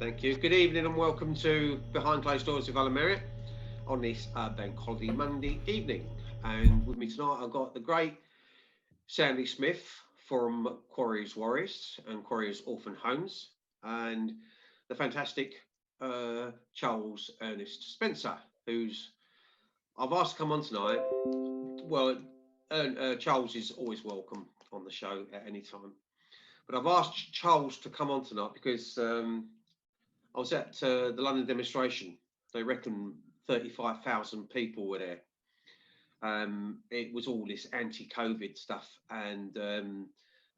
Thank you. Good evening and welcome to Behind Closed Doors with Alan Merritt on this bank holiday Monday evening. And with me tonight, I've got the great Sandy Smith from Quarries Warriors and Quarries Orphan Homes, and the fantastic Charles Ernest Spencer, who's I've asked to come on tonight. Well, Charles is always welcome on the show at any time, but I've asked Charles to come on tonight because I was at the London demonstration. They reckon 35,000 people were there. It was all this anti-COVID stuff and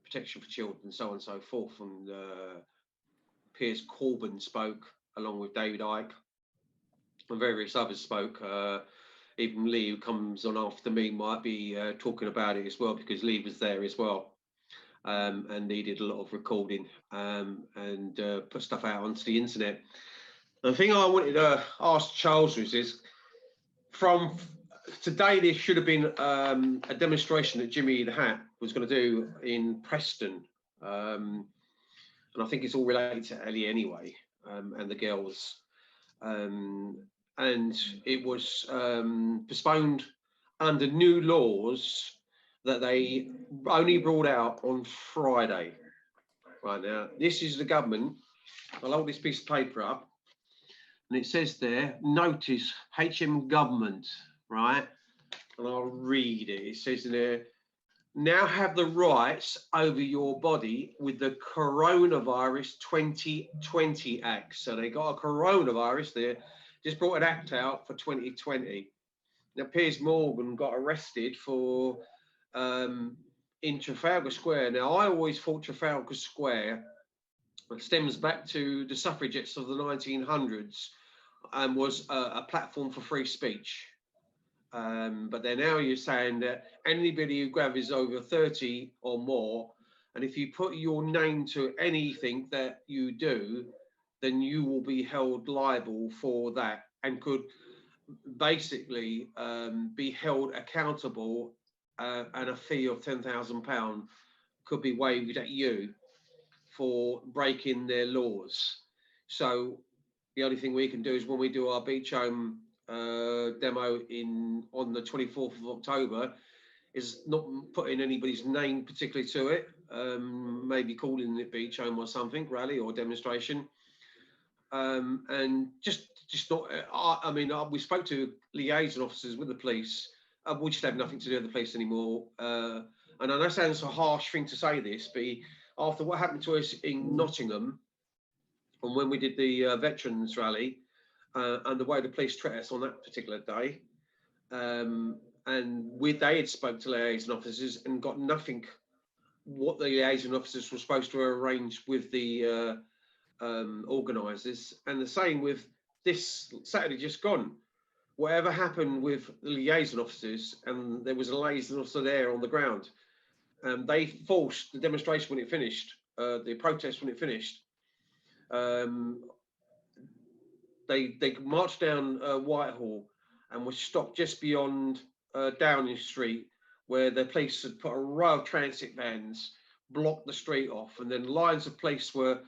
protection for children and so on and so forth. And Piers Corbyn spoke along with David Icke, and various others spoke. Even Lee, who comes on after me, might be talking about it as well, because Lee was there as well. And he did a lot of recording and put stuff out onto the internet. The thing I wanted to ask Charles is, from today, there should have been a demonstration that Jimmy the Hat was going to do in Preston. And I think it's all related to Ellie anyway, and the girls. And it was postponed under new laws that they only brought out on Friday. Right now, this is the government. I'll hold this piece of paper up, and it says there, notice HM government, right? And I'll read it. It says in there, now have the rights over your body with the Coronavirus 2020 Act. So they got a coronavirus there, just brought an act out for 2020. Now, Piers Morgan got arrested for in Trafalgar Square. Now, I always thought Trafalgar Square stems back to the suffragettes of the 1900s and was a platform for free speech. But then now you're saying that anybody who gathers over 30 or more, and if you put your name to anything that you do, then you will be held liable for that and could basically be held accountable, and a fee of £10,000 could be waived at you for breaking their laws. So the only thing we can do is when we do our Beechholme demo on the 24th of October is not putting anybody's name particularly to it, maybe calling it Beechholme or something, rally or demonstration, and just not. I mean, we spoke to liaison officers with the police. We just have nothing to do with the police anymore. And I know it sounds a harsh thing to say this, but after what happened to us in Nottingham, and when we did the veterans rally, and the way the police treated us on that particular day, and they had spoke to liaison officers and got nothing what the liaison officers were supposed to arrange with the organisers, and the same with this Saturday just gone. Whatever happened with the liaison officers, and there was a liaison officer there on the ground, they forced the demonstration when it finished, the protest when it finished. They marched down Whitehall and were stopped just beyond Downing Street, where the police had put a row of transit vans, blocked the street off, and then lines of police were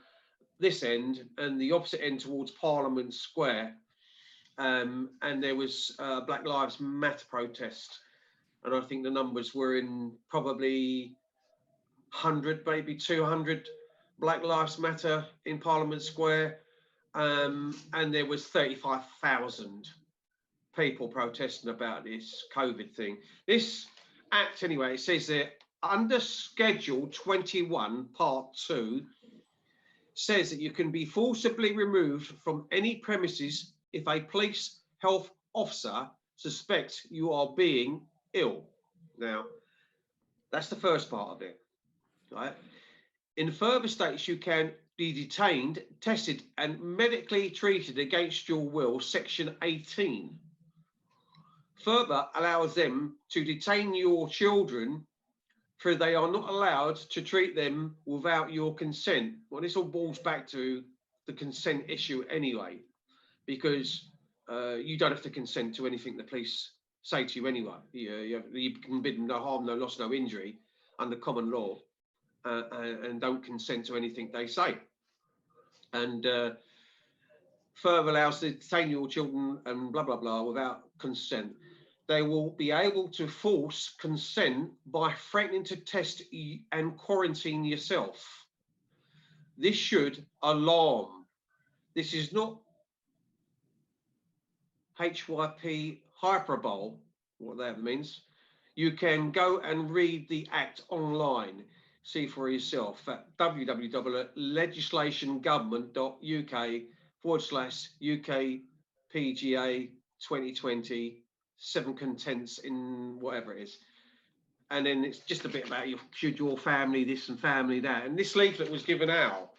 this end and the opposite end towards Parliament Square. And there was a Black Lives Matter protest, and I think the numbers were in probably 100, maybe 200 Black Lives Matter in Parliament Square, and there was 35,000 people protesting about this COVID thing. This act, anyway, it says that under Schedule 21, Part 2, says that you can be forcibly removed from any premises if a police health officer suspects you are being ill. Now, that's the first part of it, right? In further states, you can be detained, tested, and medically treated against your will, Section 18. Further allows them to detain your children, for they are not allowed to treat them without your consent. Well, this all boils back to the consent issue anyway, because you don't have to consent to anything the police say to you anyway. You can bid them no harm, no loss, no injury under common law, and don't consent to anything they say. And further allows to detain your children and blah, blah, blah without consent. They will be able to force consent by threatening to test and quarantine yourself. This should alarm. This is not HYP hyperbole, what that means. You can go and read the act online. See for yourself at www.legislationgovernment.uk/UK PGA 2020 7 contents in whatever it is. And then it's just a bit about should your family this and family that. And this leaflet was given out.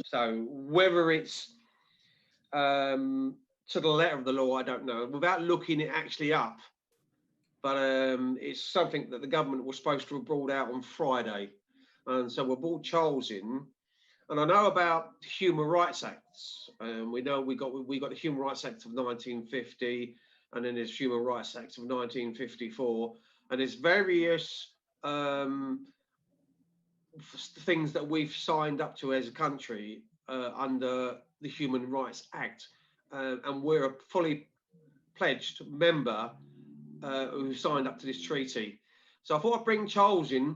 So whether it's to the letter of the law, I don't know, without looking it actually up. But it's something that the government was supposed to have brought out on Friday. And so we brought Charles in. And I know about Human Rights Acts. We know we got the Human Rights Act of 1950, and then there's Human Rights Act of 1954. And there's various things that we've signed up to as a country under the Human Rights Act. And we're a fully pledged member who signed up to this treaty. So I thought I'd bring Charles in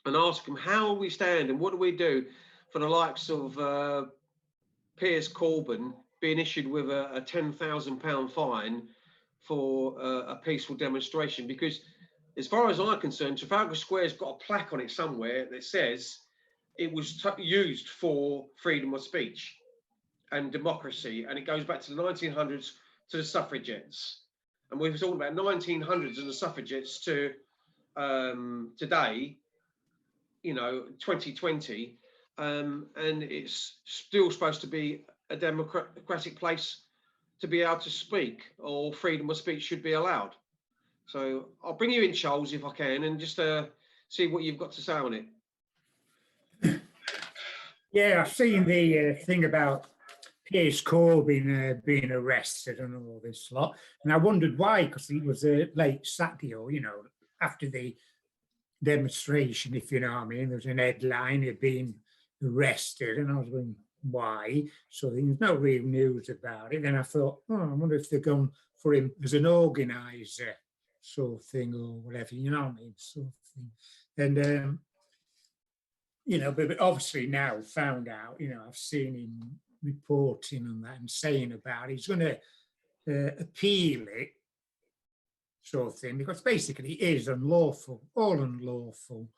and ask him how we stand and what do we do for the likes of Piers Corbyn being issued with a £10,000 fine for a peaceful demonstration. Because as far as I'm concerned, Trafalgar Square's got a plaque on it somewhere that says it was used for freedom of speech and democracy, and it goes back to the 1900s to the suffragettes. And we've talked about 1900s and the suffragettes to today, 2020, and it's still supposed to be a democratic place to be able to speak, or freedom of speech should be allowed. So I'll bring you in, Charles, if I can, and just see what you've got to say on it. Yeah, I've seen the thing about Piers Corbyn being arrested and all this lot, and I wondered why, because he was late Saturday, or after the demonstration, if you know what I mean. There was an headline, he'd been arrested, and I was going, why? So there's no real news about it. Then I thought, I wonder if they're gone for him as an organizer sort of thing, or whatever, you know what I mean, sort of thing. And but obviously now found out, I've seen him reporting on that and saying about it. He's going to appeal it, sort of thing, because basically it is unlawful, all unlawful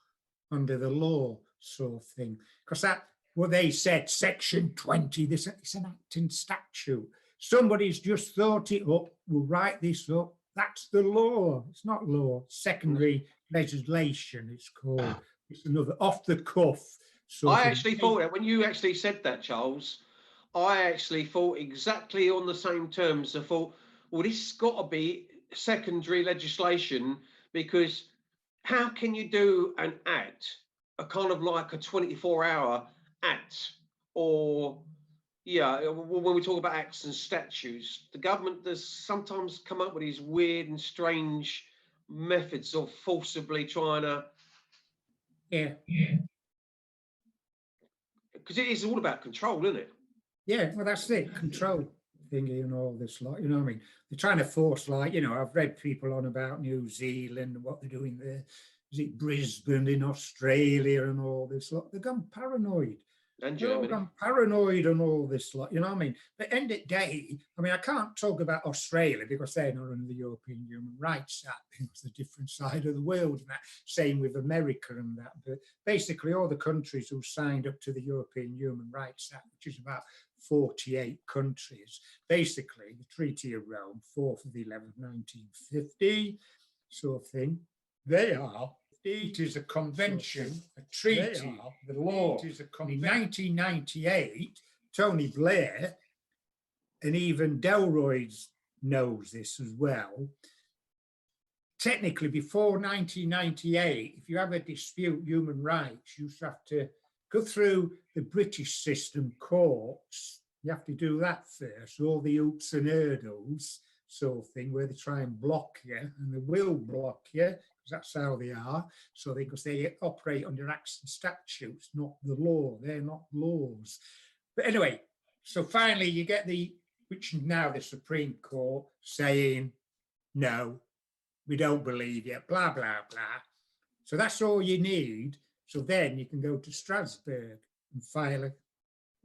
under the law, sort of thing. Because that, what they said, Section 20, it's an acting statute. Somebody's just thought it up, we'll write this up. That's the law. It's not law. Secondary legislation, it's called. It's another off the cuff. I actually thought that when you actually said that, Charles, I actually thought exactly on the same terms. I thought, well, this has got to be secondary legislation, because how can you do an act, a kind of like a 24-hour act, or when we talk about acts and statutes, the government does sometimes come up with these weird and strange methods of forcibly trying to, because it is all about control, isn't it? Yeah, well, that's it, control thingy and all this lot, you know what I mean? They're trying to force, I've read people on about New Zealand and what they're doing there. Is it Brisbane in Australia and all this lot? They've gone paranoid. And Germany. They're all gone paranoid and all this lot, you know what I mean? But end of the day, I can't talk about Australia because they're not under the European Human Rights Act. It's a different side of the world and that. Same with America and that. But basically all the countries who signed up to the European Human Rights Act, which is about 48 countries, basically the Treaty of Rome, 4th of the 11th, 1950, sort of thing, they are. It is a convention, a treaty, the law. It is a convention. In 1998, Tony Blair, and even Delroy's knows this as well, technically before 1998, if you have a dispute human rights, you have to go through the British system courts. You have to do that first, all the hoops and hurdles sort of thing, where they try and block you, and they will block you, because that's how they are. So because they operate under acts and statutes, not the law. They're not laws. But anyway, so finally you get which is now the Supreme Court saying, no, we don't believe you, blah, blah, blah. So that's all you need. So then you can go to Strasbourg and file a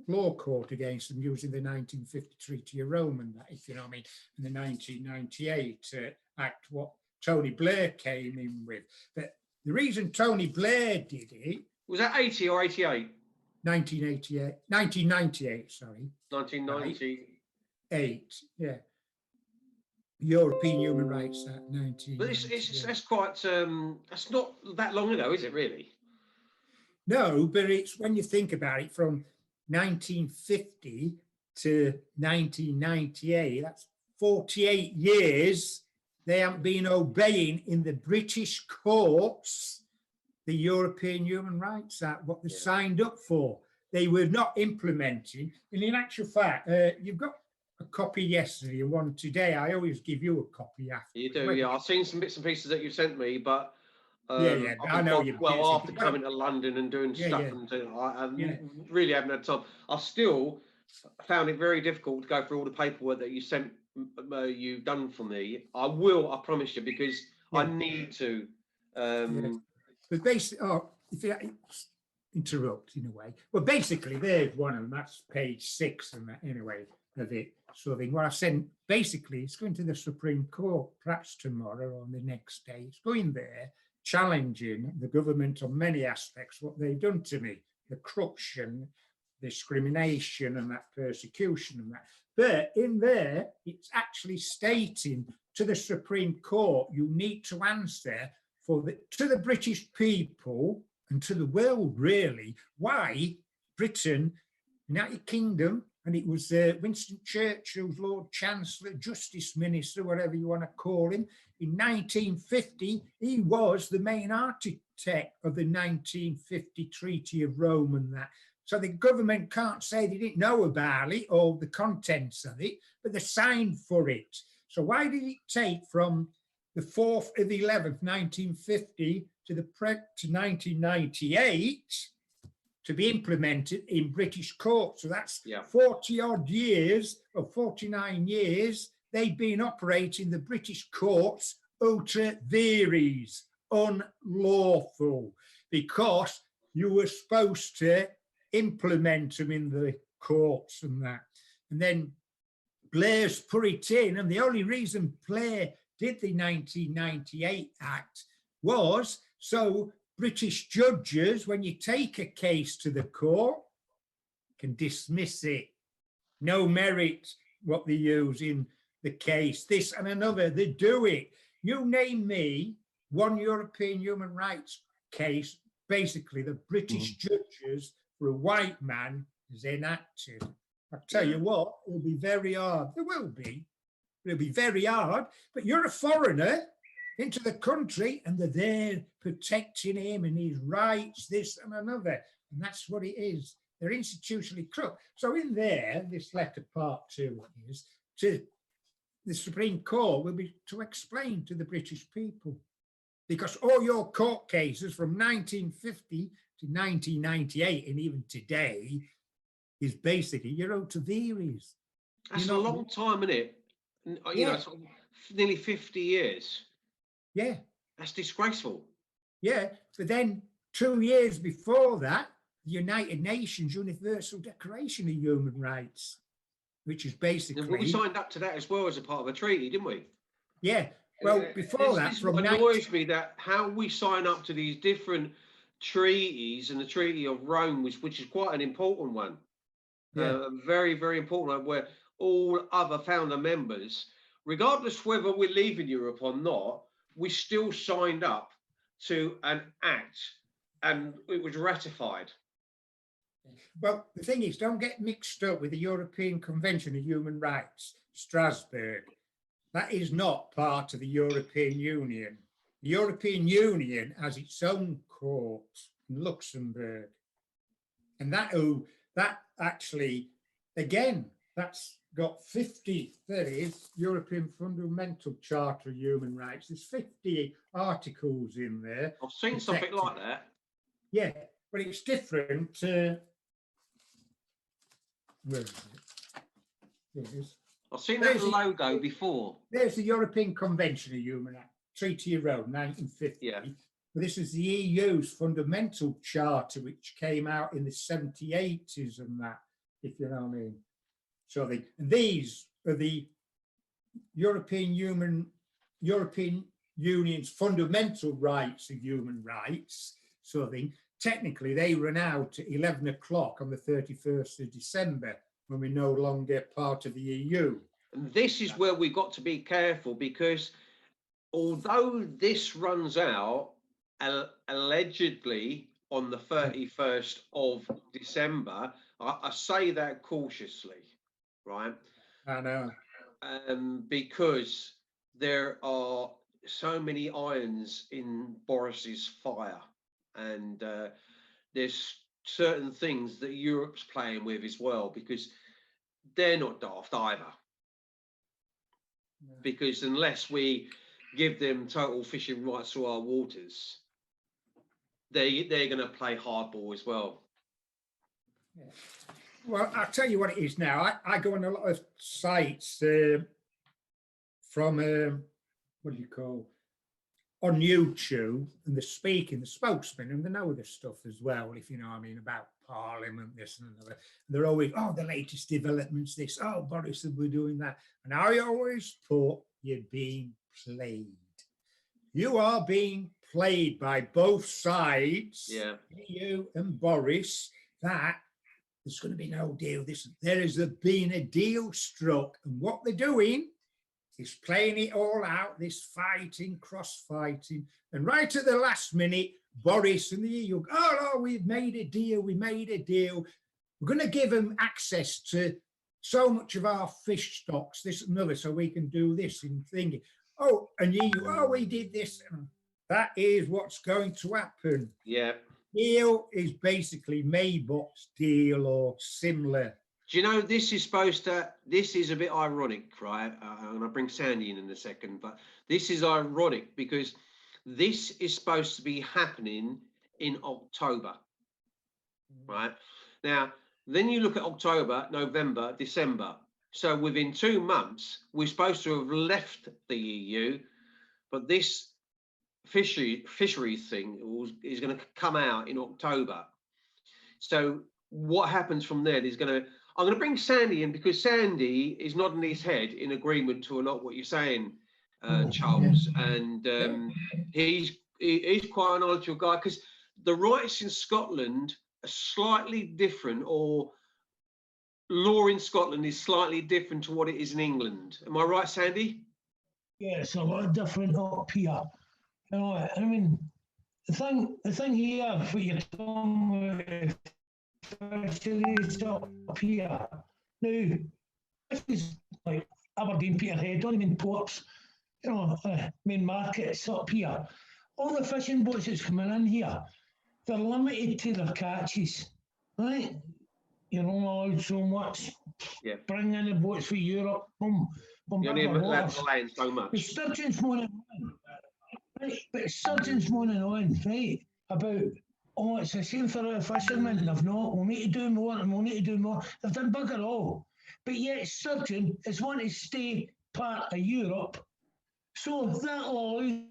law court against them using the 1950 Treaty of Rome and that, if you know what I mean, and the 1998 Act, what Tony Blair came in with. But the reason Tony Blair did it... Was that 80 or 88? 1998, sorry. 1998, yeah. European Human Rights Act, 1998. But that's quite, that's not that long ago, is it really? No, but it's, when you think about it, from 1950 to 1998, that's 48 years they haven't been obeying in the British courts the European Human Rights Act, what they signed up for. They were not implementing. And in actual fact, you've got a copy yesterday and one today. I always give you a copy after. You do, yeah. I've seen some bits and pieces that you sent me, but I know you're well busy. after coming to London and doing stuff, and I really haven't had time. I still found it very difficult to go through all the paperwork that you sent, you've done for me. I will, I promise you, because I need to. But basically, if you interrupt in a way, well, basically, there's one of them. That's page 6 and that, anyway, of it. So then what I sent, basically, it's going to the Supreme Court, perhaps tomorrow or the next day. It's going there, challenging the government on many aspects, what they've done to me, the corruption, discrimination and that persecution and that. But in there, it's actually stating to the Supreme Court, you need to answer to the British people and to the world, really, why Britain, United Kingdom, and it was Winston Churchill's Lord Chancellor, Justice Minister, whatever you want to call him, in 1950, he was the main architect of the 1950 Treaty of Rome and that. So the government can't say they didn't know about it or the contents of it, but they signed for it. So why did it take from the 4th of the 11th, 1950 to 1998 to be implemented in British courts? So that's 40 odd years, or 49 years, they've been operating the British courts ultra vires, unlawful, because you were supposed to implement them in the courts and that. And then Blair's put it in, and the only reason Blair did the 1998 Act was so British judges, when you take a case to the court, can dismiss it. No merit, what they use in the case, this and another, they do it. You name me one European human rights case, basically the British judges for a white man is enacted. I tell you what, it'll be very hard. There will be. It'll be very hard, but you're a foreigner into the country and they're there protecting him and his rights, this and another. And that's what it is. They're institutionally corrupt. So in there, this letter part 2 is to the Supreme Court will be to explain to the British people, because all your court cases from 1950 to 1998 and even today is basically your ultra vires. That's a long time, isn't it? You know, sort of nearly 50 years. Yeah. That's disgraceful. Yeah, but then 2 years before that, the United Nations Universal Declaration of Human Rights, which is basically... And we signed up to that as well as a part of a treaty, didn't we? Yeah, well, before that... This annoys me, that how we sign up to these different treaties, and the Treaty of Rome, which is quite an important one. Very, very important one, where all other founder members, regardless whether we're leaving Europe or not, we still signed up to an act and it was ratified. Well, the thing is, don't get mixed up with the European Convention of Human Rights, Strasbourg. That is not part of the European Union. The European Union has its own court in Luxembourg. And that actually, again, that's got 50, there is, European Fundamental Charter of Human Rights. There's 50 articles in there. I've seen something like that. Yeah, but it's different. Where is it? I've seen that There's the- logo before. There's the European Convention of Human Rights, Treaty of Rome, 1950. Yeah. But this is the EU's fundamental charter, which came out in the 70s and that, if you know what I mean. So these are the European Union's fundamental rights of human rights. So technically they run out at 11 o'clock on the 31st of December when we're no longer part of the EU. And this is where we got to be careful, because although this runs out allegedly on the 31st of December, I say that cautiously, right? I know. Because there are so many irons in Boris's fire, and there's certain things that Europe's playing with as well, because they're not daft either. Yeah. Because unless we give them total fishing rights to our waters, they're going to play hardball as well. Yeah. Well, I'll tell you what it is now. I go on a lot of sites from, what do you call, on YouTube, and the spokesman, and they know this stuff as well, if you know what I mean, about Parliament, this and another. They're always, oh, the latest developments, this, oh, Boris said we're doing that. And I always put, you're being played. You are being played by both sides, Yeah. you and Boris, that there's going to be no deal. There has been a deal struck, and what they're doing is playing it all out, this fighting, cross-fighting, and right at the last minute, Boris and the EU, oh, no, we've made a deal, We're going to give them access to so much of our fish stocks, this and another, so we can do this and thinking. Oh, and EU, oh, we did this. That is what's going to happen. Yeah. Deal is basically Maybach's deal or similar. Do you know, this is a bit ironic, right? I'm going to bring Sandy in a second, but this is ironic because this is supposed to be happening in October, right? Now, then you look at October, November, December. So within 2 months, we're supposed to have left the EU, but this fisheries thing is going to come out in October. So what happens from there is I'm going to bring Sandy in, because Sandy is nodding his head in agreement to a lot what you're saying, Charles, and he's quite a knowledgeable guy, because the rights in Scotland are slightly different, or law in Scotland is slightly different to what it is in England. Am I right, Sandy? Yeah, it's a lot different up here. You know, I mean, the thing here, what you're talking about, fisheries up here. Now, this is like Aberdeen, Peterhead, don't even ports, you know, main markets up here. All the fishing boats that's coming in here, they're limited to their catches, right? You're only allowed so much. Yeah. Bring in the boats for Europe, boom, boom. You're only allowed to land so much. The sturgeon's moaning on, right? But sturgeon's moaning on, right? About, oh, it's the same for our fishermen. They've not, we'll need to do more and we'll need to do more. They've done bugger all. But yet sturgeon is wanting to stay part of Europe. So that allows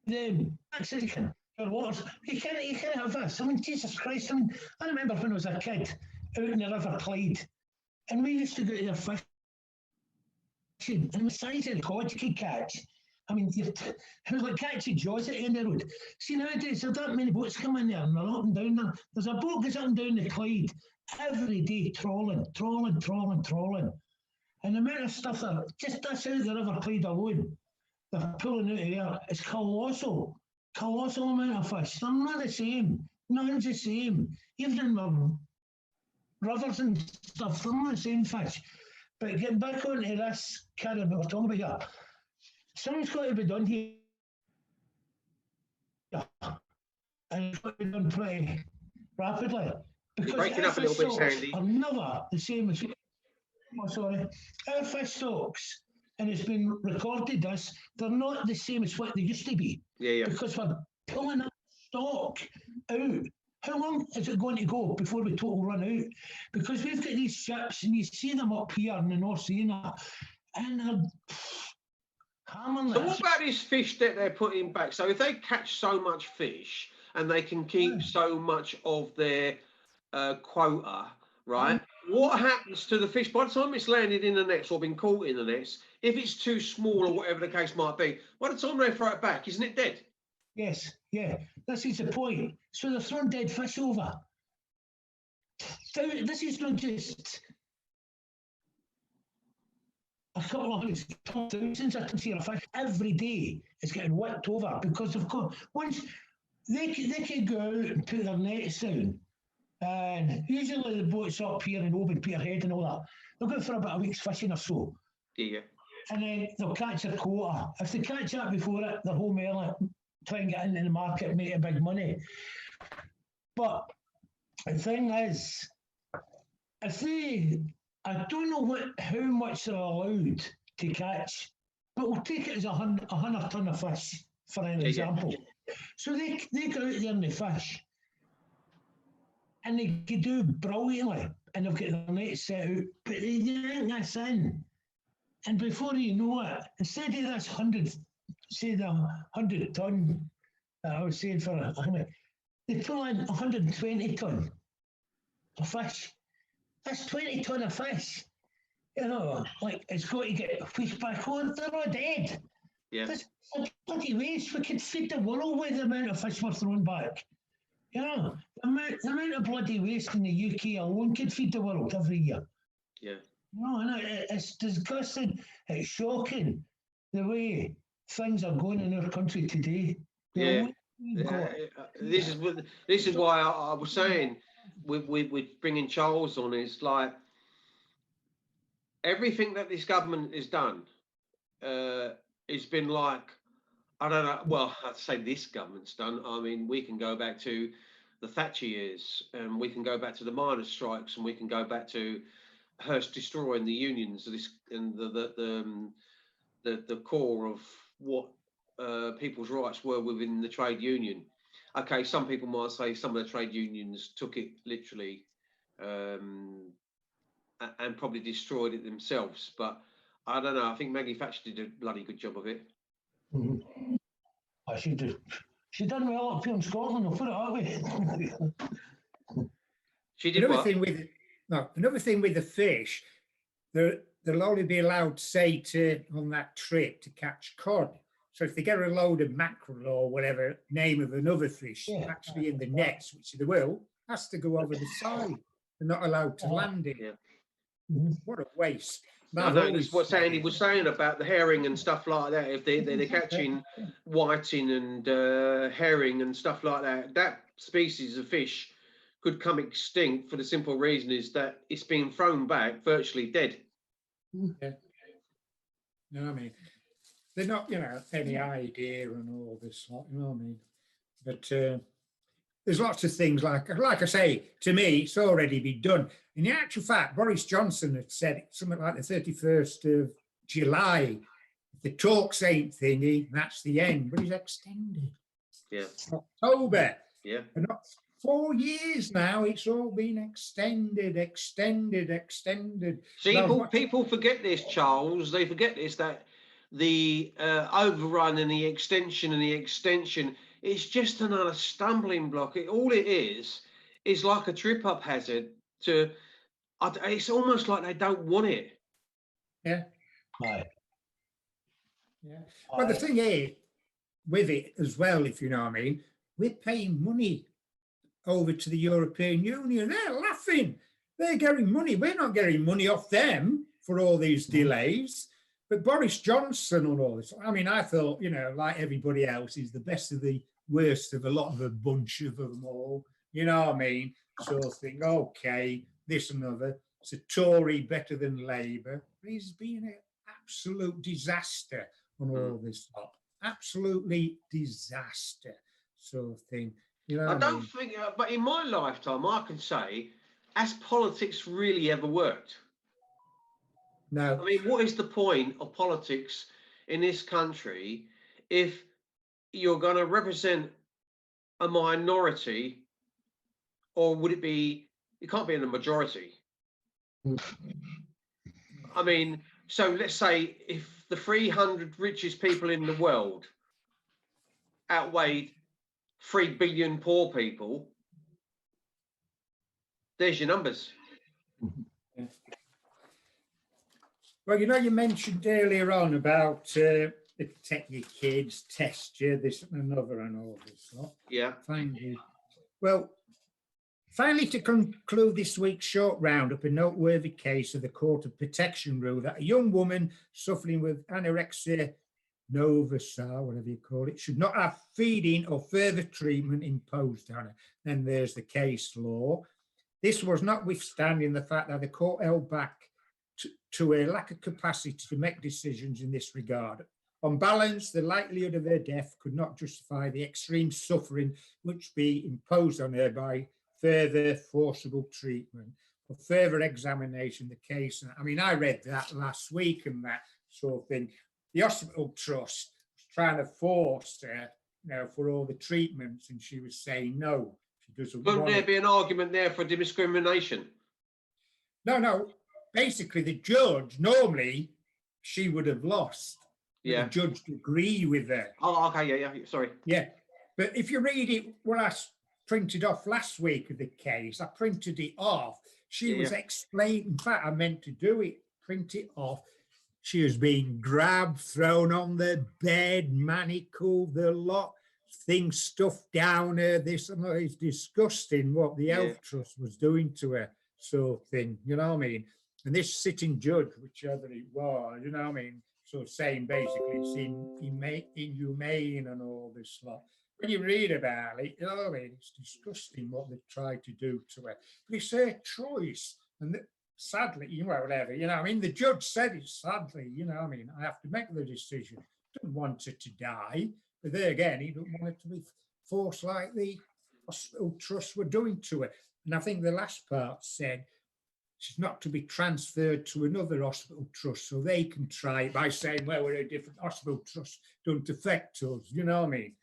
them access your waters. You can't have this. I mean, Jesus Christ. I remember when I was a kid out in the River Clyde, and we used to go to the fishing, and the size of the cod you could catch. I mean, it was like catching jaws at the end of the road. See, nowadays, there's that many boats come in there, and they're up and down there. There's a boat goes up and down the Clyde every day, trawling. And the amount of stuff that just that's out the River Clyde alone, they're pulling out of there, it's colossal amount of fish. They're not the same. Nothing's the same. Even in the rivers and stuff, they're not the same fish. But getting back onto this carrot we're talking about here, something's got to be done here. And it's got to be done pretty rapidly. Because breaking up a little bit, Sandy. Are never the same as our fish stocks, and it's been recorded this, they're not the same as what they used to be. Yeah. Because we're pulling up stock out How long is it going to go before we total run out? Because we've got these ships, and you see them up here in the North Sea, and they're hammering So it. what about this fish that they're putting back? So if they catch so much fish and they can keep so much of their quota, right? What happens to the fish by the time it's landed in the nets or been caught in the nets? If it's too small or whatever the case might be, by the time they throw it back, isn't it dead? Yes, yeah, this is the point. So they're throwing dead fish over. This is not just a couple of hundred, thousands I can see a fish every day. It's getting whipped over because, of course, once they could go out and put their nets down, and usually the boats up here in Oban, Peterhead, and all that, they'll go for about a week's fishing or so. Yeah. And then they'll catch their quota. If they catch that before it, they're home early, try and get into the market, make a big money. But the thing is, if they, I don't know how much they're allowed to catch, but we'll take it as 100 ton of fish, for an example. So they go out there and they fish, and they can do brilliantly, and they've got their nets set out, but they yank this in. And before you know it, instead of this 100, say the 100 ton that I was saying for they pull in 120 ton of fish. That's 20 ton of fish. You know, like it's got to get fish back on. They're all dead. Yeah. That's a bloody waste. We could feed the world with the amount of fish we're throwing back. You know, the amount of bloody waste in the UK alone could feed the world every year. Yeah. No, it's disgusting. It's shocking the way things are going in our country today. Yeah. This is why I was saying with bringing Charles on is like everything that this government has done. It's been like, I don't know. Well, I'd say this government's done. I mean, we can go back to the Thatcher years, and we can go back to the miners' strikes, and we can go back to Hearst destroying the unions. And the core of what people's rights were within the trade union. Okay, some people might say some of the trade unions took it literally, and probably destroyed it themselves, but I don't know. I think Maggie Thatcher did a bloody good job of it. Mm-hmm. She done well up here in Scotland, I'll put it that way. She did another what? thing with the fish, they'll only be allowed, say, on that trip to catch cod. So if they get a load of mackerel or whatever name of another fish actually in the nets, which they will, has to go over the side. They're not allowed to land it. Yeah. What a waste. I know that's what Sandy was saying about the herring and stuff like that. If they're catching whiting and herring and stuff like that, that species of fish could come extinct for the simple reason is that it's being thrown back virtually dead. Yeah. No, I mean, they're not, any idea and all this, you know what I mean? But there's lots of things like I say, to me, it's already been done. In the actual fact, Boris Johnson had said something like the 31st of July. If the talks ain't thingy, that's the end. But he's extended. Yeah. October. Yeah. And not 4 years now. It's all been extended. See, people forget this, Charles. They forget this, that the overrun and the extension, it's just another stumbling block. All it is like a trip-up hazard to. It's almost like they don't want it. Yeah. Right. Yeah. Well, the thing is, with it as well, if you know what I mean, we're paying money over to the European Union. They're laughing. They're getting money. We're not getting money off them for all these delays. But Boris Johnson and all this, I mean, I thought, like everybody else, he's the best of the worst of a bunch of them all. You know what I mean? So I think, okay, this and other. It's a Tory better than Labour. He's been an absolute disaster on all this lot. Absolutely disaster sort of thing. I don't think, but in my lifetime, I can say, has politics really ever worked? No. I mean, what is the point of politics in this country if you're going to represent a minority or would it be? It can't be in the majority. I mean, so let's say if the 300 richest people in the world outweighed 3 billion poor people, there's your numbers. Well, you mentioned earlier on about protect your kids, test you, this and another, and all this lot. Yeah. Finally, to conclude this week's short roundup, a noteworthy case of the Court of Protection rule that a young woman suffering with anorexia nervosa, whatever you call it, should not have feeding or further treatment imposed on her. Then there's the case law. This was notwithstanding the fact that the court held back to a lack of capacity to make decisions in this regard. On balance, the likelihood of her death could not justify the extreme suffering which be imposed on her by further forcible treatment. For further examination, the case, I mean, I read that last week and that sort of thing. The hospital trust was trying to force her, for all the treatments, and she was saying no, she doesn't Wouldn't want there it. be an argument there for discrimination? No. Basically, the judge, normally, she would have lost. Yeah. The judge agreed with her. Oh, okay. Yeah. Sorry. Yeah. But if you read it, what I printed off last week of the case, I printed it off. She was explaining, in fact, I meant to do it, print it off. She was being grabbed, thrown on the bed, manacled, the lot, things stuffed down her. This and that. It's disgusting what the Health Trust was doing to her, sort of thing, you know what I mean? And this sitting judge, whichever it was, you know what I mean, so saying basically it's inhumane and all this lot. When you read about it, you know what I mean, it's disgusting what they tried to do to her. But it's her choice. And sadly, whatever, I mean, the judge said it sadly, I mean, I have to make the decision. Don't want her to die. But there again, he don't want her to be forced like the hospital trust were doing to her. And I think the last part said, she's not to be transferred to another hospital trust so they can try it by saying, well, we're a different hospital trust, don't affect us, you know what I mean?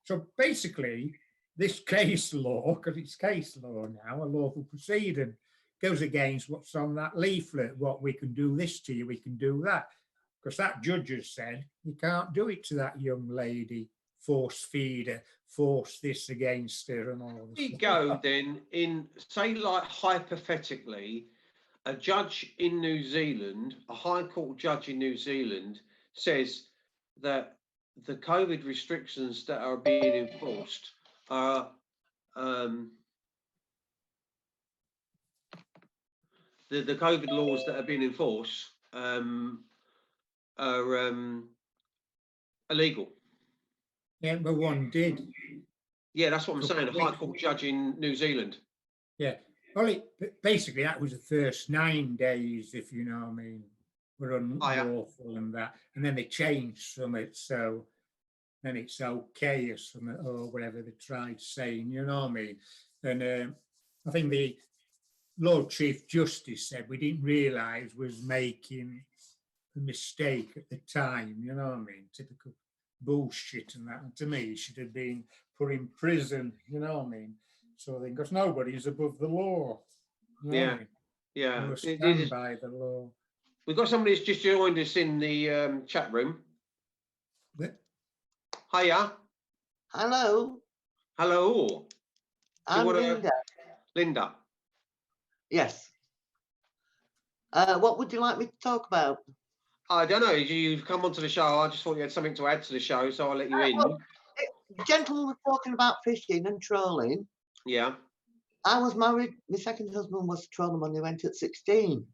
So basically, this case law, because it's case law now, a lawful proceeding, goes against what's on that leaflet, what we can do this to you, we can do that. Because that judge has said, you can't do it to that young lady, force feed her, force this against her and all this. We go then in, say, like hypothetically, a judge in New Zealand, a High Court judge in New Zealand says that the COVID restrictions that are being enforced are the COVID laws that are being enforced are illegal. Yeah, but one did. Yeah, that's what I'm saying. A High Court judge in New Zealand. Yeah. Well, basically, that was the first 9 days, if you know what I mean, were unlawful and that. And then they changed from it, so then it's okay or something, or whatever they tried saying, you know what I mean? And I think the Lord Chief Justice said we didn't realise was making a mistake at the time, you know what I mean? Typical bullshit and that. And to me, he should have been put in prison, you know what I mean? So I think because nobody is above the law. You know what I mean? Yeah. We'll stand by the law. We've got somebody who's just joined us in the chat room. Hiya. Hello. Hello. I'm Linda. Linda. Yes. What would you like me to talk about? I don't know. You've come onto the show. I just thought you had something to add to the show, so I'll let you in. Well, the gentleman was talking about fishing and trolling. Yeah. I was married. My second husband was a trawler when he went at 16.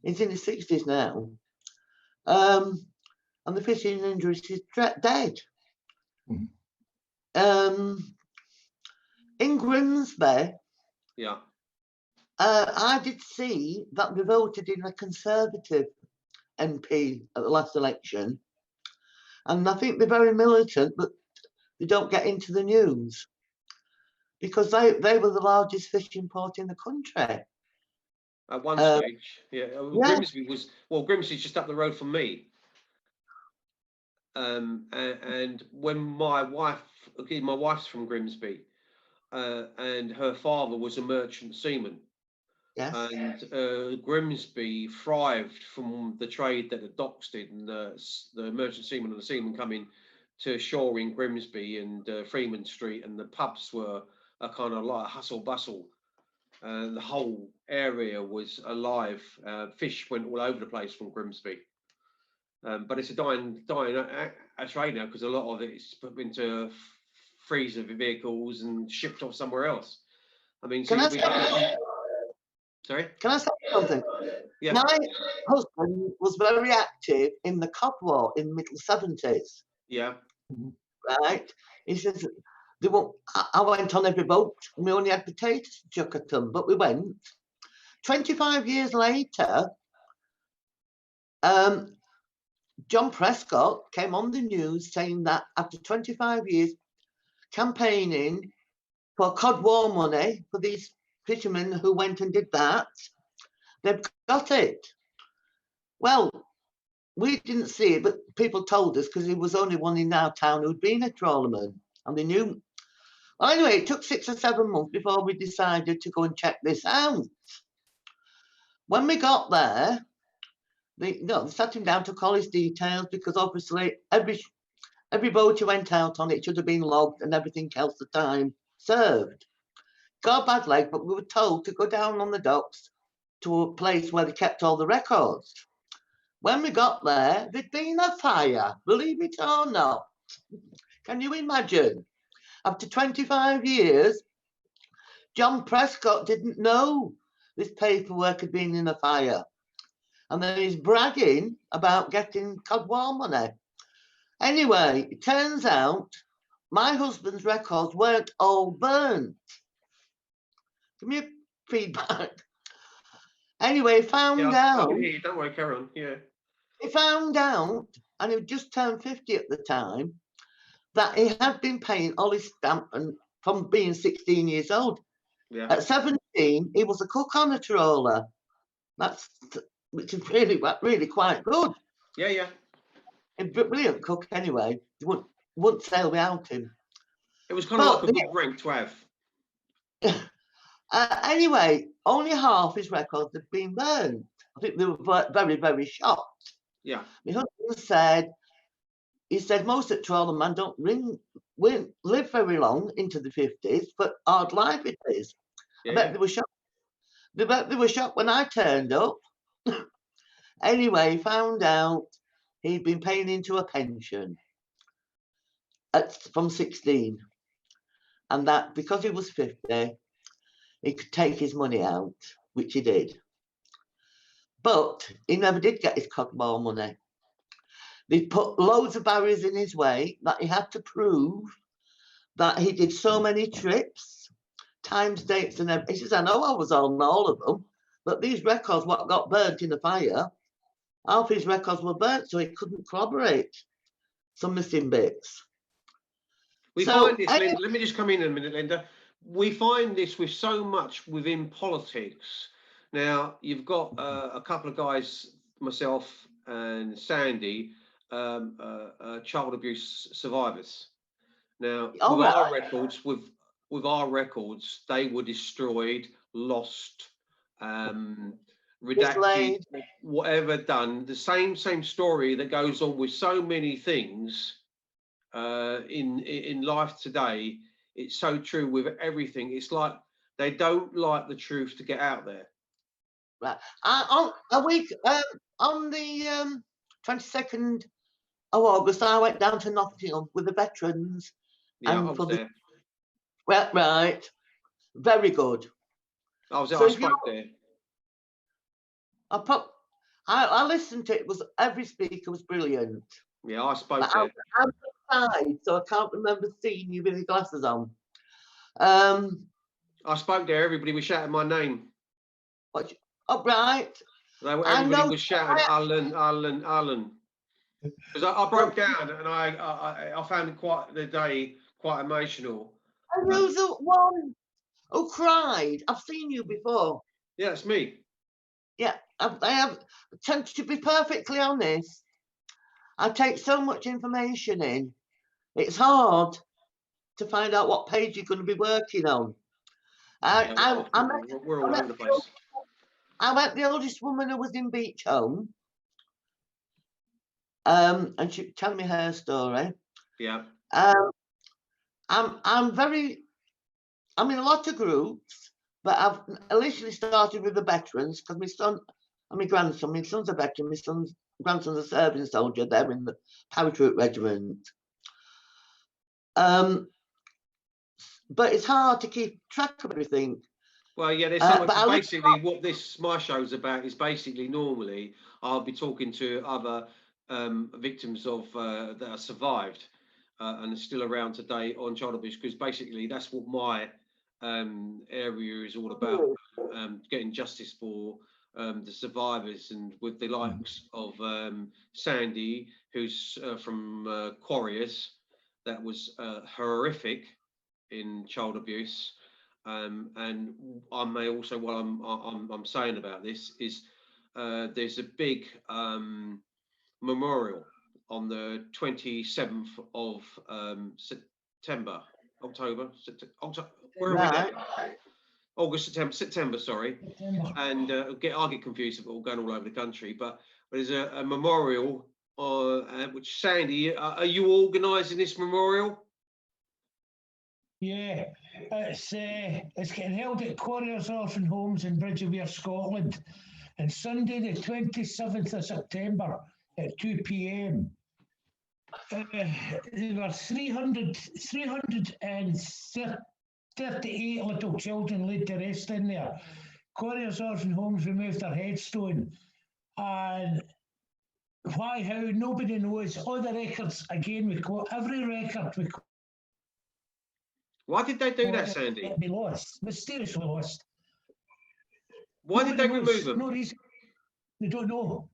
He's in his 60s now. And the fishing injuries, he's dead. Mm-hmm. In Grimsby, yeah, I did see that they voted in a Conservative MP at the last election, and I think they're very militant, but they don't get into the news because they were the largest fishing port in the country. At one stage, yeah. Grimsby was, well, Grimsby's just up the road from me. And when my wife's from Grimsby, and her father was a merchant seaman. Yes. And Grimsby thrived from the trade that the docks did, and the merchant seamen and the seamen coming to shore in Grimsby and Freeman Street, and the pubs were a kind of like a hustle bustle. The whole area was alive. Fish went all over the place from Grimsby. But it's a dying trade now, because a lot of it is put into freezer vehicles and shipped off somewhere else. I mean, so sorry? Can I say something? Yeah. My husband was very active in the Cod War in the middle 70s. Yeah. Right? He says, I went on every boat, and we only had potatoes to chuck at them, but we went. 25 years later, John Prescott came on the news saying that after 25 years campaigning for Cod War money for these fishermen who went and did that, they've got it. Well, we didn't see it, but people told us, because he was only one in our town who'd been a trawlerman, and they knew. Well, anyway, it took 6 or 7 months before we decided to go and check this out. When we got there, they sat him down, took all his details, because obviously every boat he went out on, it should have been logged, and everything else the time served. Got a bad leg, but we were told to go down on the docks to a place where they kept all the records. When we got there, there'd been a fire, believe it or not. Can you imagine? After 25 years, John Prescott didn't know this paperwork had been in a fire. And then he's bragging about getting Cod War money. Anyway, it turns out my husband's records weren't all burnt. Give me a feedback. Anyway, found out. I can hear you. Don't worry, carry on. Yeah. He found out, and he just turned 50 at the time, that he had been paying all his stamp and from being 16 years old. Yeah. At 17, he was a cook on a trawler. Which is really quite good. Yeah, yeah. A brilliant cook anyway. You wouldn't sail without him. It was kind of like a good rank to have. Anyway, only half his records had been burned. I think they were very, very shocked. Yeah. My husband said, most of trawlermen don't live very long into the 50s, but hard life it is. Yeah, I bet they were shocked. I bet they were shocked when I turned up. Anyway, found out he'd been paying into a pension from 16. And that because he was 50, he could take his money out, which he did. But he never did get his Cod War money. They put loads of barriers in his way that he had to prove that he did so many trips, times, dates, and everything. He says, I know I was on all of them, but these records, what got burnt in the fire, half his records were burnt, so he couldn't corroborate some missing bits. We find this, Linda, let me just come in a minute, Linda. We find this with so much within politics. Now, you've got a couple of guys, myself and Sandy, child abuse survivors. Now, with our records, they were destroyed, lost, redacted, whatever done. The same story that goes on with so many things in life today. It's so true with everything. It's like they don't like the truth to get out there. Right. On the 22nd of August, I went down to Nottingham with the veterans. Yeah, I was there. Well, right. Very good. I spoke there. I listened to it. Every speaker was brilliant. Yeah, I spoke there. I'm outside, so I can't remember seeing you with your glasses on. I spoke there. Everybody was shouting my name. Oh, right. Everybody was shouting Alan. Because I broke down and I found it quite emotional. And who's the one who cried? I've seen you before. Yeah, it's me. Yeah, I have. To be perfectly honest, I take so much information in. It's hard. to find out what page you're going to be working on. We're all over the place. I met the oldest woman who was in Beechholme, and she told me her story. Yeah. I'm in a lot of groups, but I've initially started with the veterans because my son and my grandson, my son's a veteran, my grandson's a serving soldier there in the paratroop regiment. But it's hard to keep track of everything. Well, yeah, there's basically what my show's about is basically normally I'll be talking to other victims of that are survived and are still around today on child abuse, because basically that's what my area is all about, getting justice for the survivors, and with the likes of Sandy, who's from Quarriers. That was horrific in child abuse. And I may also, what I'm saying about this is there's a big memorial on the 27th of October, where are we now? August, September, sorry. And I get confused if we're all going all over the country, but there's a memorial which, Sandy, are you organising this memorial? Yeah, it's getting held at Quarriers Orphan Homes in Bridgeware, Scotland, and Sunday the 27th of September at 2 p.m. There were 338 little children laid to rest in there. Quarriers Orphan Homes removed their headstone, and why, how, nobody knows. All the records, again, we quote every record we quote. Why did they do that, Sandy? Be lost, mysteriously lost. Why did they remove them? No reason. They don't know.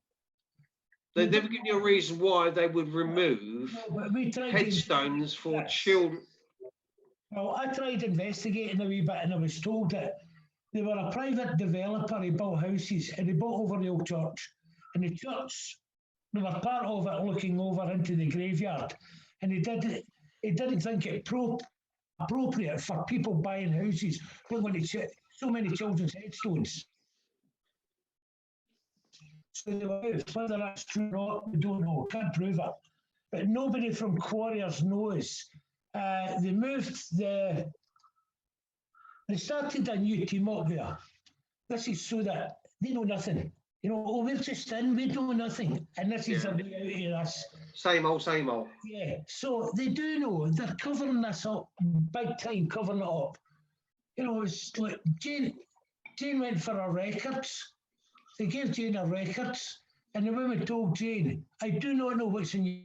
They've never given you a reason why they would remove headstones for children. Well, I tried investigating a wee bit, and I was told that they were a private developer. He built houses, and he bought over the old church. And the church, they were part of it, looking over into the graveyard. And he didn't think it appropriate for people buying houses when so many children's headstones. So they were moved. Whether that's true or not, we don't know. Can't prove it. But nobody from Quarriers knows. They started a new team up there. This is so that they know nothing. You know, oh, we're just in, we know nothing. And this is a way out of this. Same old, same old. Yeah, so they do know. They're covering this up, big time, covering it up. You know, it's like Jane went for her records. They gave Jane her records, and the woman told Jane, I do not know what's in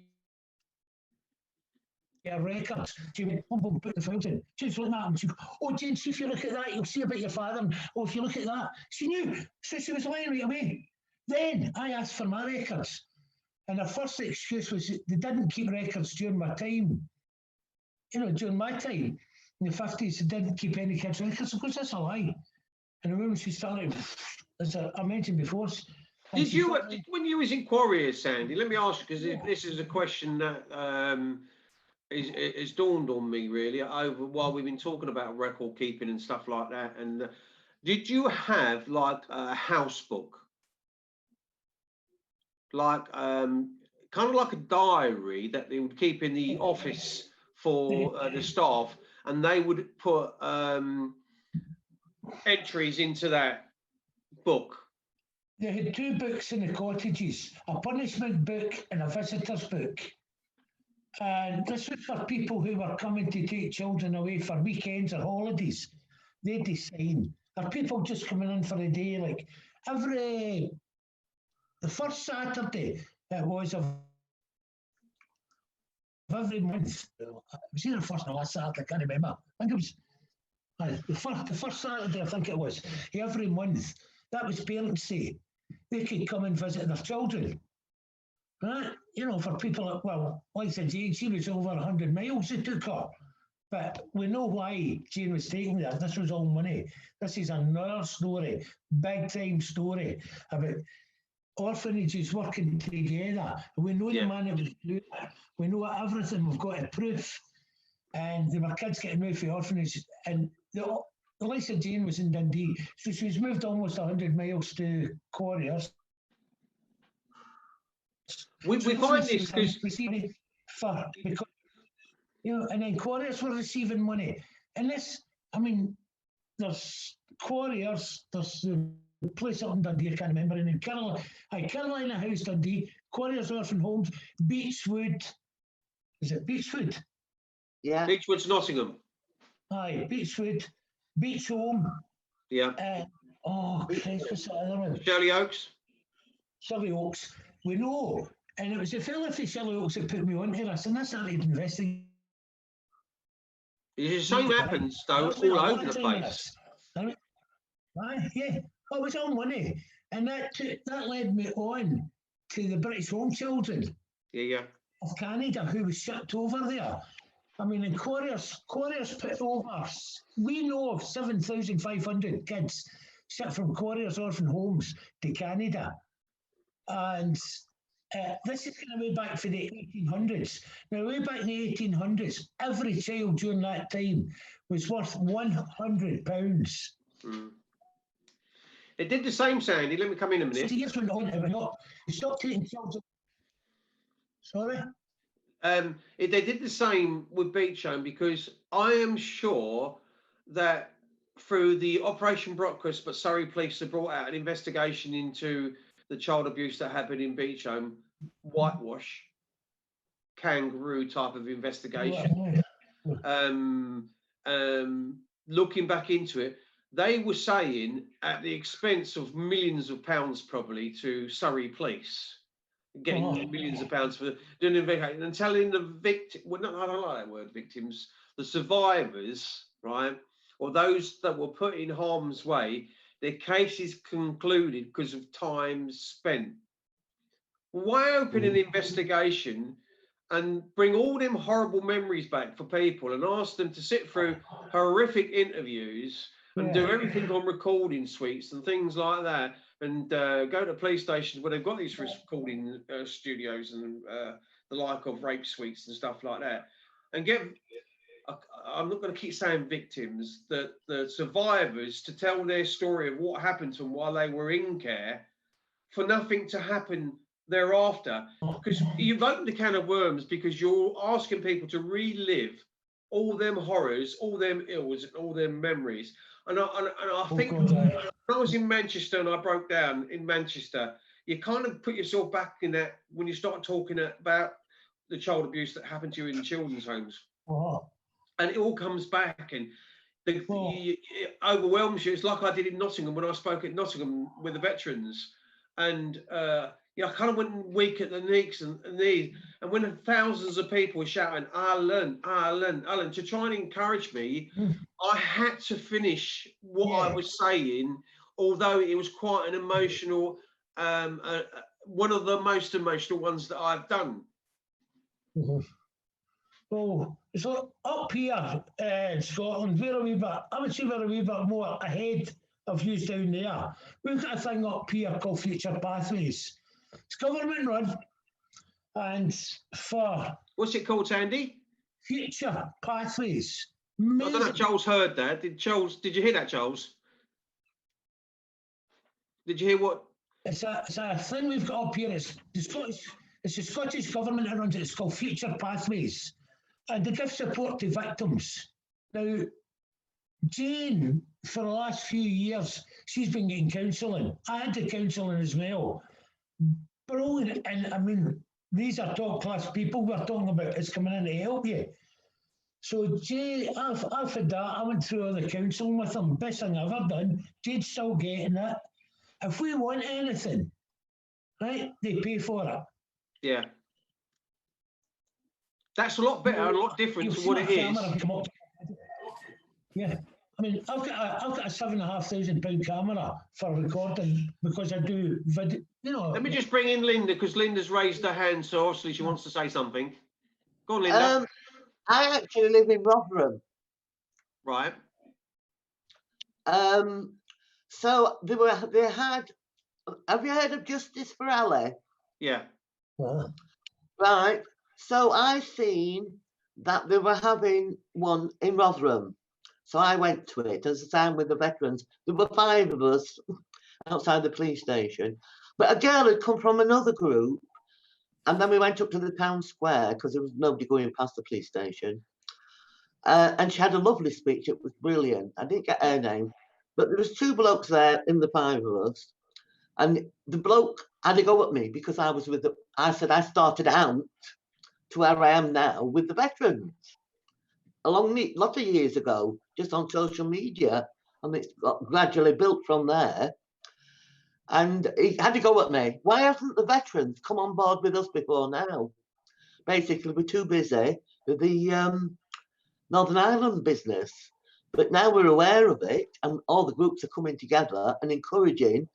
your records. She went, boom, boom, put the files in. She's looking at them. She goes, oh, Jane, see if you look at that, you'll see about your father. Oh, if you look at that. She knew, so she was lying right away. Then I asked for my records. And the first excuse was they didn't keep records during my time. You know, during my time, in the 50s, they didn't keep any kids' records. Of course, that's a lie. And the woman, she started, as I mentioned before. When you was in Quarriers, Sandy, let me ask you, because this is a question that is dawned on me, really, over while we've been talking about record keeping and stuff like that. And did you have, like, a house book? Like kind of like a diary that they would keep in the office for the staff, and they would put entries into that book. They had two books in the cottages, a punishment book and a visitor's book. And this was for people who were coming to take children away for weekends or holidays. They'd sign. Or people just coming in for a day, like the first Saturday it was of every month. It was either the first or last Saturday, I can't remember. I think it was the first Saturday, I think it was, every month. That was Parents' Day. They could come and visit their children. Right? You know, for people, well, like I said, Jane, she was over 100 miles it took her. But we know why Jane was taking that. This was all money. This is another story, big time story about orphanages working together. We know the man that was doing it. We know everything. We've got a proof. and there were kids getting moved from the orphanage, and the Lisa Jane was in Dundee, so she was moved almost 100 miles to Quarriers. We find this because receiving for because, you know, and then Quarriers were receiving money, and this, I mean, there's Quarriers, there's the place up in Dundee, I can't remember, and then Carolina House, Dundee, Quarriers Orphan Homes, Beechwood, is it Beechwood? Yeah. Beechwood's Nottingham. Aye, Beechwood, Beechholme, Yeah. oh Christ, what's that other one? Shirley Oaks. Shirley Oaks, we know, and it was the fella from Shirley Oaks that put me onto this, and I started investigating. The same happens though all over the place. Yeah, it was all money, and that led me on to the British Home Children Yeah. of Canada, who was shipped over there. I mean, in Quarriers put over, we know of 7,500 kids shipped from Quarriers Orphan Homes to Canada. And this is going way back for the 1800s. Now, way back in the 1800s, every child during that time was worth £100. Mm. It did the same, Sandy. Let me come in a minute. 50 years went on, it went up. They stopped taking children. Sorry? They did the same with Beechholme, because I am sure that through the Operation Brockus, but Surrey Police have brought out an investigation into the child abuse that happened in Beechholme, whitewash, kangaroo type of investigation. Looking back into it, they were saying at the expense of millions of pounds probably to Surrey Police, getting millions of pounds for doing an investigation and telling the victim, well, no, I don't like that word, victims, the survivors, right, or those that were put in harm's way, their cases concluded because of time spent. Why open an investigation and bring all them horrible memories back for people and ask them to sit through horrific interviews and do everything on recording suites and things like that, and go to police stations where they've got these recording studios and the like of rape suites and stuff like that, and get, I'm not going to keep saying victims, the survivors to tell their story of what happened to them while they were in care, for nothing to happen thereafter. Because you've opened a can of worms, because you're asking people to relive all them horrors, all them ills, and all them memories. And I think when I was in Manchester and I broke down in Manchester, you kind of put yourself back in that when you start talking about the child abuse that happened to you in children's homes. And it all comes back, and it overwhelms you. It's like I did in Nottingham when I spoke at Nottingham with the veterans. And I kind of went weak at the knees and when thousands of people were shouting, Alan, to try and encourage me, I had to finish what I was saying, although it was quite an emotional, one of the most emotional ones that I've done. Well, so up here in Scotland, I would say we're a wee bit more ahead of you down there. We've got a thing up here called Future Pathways. It's government run, and for what's it called, Sandy? Future Pathways. Amazing. I don't know if Charles heard that. Did you hear that, Charles? Did you hear what? It's a thing we've got up here. It's the Scottish government that runs it. It's called Future Pathways, and they give support to victims. Now, Jane, for the last few years, she's been getting counselling. I had the counselling as well. Brilliant. And I mean, these are top class people we're talking about. It's coming in to help you. So Jay, I've had that. I went through all the counselling with them. Best thing I've ever done. Jade's still getting it. If we want anything, right, they pay for it. Yeah. That's a lot better and a lot different to what it is. Yeah. I mean, I've got a £7,500 camera for recording because I do video. You know. Let me just bring in Linda, because Linda's raised her hand, so obviously she wants to say something. Go on, Linda. I actually live in Rotherham. Right. So they had. Have you heard of Justice for Ali? Yeah. Right. So I seen that they were having one in Rotherham. So I went to it as a time with the veterans. There were 5 of us outside the police station. But a girl had come from another group. And then we went up to the town square because there was nobody going past the police station. And she had a lovely speech. It was brilliant. I didn't get her name. But there was 2 blokes there in the 5 of us. And the bloke had to go at me because I was with the, I said I started out to where I am now with the veterans a lot of years ago, just on social media. And it's got gradually built from there. And he had to go at me. Why hasn't the veterans come on board with us before now? Basically, we're too busy with the Northern Ireland business. But now we're aware of it, and all the groups are coming together and encouraging.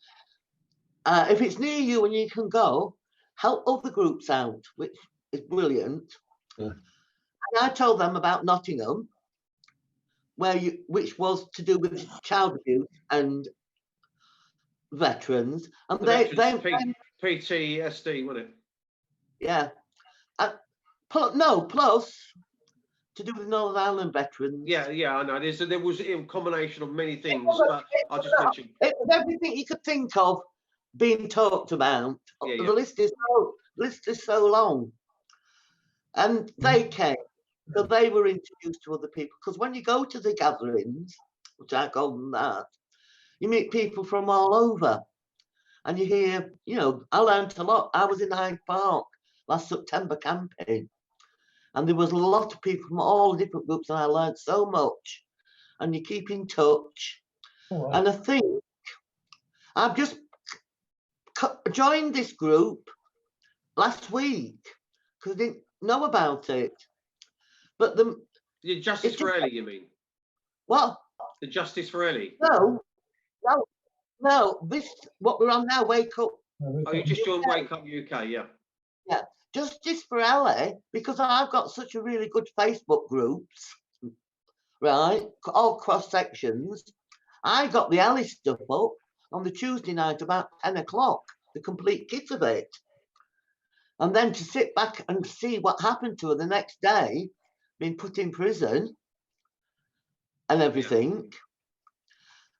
If it's near you and you can go, help other groups out, which is brilliant. Yeah. And I told them about Nottingham, which was to do with child abuse and veterans, and they PTSD, wasn't it? Yeah. Plus to do with Northern Ireland veterans. Yeah, I know. There was a combination of many things, but I'll just mention it was everything you could think of being talked about. Yeah. The list is so long, and they came, so they were introduced to other people. Because when you go to the gatherings, which I call them that, you meet people from all over, and you hear, I learned a lot. I was in Hyde Park last September camping, and there was a lot of people from all different groups, and I learned so much. And you keep in touch. Oh, And I think I've just joined this group last week because I didn't know about it. But the Justice for Ellie, you mean? What? The Justice for Ellie? No. This what we're on now. Wake Up. Oh, you just joined Wake Up UK, yeah. Yeah, Justice for Ellie, because I've got such a really good Facebook groups, right? All cross sections. I got the Ellie stuff up on the Tuesday night about 10 o'clock, the complete kit of it. And then to sit back and see what happened to her the next day, being put in prison and everything.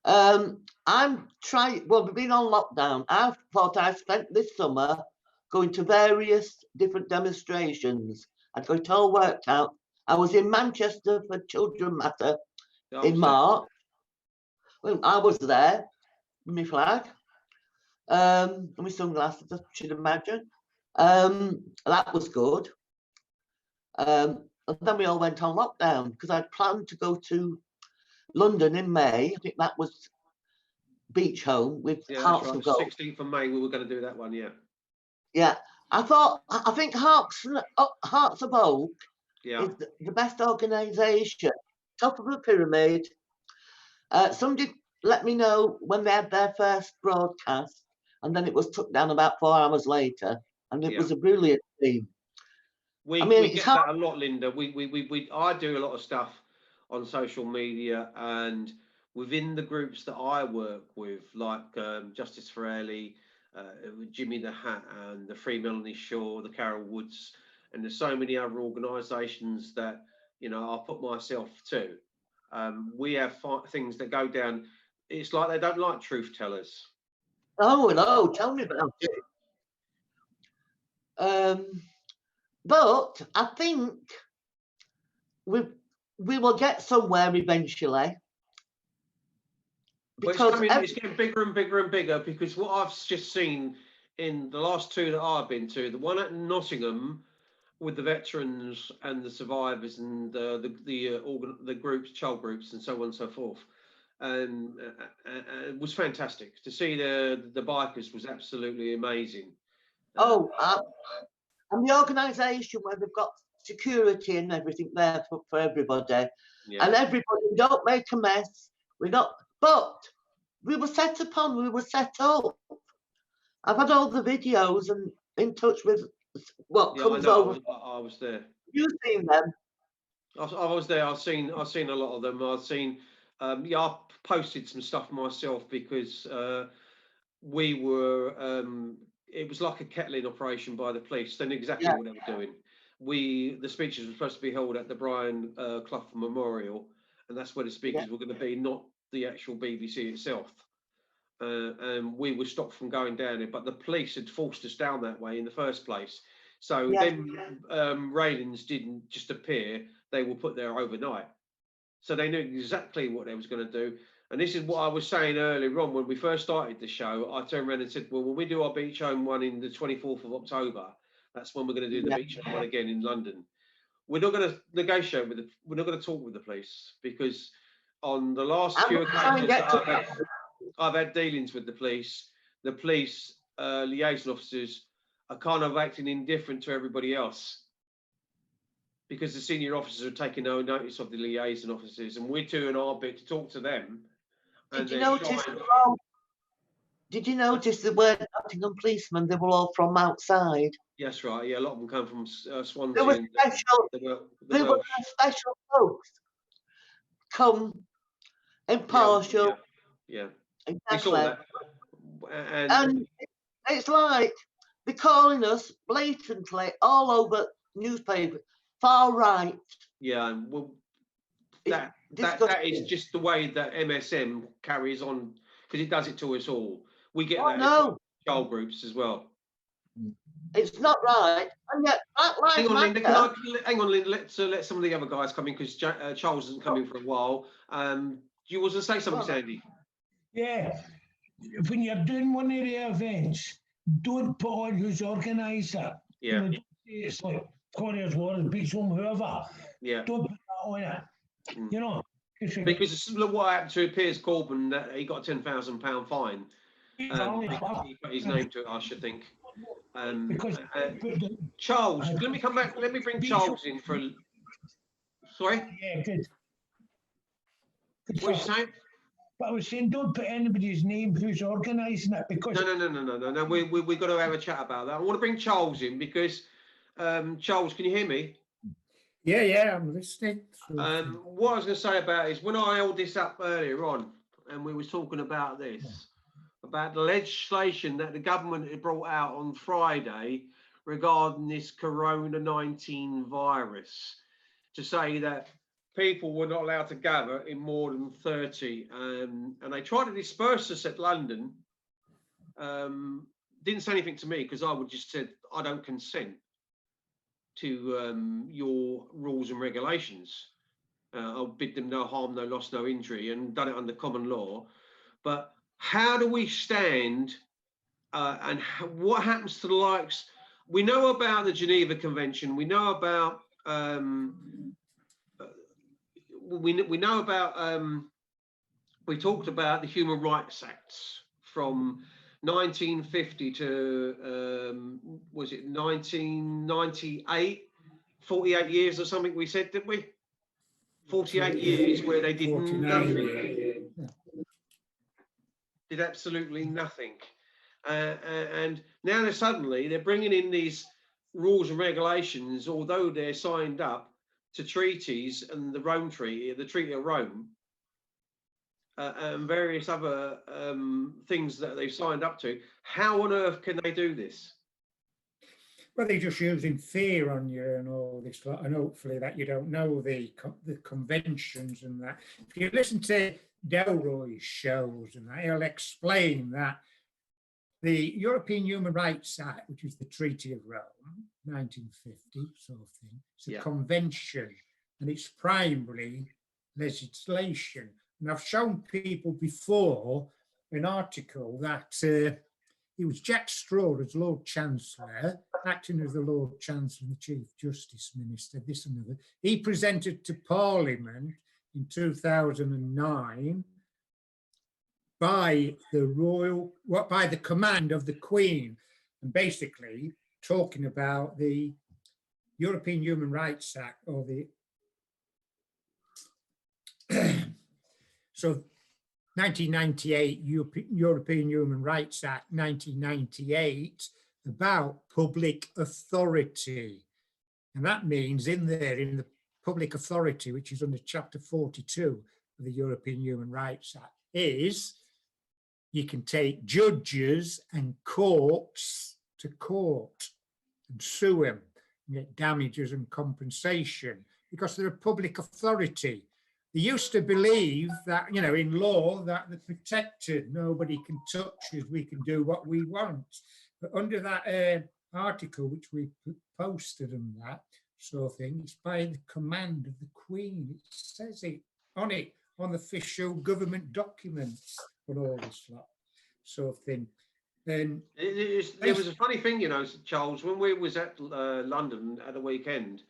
Yeah. We've been on lockdown. I thought I spent this summer going to various different demonstrations. I'd got it all worked out. I was in Manchester for Children Matter in March. Well, I was there with my flag and my sunglasses, I should imagine. That was good. And then we all went on lockdown because I'd planned to go to London in May. I think that was Beechholme with Hearts of Gold. 16th of May, we were going to do that one, yeah. Yeah, I think Hearts of Oak is the best organisation, top of the pyramid. Somebody let me know when they had their first broadcast, and then it was took down about 4 hours later, and it was a brilliant theme. We get that a lot, Linda. I do a lot of stuff on social media, and within the groups that I work with, like Justice for Ellie, Jimmy the Hat, and the Free Melanie Shaw, the Carol Woods, and there's so many other organisations that I put myself to. We have things that go down. It's like they don't like truth tellers. Oh no! Tell me about it. But I think we will get somewhere eventually. Because it's getting bigger and bigger and bigger. Because what I've just seen in the last 2 that I've been to, the one at Nottingham with the veterans and the survivors and the groups, child groups, and so on and so forth, it was fantastic to see the bikers. Was absolutely amazing. And the organisation where they've got security and everything there for everybody, and everybody don't make a mess. But we were set upon. We were set up. I've had all the videos and in touch with what comes over. I was there. You've seen them? I was there. I've seen a lot of them. I've seen. I posted some stuff myself because we were. It was like a kettling operation by the police. They knew exactly what they were doing. the speeches were supposed to be held at the Brian Clough Memorial, and that's where the speakers were going to be, not the actual BBC itself. And we were stopped from going down there, but the police had forced us down that way in the first place. So them railings didn't just appear; they were put there overnight. So they knew exactly what they was going to do. And this is what I was saying earlier on when we first started the show. I turned around and said, well, when we do our Beechholme one in the 24th of October, that's when we're going to do the Beechholme one again in London. We're not going to negotiate with we're not going to talk with the police, because on the last few occasions that I've had dealings with the police liaison officers are kind of acting indifferent to everybody else, because the senior officers are taking no notice of the liaison officers, and we're doing our bit to talk to them. Did you notice? Did you notice the word Nottingham policemen? They were all from outside. Yes, right. Yeah, a lot of them come from Swansea. There were special folks come impartial. Yeah. Exactly. And it's like they're calling us blatantly all over newspapers far right. Yeah, and well, that is just the way that MSM carries on, because it does it to us all. We get that in child groups as well. It's not right, and yet Black Lives Matter. Hang on, Linda. Let's let some of the other guys come in, because Charles isn't coming for a while. Do you want to say something, Sandy? Yeah, when you're doing one of the events, don't put on who's organised it. Yeah. It's like Corners Wars, Beechholme, whoever. Yeah. Don't put that on it. You know. Because look what happened to Piers Corbyn, that he got a £10,000 fine. He put his name to it, I should think. Charles, let me come back. Let me bring Charles in for. Sorry. Yeah, good. What are you saying? But I was saying, don't put anybody's name who's organising it, because no. We got to have a chat about that. I want to bring Charles in because Charles, can you hear me? Yeah, I'm listening. What I was going to say about is, when I held this up earlier on, and we was talking about this, about the legislation that the government had brought out on Friday regarding this Corona-19 virus, to say that people were not allowed to gather in more than 30, and they tried to disperse us at London. Didn't say anything to me, because I would just said I don't consent to your rules and regulations. I'll bid them no harm, no loss, no injury, and done it under common law. But how do we stand, and what happens to the likes? We know about the Geneva Convention. We know about we know about we talked about the Human Rights Acts from 1950 to was it 1998? 48 years or something we said, didn't we? 48 years where they did nothing. Did absolutely nothing. And now they're bringing in these rules and regulations, although they're signed up to treaties and the Rome Treaty, the Treaty of Rome, and various other things that they've signed up to. How on earth can they do this? Well, they're just using fear on you and all this lot, and hopefully that you don't know the conventions and that. If you listen to Delroy's shows and that, he'll explain that the European Human Rights Act, which is the Treaty of Rome, 1950 sort of thing, it's a convention, and it's primarily legislation. And I've shown people before an article that it was Jack Straw as Lord Chancellor, acting as the Lord Chancellor and the Chief Justice Minister, this and other. He presented to Parliament in 2009 by the command of the Queen, and basically talking about the European Human Rights Act, or the so 1998 European Human Rights Act, 1998, about public authority. And that means in the public authority, which is under Chapter 42 of the European Human Rights Act, is you can take judges and courts to court and sue them. get damages and compensation because they're a public authority. They used to believe that, you know, in law that they're protected, nobody can touch us, we can do what we want. But under that article, which we posted and that sort of thing, it's by the command of the Queen. It says it on the official government documents and all this lot sort of thing. Then there was a funny thing, you know, Charles, when we was at London at the weekend,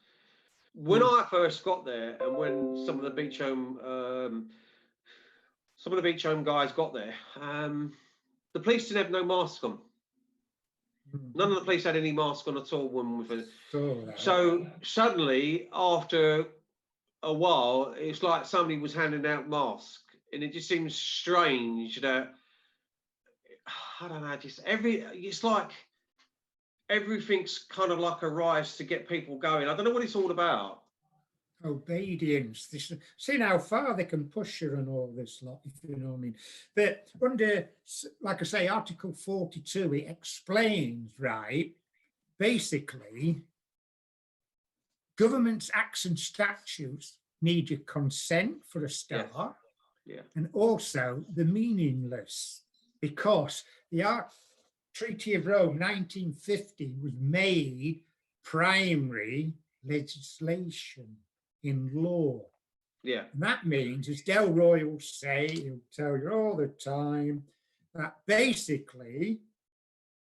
when I first got there, and when some of the Beechholme guys got there, the police didn't have no mask on. None of the police had any mask on at all when we were. So suddenly, after a while, it's like somebody was handing out masks, and it just seems strange that, I don't know, it's like everything's kind of like a rise to get people going. I don't know what it's all about. Obedience. Seeing how far they can push you and all this lot, if you know what I mean. But under, like I say, Article 42, it explains, right, basically, government's acts and statutes need your consent for a start, and also the meaningless, because the Treaty of Rome 1950 was made primary legislation in law. Yeah. And that means, as Delroy will say, he'll tell you all the time, that basically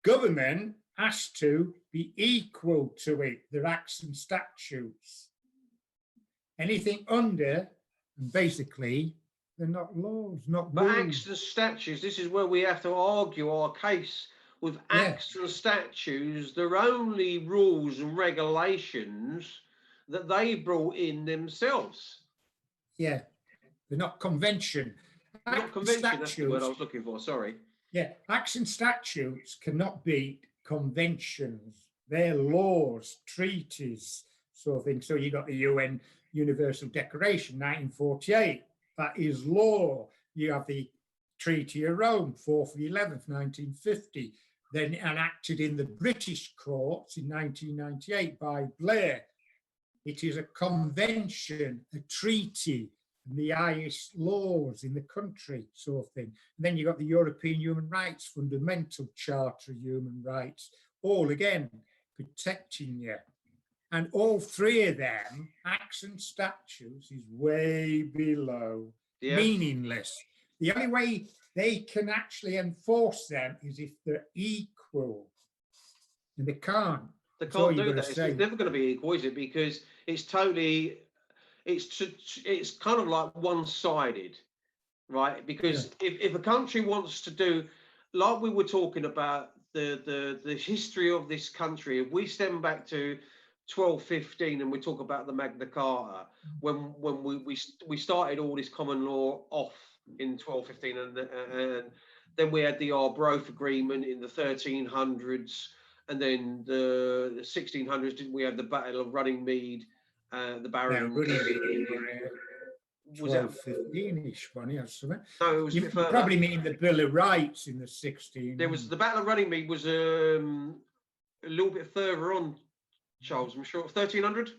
government has to be equal to it, their acts and statutes. Anything under, and basically, they're not laws, not But rules. acts and statutes, this is where we have to argue our case with acts and statutes. They're only rules and regulations that they brought in themselves. Yeah, they're not convention. Not convention, that's the word I was looking for, sorry. Yeah, acts and statutes cannot beat conventions. They're laws, treaties, sort of thing. So you got the UN Universal Declaration, 1948. That is law. You have the Treaty of Rome, 4th of the 11th, 1950, then enacted in the British courts in 1998 by Blair. It is a convention, a treaty, and the highest laws in the country, sort of thing. And then you got the European Human Rights Fundamental Charter of Human Rights, all again protecting you. And all three of them, acts and statutes, is way below, meaningless. The only way they can actually enforce them is if they're equal. And they can't. They can't do that. It's never going to be equal, is it? Because it's totally, it's kind of like one-sided, right? Because if a country wants to do, like we were talking about, the history of this country, if we stem back to 1215 and we talk about the Magna Carta, when we started all this common law off in 1215, and then we had the Arbroath Agreement in the 1300s, and then the 1600s, didn't we have the Battle of Runningmead, the Barons? Was that 15-ish one? Yeah, something. No, it was you probably mean the Bill of Rights in the 16. There was the Battle of Runningmead was a little bit further on, Charles. I'm sure 1300.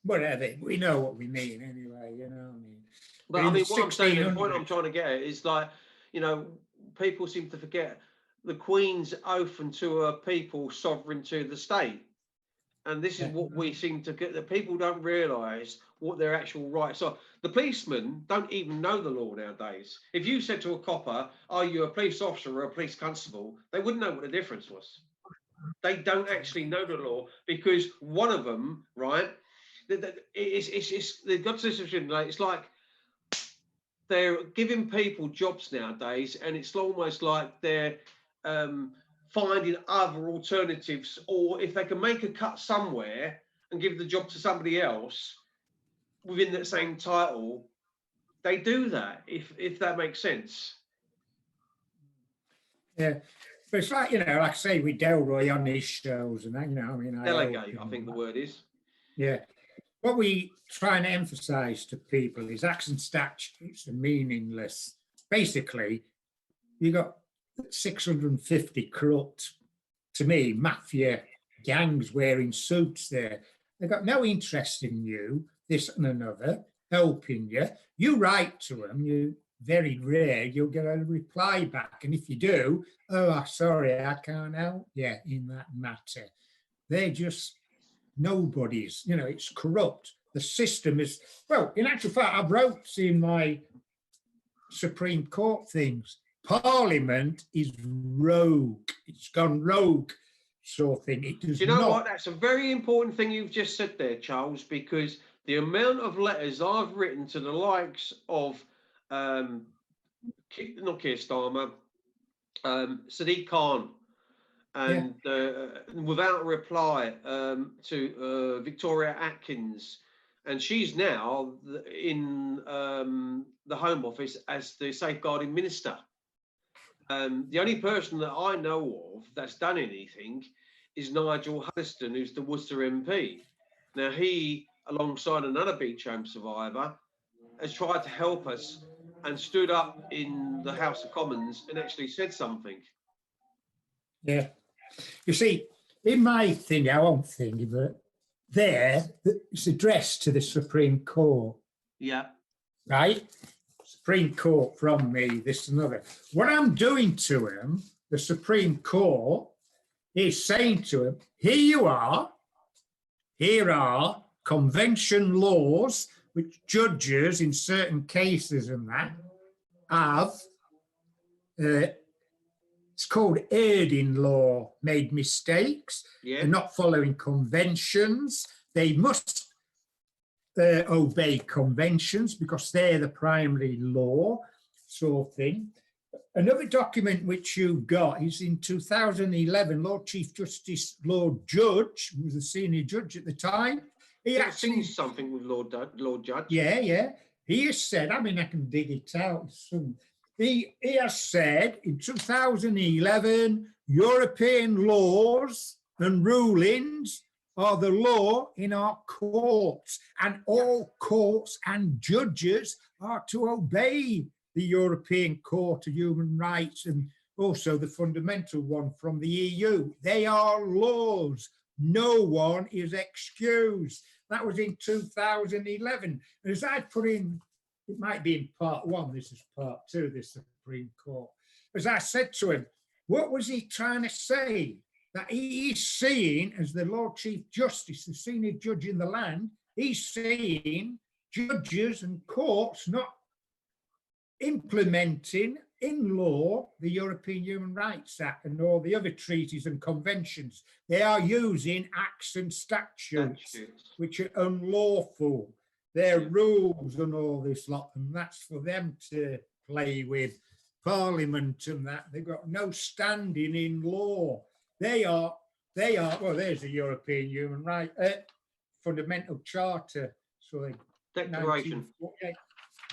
Whatever, we know what we mean anyway. You know what I mean. But I mean, what I'm saying, the point I'm trying to get at is, like, you know, people seem to forget the Queen's oath unto her people, sovereign to the state. And this is what we seem to get, that people don't realise what their actual rights are. The policemen don't even know the law nowadays. If you said to a copper, are you a police officer or a police constable, they wouldn't know what the difference was. They don't actually know the law, because one of them, right, they've got to this, it's like they're giving people jobs nowadays, and it's almost like they're finding other alternatives, or if they can make a cut somewhere and give the job to somebody else within that same title, they do that, if that makes sense. Yeah, but it's like, you know, like I say, with Delroy on these shows and that, you know, I mean, delegate, I think the word is. Yeah. What we try and emphasize to people is acts and statutes are meaningless. Basically, you got 650 corrupt, to me, mafia gangs wearing suits there. They've got no interest in you, this and another, helping you. You write to them, you very rare, you'll get a reply back. And if you do, oh, sorry, I can't help you in that matter. They're just nobodies, you know, it's corrupt. The system is, well, in actual fact, I wrote in my Supreme Court things, Parliament is rogue. It's gone rogue, sort of thing. It does Do you know not. what? That's a very important thing you've just said there, Charles, because the amount of letters I've written to the likes of, not Keir Starmer, Sadiq Khan, and without a reply to Victoria Atkins, and she's now in the Home Office as the safeguarding minister. The only person that I know of that's done anything is Nigel Huddleston, who's the Worcester MP. Now, he, alongside another Beechholme survivor, has tried to help us and stood up in the House of Commons and actually said something. Yeah. You see, in my thing, I won't think, but there, it's addressed to the Supreme Court. Yeah. Right? Supreme Court from me, this and other. What I'm doing to him, the Supreme Court, is saying to him, here you are, here are convention laws which judges in certain cases and that have, it's called erred law, made mistakes. Yeah. They're not following conventions. They must obey conventions because they're the primary law, sort of thing. Another document which you got is in 2011, Lord Chief Justice, Lord Judge, who was a senior judge at the time. He actually seen something with Lord Judge. Yeah. He has said, I mean, I can dig it out. He has said in 2011, European laws and rulings are the law in our courts, and all courts and judges are to obey the European Court of Human Rights and also the fundamental one from the EU. They are laws. No one is excused. That was in 2011. And as I put in, it might be in part one, this is part two, this Supreme Court. As I said to him, what was he trying to say? That he is seeing, as the Lord Chief Justice, the senior judge in the land, he's seeing judges and courts not implementing in law the European Human Rights Act and all the other treaties and conventions. They are using acts and statutes which are unlawful. They're rules and all this lot, and that's for them to play with. Parliament and that, they've got no standing in law. They are, well, there's the European Human Rights, Fundamental Charter. So Declaration.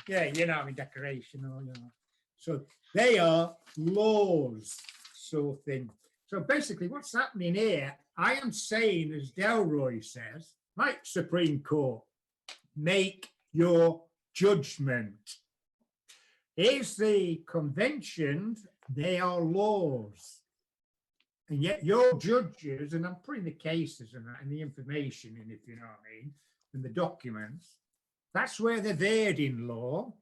Yeah, you know, I mean, declaration, or, you know. So they are laws, sort of thing. So basically, what's happening here, I am saying, as Delroy says, right, Supreme Court, make your judgment. Here's the conventions, they are laws. And yet your judges, and I'm putting the cases and that and the information in, if you know what I mean, and the documents, that's where they're veered in law.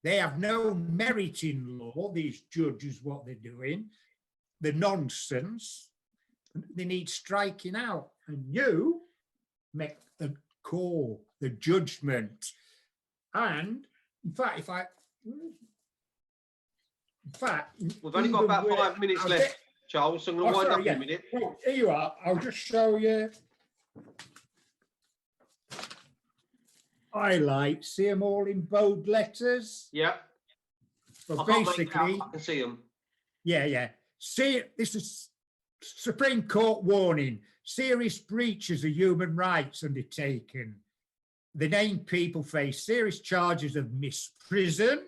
They have no merit in law, these judges, what they're doing, the nonsense, they need striking out. And you make the call, the judgment. And in fact, we've only got about 5 minutes left, Charles, so I'm going to wind up in a minute. Well, here you are. I'll just show you. Highlights, see them all in bold letters? Yeah. Well, I can't make basically, it out, I can see them. Yeah. See, this is Supreme Court warning. Serious breaches of human rights undertaken. The named people face serious charges of misprison,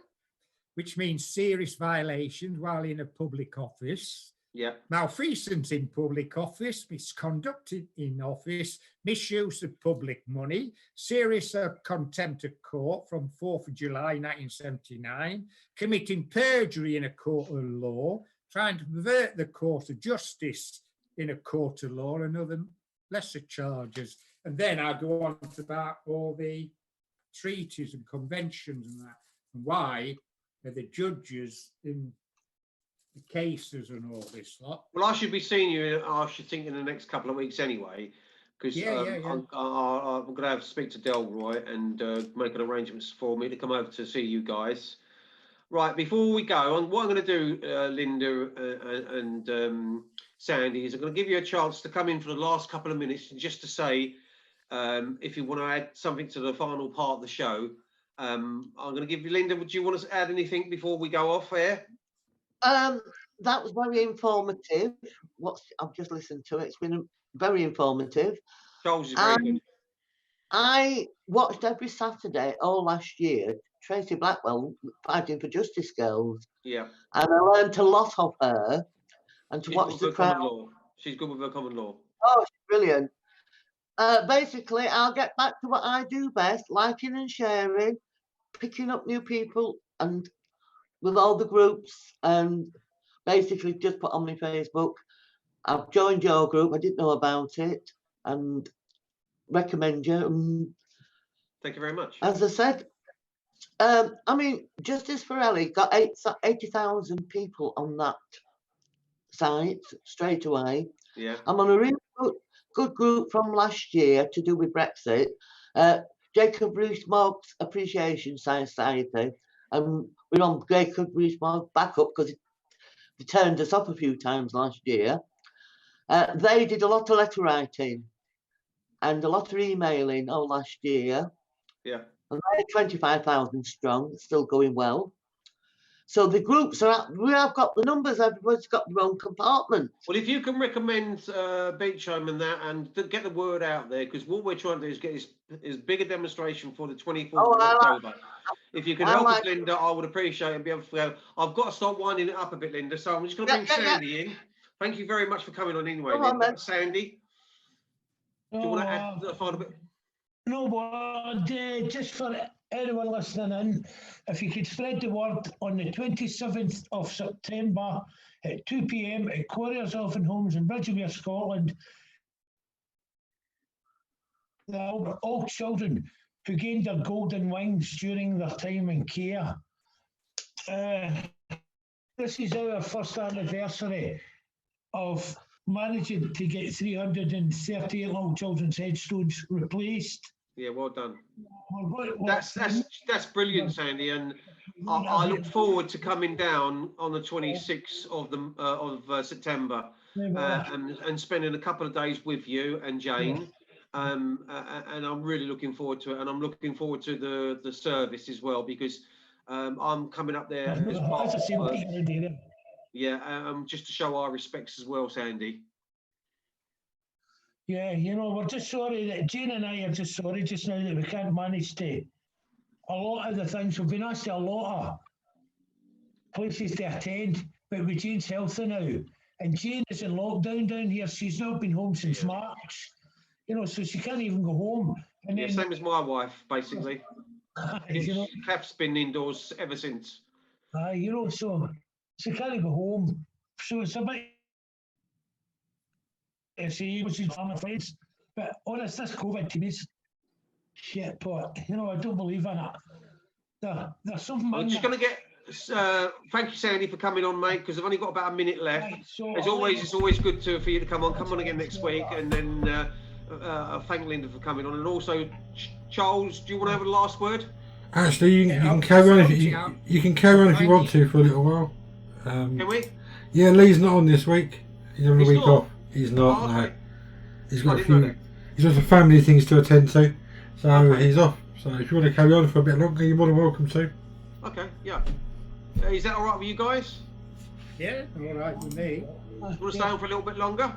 which means serious violations while in a public office. Yeah. Malfeasance in public office, misconduct in office, misuse of public money, serious contempt of court from 4th of July 1979, committing perjury in a court of law, trying to pervert the court of justice in a court of law, and other lesser charges. And then I go on to about all the treaties and conventions and that, and why are the judges in the cases and all this lot. Well, I should be seeing you, I should think, in the next couple of weeks anyway, because I'm going to have to speak to Delroy and make an arrangements for me to come over to see you guys. Right, before we go, what I'm going to do, Linda and Sandy, is I'm going to give you a chance to come in for the last couple of minutes just to say, if you want to add something to the final part of the show. I'm going to give you, Linda, would you want to add anything before we go off air? That was very informative. I've just listened to it. It's been very informative. Charles is very good. I watched every Saturday all last year Tracy Blackwell fighting for Justice Girls. Yeah. And I learned a lot of her. And to watch the crowd. She's good with her common law. Oh, she's brilliant. Basically, I'll get back to what I do best, liking and sharing, picking up new people, and with all the groups, and basically just put on my Facebook. I've joined your group. I didn't know about it, and recommend you. Thank you very much. As I said, I mean, Justice for Ellie got 80,000 people on that site straight away. Yeah. I'm on a really good group from last year to do with Brexit. Jacob Rees-Mogg's Appreciation Society, and we're on Jacob Rees-Mogg backup because they turned us up a few times last year. They did a lot of letter writing and a lot of emailing last year. Yeah. And they're 25,000 strong, still going well. So the groups we have got the numbers, everybody's got their own compartment. Well, if you can recommend Beechholme and that, and get the word out there, because what we're trying to do is get as big a demonstration for the 24th of October. If you can help us, Linda, I would appreciate it and be able to go. I've got to start winding it up a bit, Linda, so I'm just going to bring Sandy in. Thank you very much for coming on anyway, Linda. Sandy, do you want to add a final bit? No, but just for anyone listening in, if you could spread the word on the 27th of September at 2 p.m. at Quarriers Orphan Homes in Bridgeway, Scotland, all children who gained their golden wings during their time in care. This is our first anniversary of managing to get 338 little children's headstones replaced. Yeah, well done. That's brilliant, Sandy, and I look forward to coming down on the 26th of September and spending a couple of days with you and Jane. And I'm really looking forward to it, and I'm looking forward to the service as well, because I'm coming up there as part of, just to show our respects as well, Sandy. Yeah, we're just sorry that Jane and I are just sorry just now that we can't manage to a lot of the things. We've been asked to a lot of places to attend, but with Jane's healthy now, and Jane is in lockdown down here. She's not been home since March, so she can't even go home. And then, same as my wife, basically. Kath's been indoors ever since. So she can't go home. So it's a bit. See, which is family friends, but honest, this COVID to me is shit. But I don't believe in it. There's something. I'm just going to get. Thank you, Sandy, for coming on, mate. Because I've only got about a minute left. Right, so it's always good for you to come on. Come on again next week, and then thank Linda for coming on, and also Charles. Do you want to have a last word? Actually, you can carry on if you can carry on if you want to for a little while. Can we? Yeah, Lee's not on this week. He's having a week off. He's not. Oh, okay. No. He's got he's got some family things to attend to, so he's off. So if you want to carry on for a bit longer, you're more than welcome to. Okay. Yeah. Is that all right with you guys? Yeah, all right with me. You want to stay on for a little bit longer?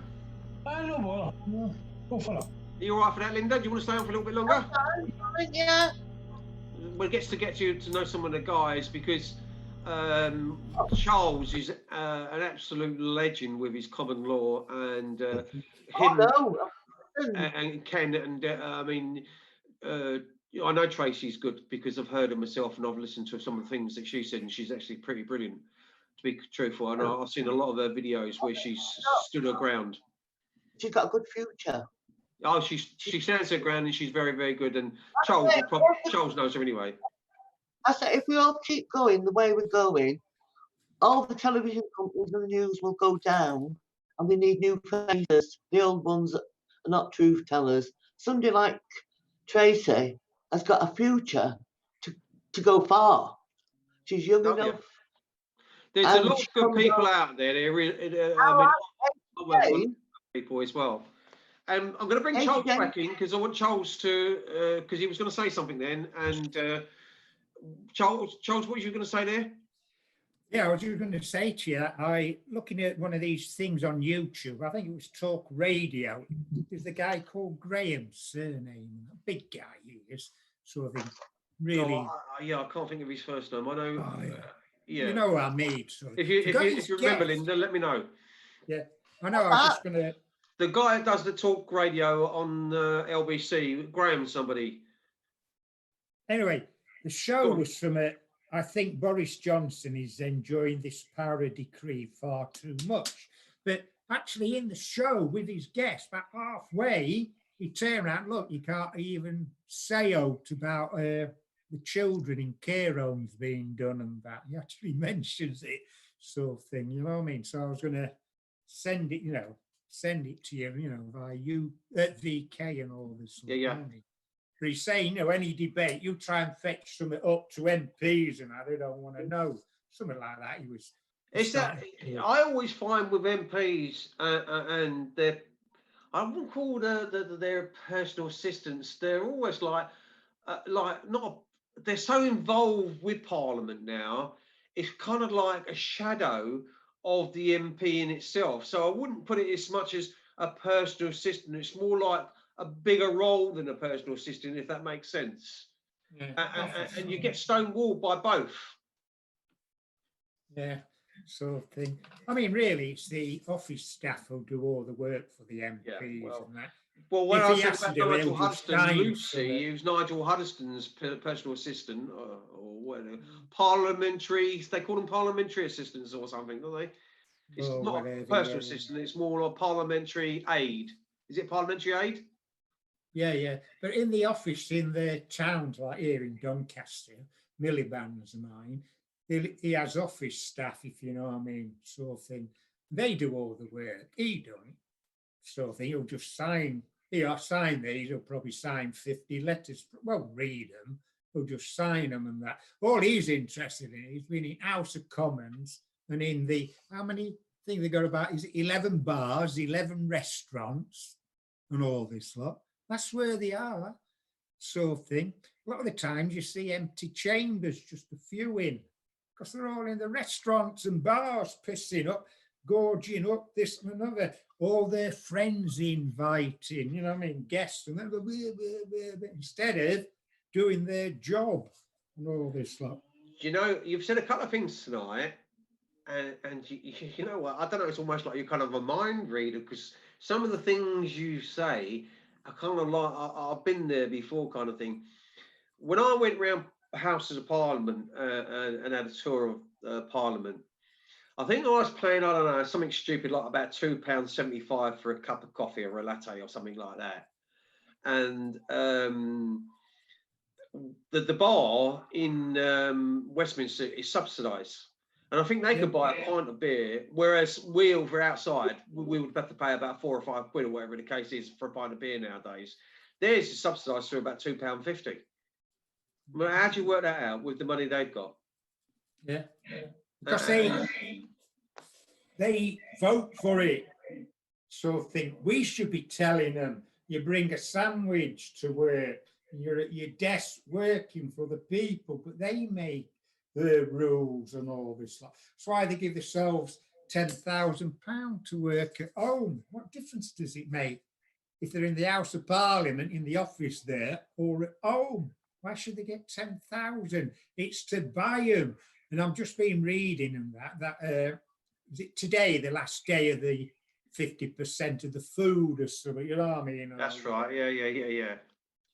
I know what. No, go for it. Are you all right for that, Linda? Do you want to stay on for a little bit longer? Yeah. Well, it gets to get you to know some of the guys, because Charles is an absolute legend with his common law, and him and Ken, and I know Tracy's good because I've heard her myself and I've listened to some of the things that she said, and she's actually pretty brilliant, to be truthful. And I've seen a lot of her videos where she's stood her ground. She's got a good future. Oh, she stands her ground and she's very, very good. And it. Charles knows her anyway. I said, if we all keep going the way we're going, all the television companies and the news will go down, and we need new faces. The old ones are not truth tellers. Somebody like Tracy has got a future to go far. She's young Oh, yeah. enough. There's a And lot she of good comes people on- out there. Oh, I work with Jane, people as well. I'm going to bring Hey, Charles Jane. back in because I want Charles to, because he was going to say something then. And Charles, what were you going to say there? Yeah, I was just going to say to you, I looking at one of these things on YouTube. I think it was Talk Radio. There's a guy called Graham's surname, a big guy he is, sort of really. Oh, yeah, I can't think of his first name. I know. Oh, yeah. Yeah. You know what I mean. Sort of. If you Forgot his remember, guest. Linda, let me know. Yeah, I know. I was just going to. The guy that does the talk radio on LBC, Graham, somebody. Anyway, the Go show on. was from a. I think Boris Johnson is enjoying this power decree far too much. But actually, in the show with his guest, about halfway, he turned around. Look, you can't even say out about the children in care homes being done and that. He actually mentions it, sort of thing. You know what I mean? So I was going to send it. Send it to you. Via you at VK and all this. Sort Yeah. of thing. But he's saying, any debate, you try and fetch something up to MPs and they don't want to know. Something like that. He was. It's that I always find with MPs and their, I wouldn't call their personal assistants. They're always like not. They're so involved with Parliament now. It's kind of like a shadow of the MP in itself. So I wouldn't put it as much as a personal assistant. It's more like a bigger role than a personal assistant, if that makes sense. Yeah. And you get stonewalled by both. Yeah, sort of thing. I mean, really, it's the office staff who do all the work for the MPs and that. Well, when If I he said has to about do it, Nigel he'll just Huddeston, sign Lucy, he was Nigel Huddeston's personal assistant, or whatever. Parliamentary, they call them parliamentary assistants or something, don't they? It's or not whatever, a personal assistant, it's more a parliamentary aid. Is it parliamentary aid? Yeah. But in the office in the towns like here in Doncaster, Milliband's mine, he has office staff, if you know what I mean, sort of thing. They do all the work. He don't, sort of thing. He'll just sign. He'll sign these. He'll probably sign 50 letters. Well, read them. He'll just sign them and that. All he's interested in is being in House of Commons and in the, how many things they got about, is it 11 bars, 11 restaurants and all this lot. That's where they are, sort of thing. A lot of the times you see empty chambers, just a few in, because they're all in the restaurants and bars, pissing up, gorging up this and another. All their friends inviting, you know what I mean, guests, and then instead of doing their job and all this lot. You've said a couple of things tonight, and you know what? I don't know. It's almost like you're kind of a mind reader, because some of the things you say are kind of like I've been there before, kind of thing. When I went round Houses of Parliament and had a tour of Parliament, I think I was paying, I don't know, something stupid like about £2.75 for a cup of coffee or a latte or something like that. And the bar in Westminster is subsidised. And I think they could buy a pint of beer, whereas we, over outside, we would have to pay about £4 or £5 or whatever the case is for a pint of beer nowadays. Theirs is subsidised for about £2.50. Well, how do you work that out with the money they've got? Yeah. Because they vote for it, sort of thing. We should be telling them, you bring a sandwich to work, you're at your desk working for the people, but they make the rules and all this stuff. That's why they give themselves £10,000 to work at home. What difference does it make if they're in the House of Parliament, in the office there, or at home? Why should they get 10,000? It's to buy them. And I've just been reading and that is it today, the last day of the 50% of the food or something, you know what I mean? That's right, yeah.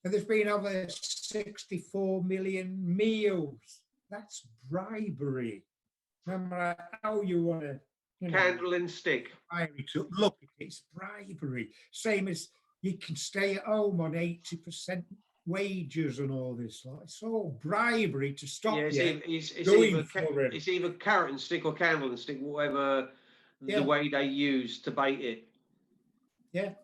And there's been over 64 million meals. That's bribery. No matter how you want to... Candle and stick. Look, it's bribery. Same as, you can stay at home on 80% wages and all this. Like, it's all bribery to stop Yeah, you it's going either for it. it's either carrot and stick or candle and stick, whatever Yeah. the way they use to bait it. Yeah,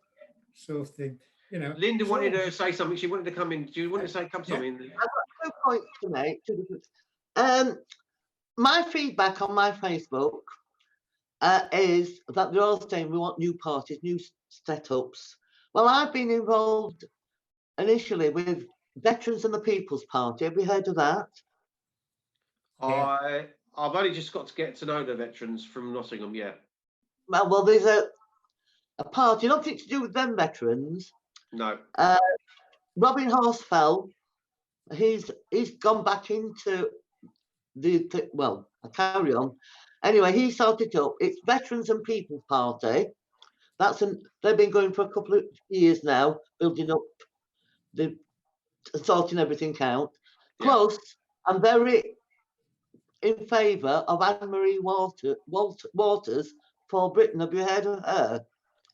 sort of thing. You know, Linda it's wanted all- to say something. She wanted to come in. Do you want to say Yeah. something? I've got 2 points to make. 2 different. My feedback on my Facebook is that they're all saying we want new parties, new setups. Well, I've been involved initially with Veterans and the People's Party. Have you heard of that? Yeah. I've only just got to get to know the veterans from Nottingham. Yeah. Well, there's a party, nothing to do with them veterans. No. Robin Horsfell, he's gone back into well, I carry on. Anyway, he sorted it up. It's Veterans and People's Party. They've been going for a couple of years now, building up, sorting everything out. Yeah. Plus, I'm very in favour of Anne-Marie Waters for Britain. Have you heard of her?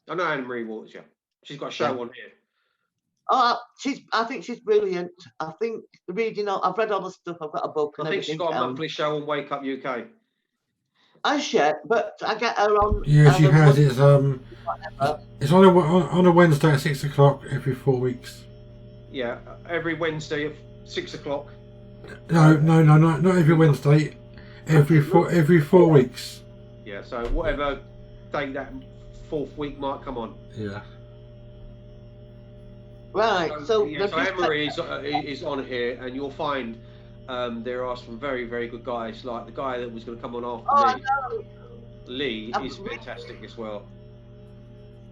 I know Anne-Marie Waters. Yeah. She's got a show on here. Oh, I think she's brilliant. I think I've read all the stuff. I've got a book and I think she's everything got a else. monthly show on Wake Up UK. I share, but I get her on. Yeah, she has. It's on a Wednesday at 6 o'clock every 4 weeks. Yeah, every Wednesday at 6 o'clock. No, not every Wednesday. Every 4 weeks. Yeah, so whatever date that 4th week might come on. Yeah. Right. So Anne-Marie is on here, and you'll find there are some very, very good guys. Like the guy that was going to come on after me, Lee, is fantastic as well.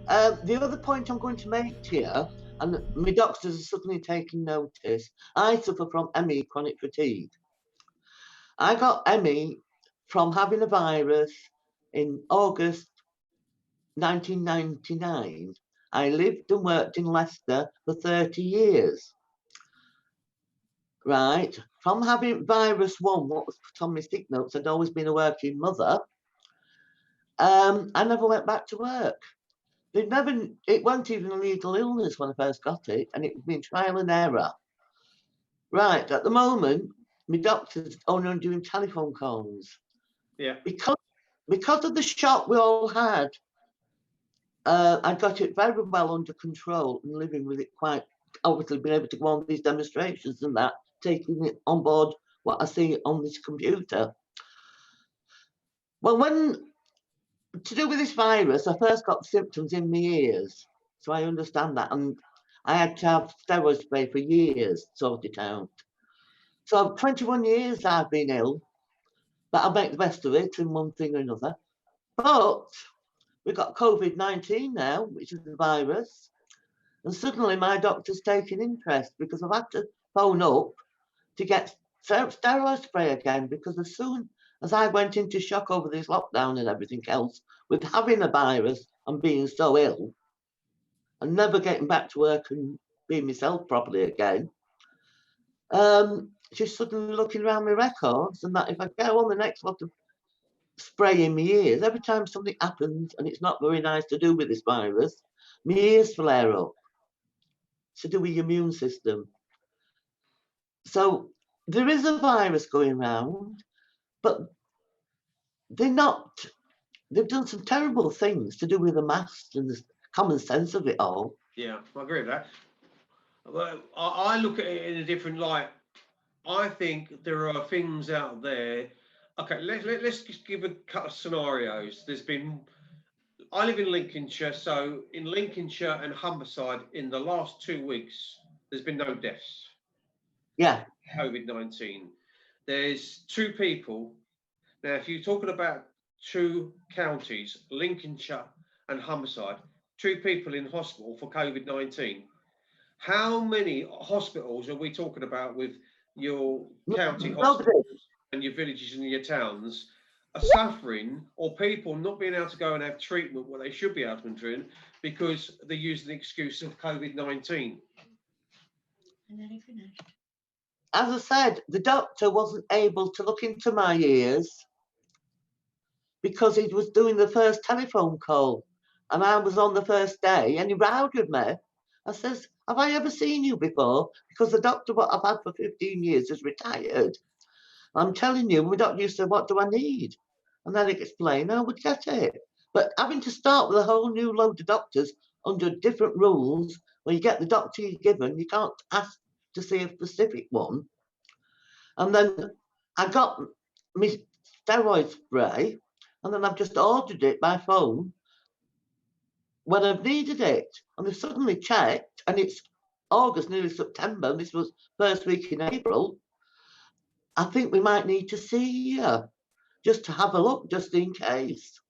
The other point I'm going to make here, and my doctors are suddenly taking notice, I suffer from ME, chronic fatigue. I got ME from having a virus in August 1999. I lived and worked in Leicester for 30 years. Right. From having virus 1, what was put on my sick notes, I'd always been a working mother. I never went back to work. It wasn't even a legal illness when I first got it, and it's been trial and error. Right, at the moment, my doctor's only doing telephone calls. Yeah. Because of the shock we all had, I got it very well under control and living with it quite, obviously being able to go on these demonstrations and that, taking it on board what I see on this computer. Well, to do with this virus, I first got symptoms in my ears. So I understand that. And I had to have steroid spray for years to sort it out. So 21 years I've been ill, but I make the best of it in one thing or another. But we've got COVID-19 now, which is the virus. And suddenly my doctor's taking interest because I've had to phone up to get steroid spray again, because as soon as I went into shock over this lockdown and everything else, with having a virus and being so ill and never getting back to work and being myself properly again, just suddenly looking around my records, and that if I go on the next lot of spray in my ears, every time something happens and it's not very nice to do with this virus, my ears flare up. It's to do with your immune system. So there is a virus going around, but they've done some terrible things to do with the masks and the common sense of it all. Yeah, I agree with that. Well, I look at it in a different light. I think there are things out there. Okay, let's just give a couple of scenarios. I live in Lincolnshire, so in Lincolnshire and Humberside, in the last 2 weeks, there's been no deaths. Yeah. COVID-19. There's 2 people. Now, if you're talking about 2 counties, Lincolnshire and Humberside, 2 people in hospital for COVID-19. How many hospitals are we talking about with your county hospitals and your villages and your towns are suffering, or people not being able to go and have treatment what they should be able to do because they're using the excuse of COVID-19? And then he finished. As I said, the doctor wasn't able to look into my ears because he was doing the first telephone call, and I was on the first day, and he rowed with me. I says, have I ever seen you before? Because the doctor what I've had for 15 years is retired. I'm telling you, my doctor used to say, what do I need? And then he'd explain, I would get it. But having to start with a whole new load of doctors under different rules, where you get the doctor you're given, you can't ask to see a specific one. And then I got my steroid spray, and then I've just ordered it by phone when I've needed it. And they suddenly checked, and it's August, nearly September, and this was first week in April. I think we might need to see you just to have a look, just in case.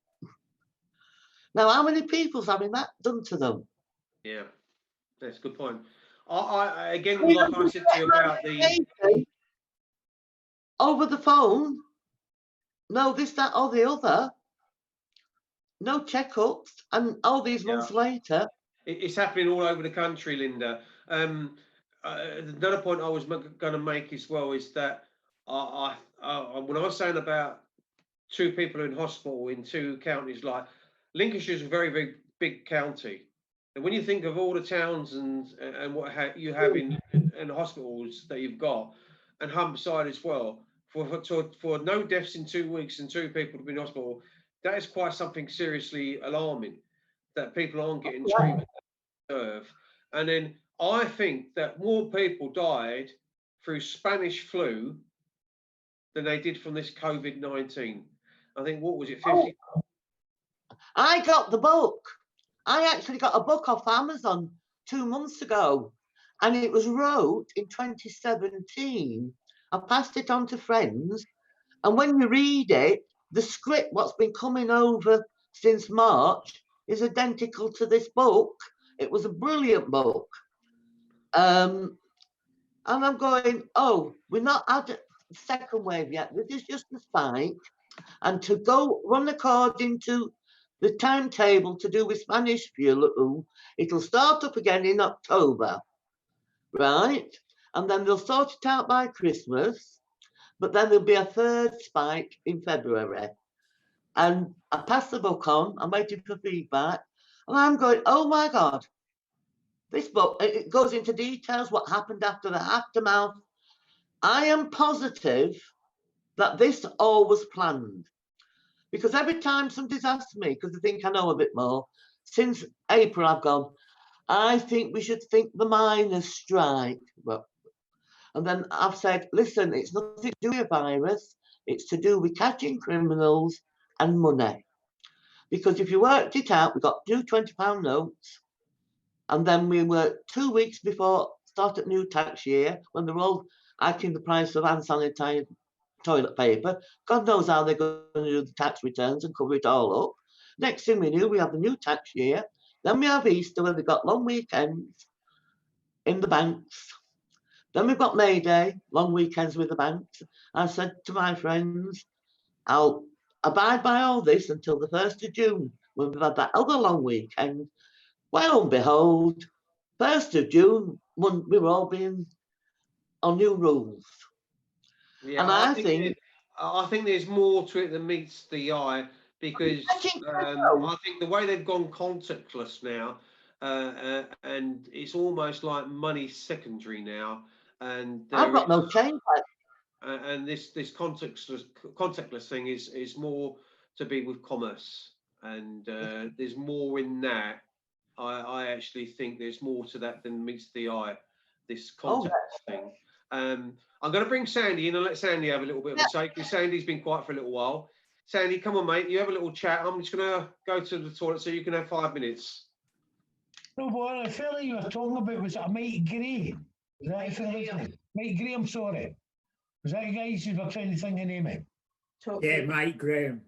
Now, how many people's having that done to them? Yeah, that's a good point. I again, like I said to you about the over the phone. No, this, that, or the other. No checkups, and all these months later. It's happening all over the country, Linda. Another point I was going to make as well is that when I was saying about 2 people in hospital in 2 counties, like Lincolnshire is a very, very big county, and when you think of all the towns and what you have in hospitals that you've got, and Humberside as well, for no deaths in 2 weeks and 2 people to be in hospital, that is quite something seriously alarming, that people aren't getting treatment they deserve. And then I think that more people died through Spanish flu than they did from this COVID-19. I think, what was it, 50? I got the book. I actually got a book off Amazon 2 months ago, and it was wrote in 2017. I passed it on to friends, and when you read it, the script, what's been coming over since March, is identical to this book. It was a brilliant book. And I'm going, oh, we're not at the second wave yet. This is just a spike. And to go run according to the timetable to do with Spanish flu, it'll start up again in October, right? And then they'll sort it out by Christmas, but then there'll be a third spike in February. And I passed the book on, I'm waiting for feedback, and I'm going, oh my God, this book, it goes into details, what happened after the aftermath. I am positive that this all was planned. Because every time somebody's asked me, because they think I know a bit more, since April I've gone, I think we should think the miners' strike. And then I've said, listen, it's nothing to do with a virus, it's to do with catching criminals and money. Because if you worked it out, we got 2 £20 notes, and then we were 2 weeks before start at new tax year, when they're all hiking the price of hand sanitizer, toilet paper. God knows how they're going to do the tax returns and cover it all up. Next thing we knew, we have the new tax year. Then we have Easter, where we've got long weekends in the banks. Then we've got May Day, long weekends with the banks. I said to my friends, I'll abide by all this until the 1st of June, when we've had that other long weekend. Well and behold, 1st of June, we were all being on new rules. Yeah, and I think there's more to it than meets the eye, because I think the way they've gone contactless now, and it's almost like money secondary now, and I've got no change. And this contactless thing is more to be with commerce, and there's more in that. I actually think there's more to that than meets the eye, this contactless thing. I'm going to bring Sandy in and let Sandy have a little bit of a say, because Sandy's been quiet for a little while. Sandy, come on, mate. You have a little chat. I'm just going to go to the toilet so you can have 5 minutes. No, what I felt like you were talking about was Mike Gray. Was that Mike Gray, I'm sorry. Was that the guy you were trying to think of name it? Yeah, Mike Graham.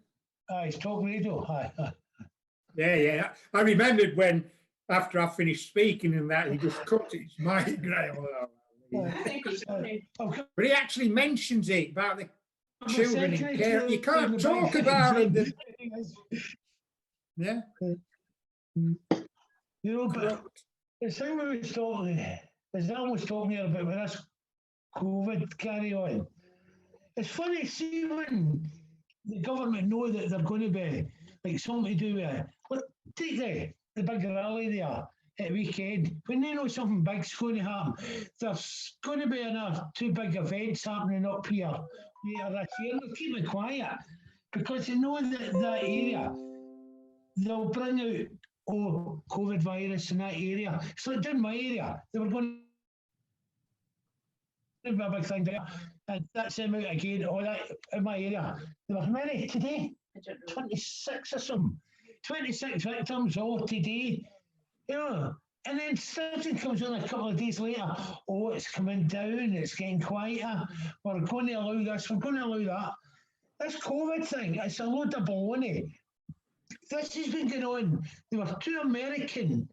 It's Talk Radio. Aye. Yeah. I remembered when, after I finished speaking and that, he just cut it. It's Mike Graham. But he actually mentions it about the children in care. You can't talk about them. Yeah. You know, but the thing we was talking, as Alan was talking here about when this COVID carry on, it's funny, see when the government know that they're going to be like something to do with it. Look, take the big rally there. at weekend, when they know something big's going to happen, there's going to be another 2 big events happening up here later this year. They'll keep it quiet because they know that area, they'll bring out, oh, COVID virus in that area. So down my area, they were going to be a big thing there. And that's them out again, all that in my area. There were many today, I don't know. 26 or something. 26 victims all today. You know, and then something comes on a couple of days later. Oh, it's coming down, it's getting quieter. We're going to allow this, we're going to allow that. This COVID thing, it's a load of baloney. This has been going on. There were two American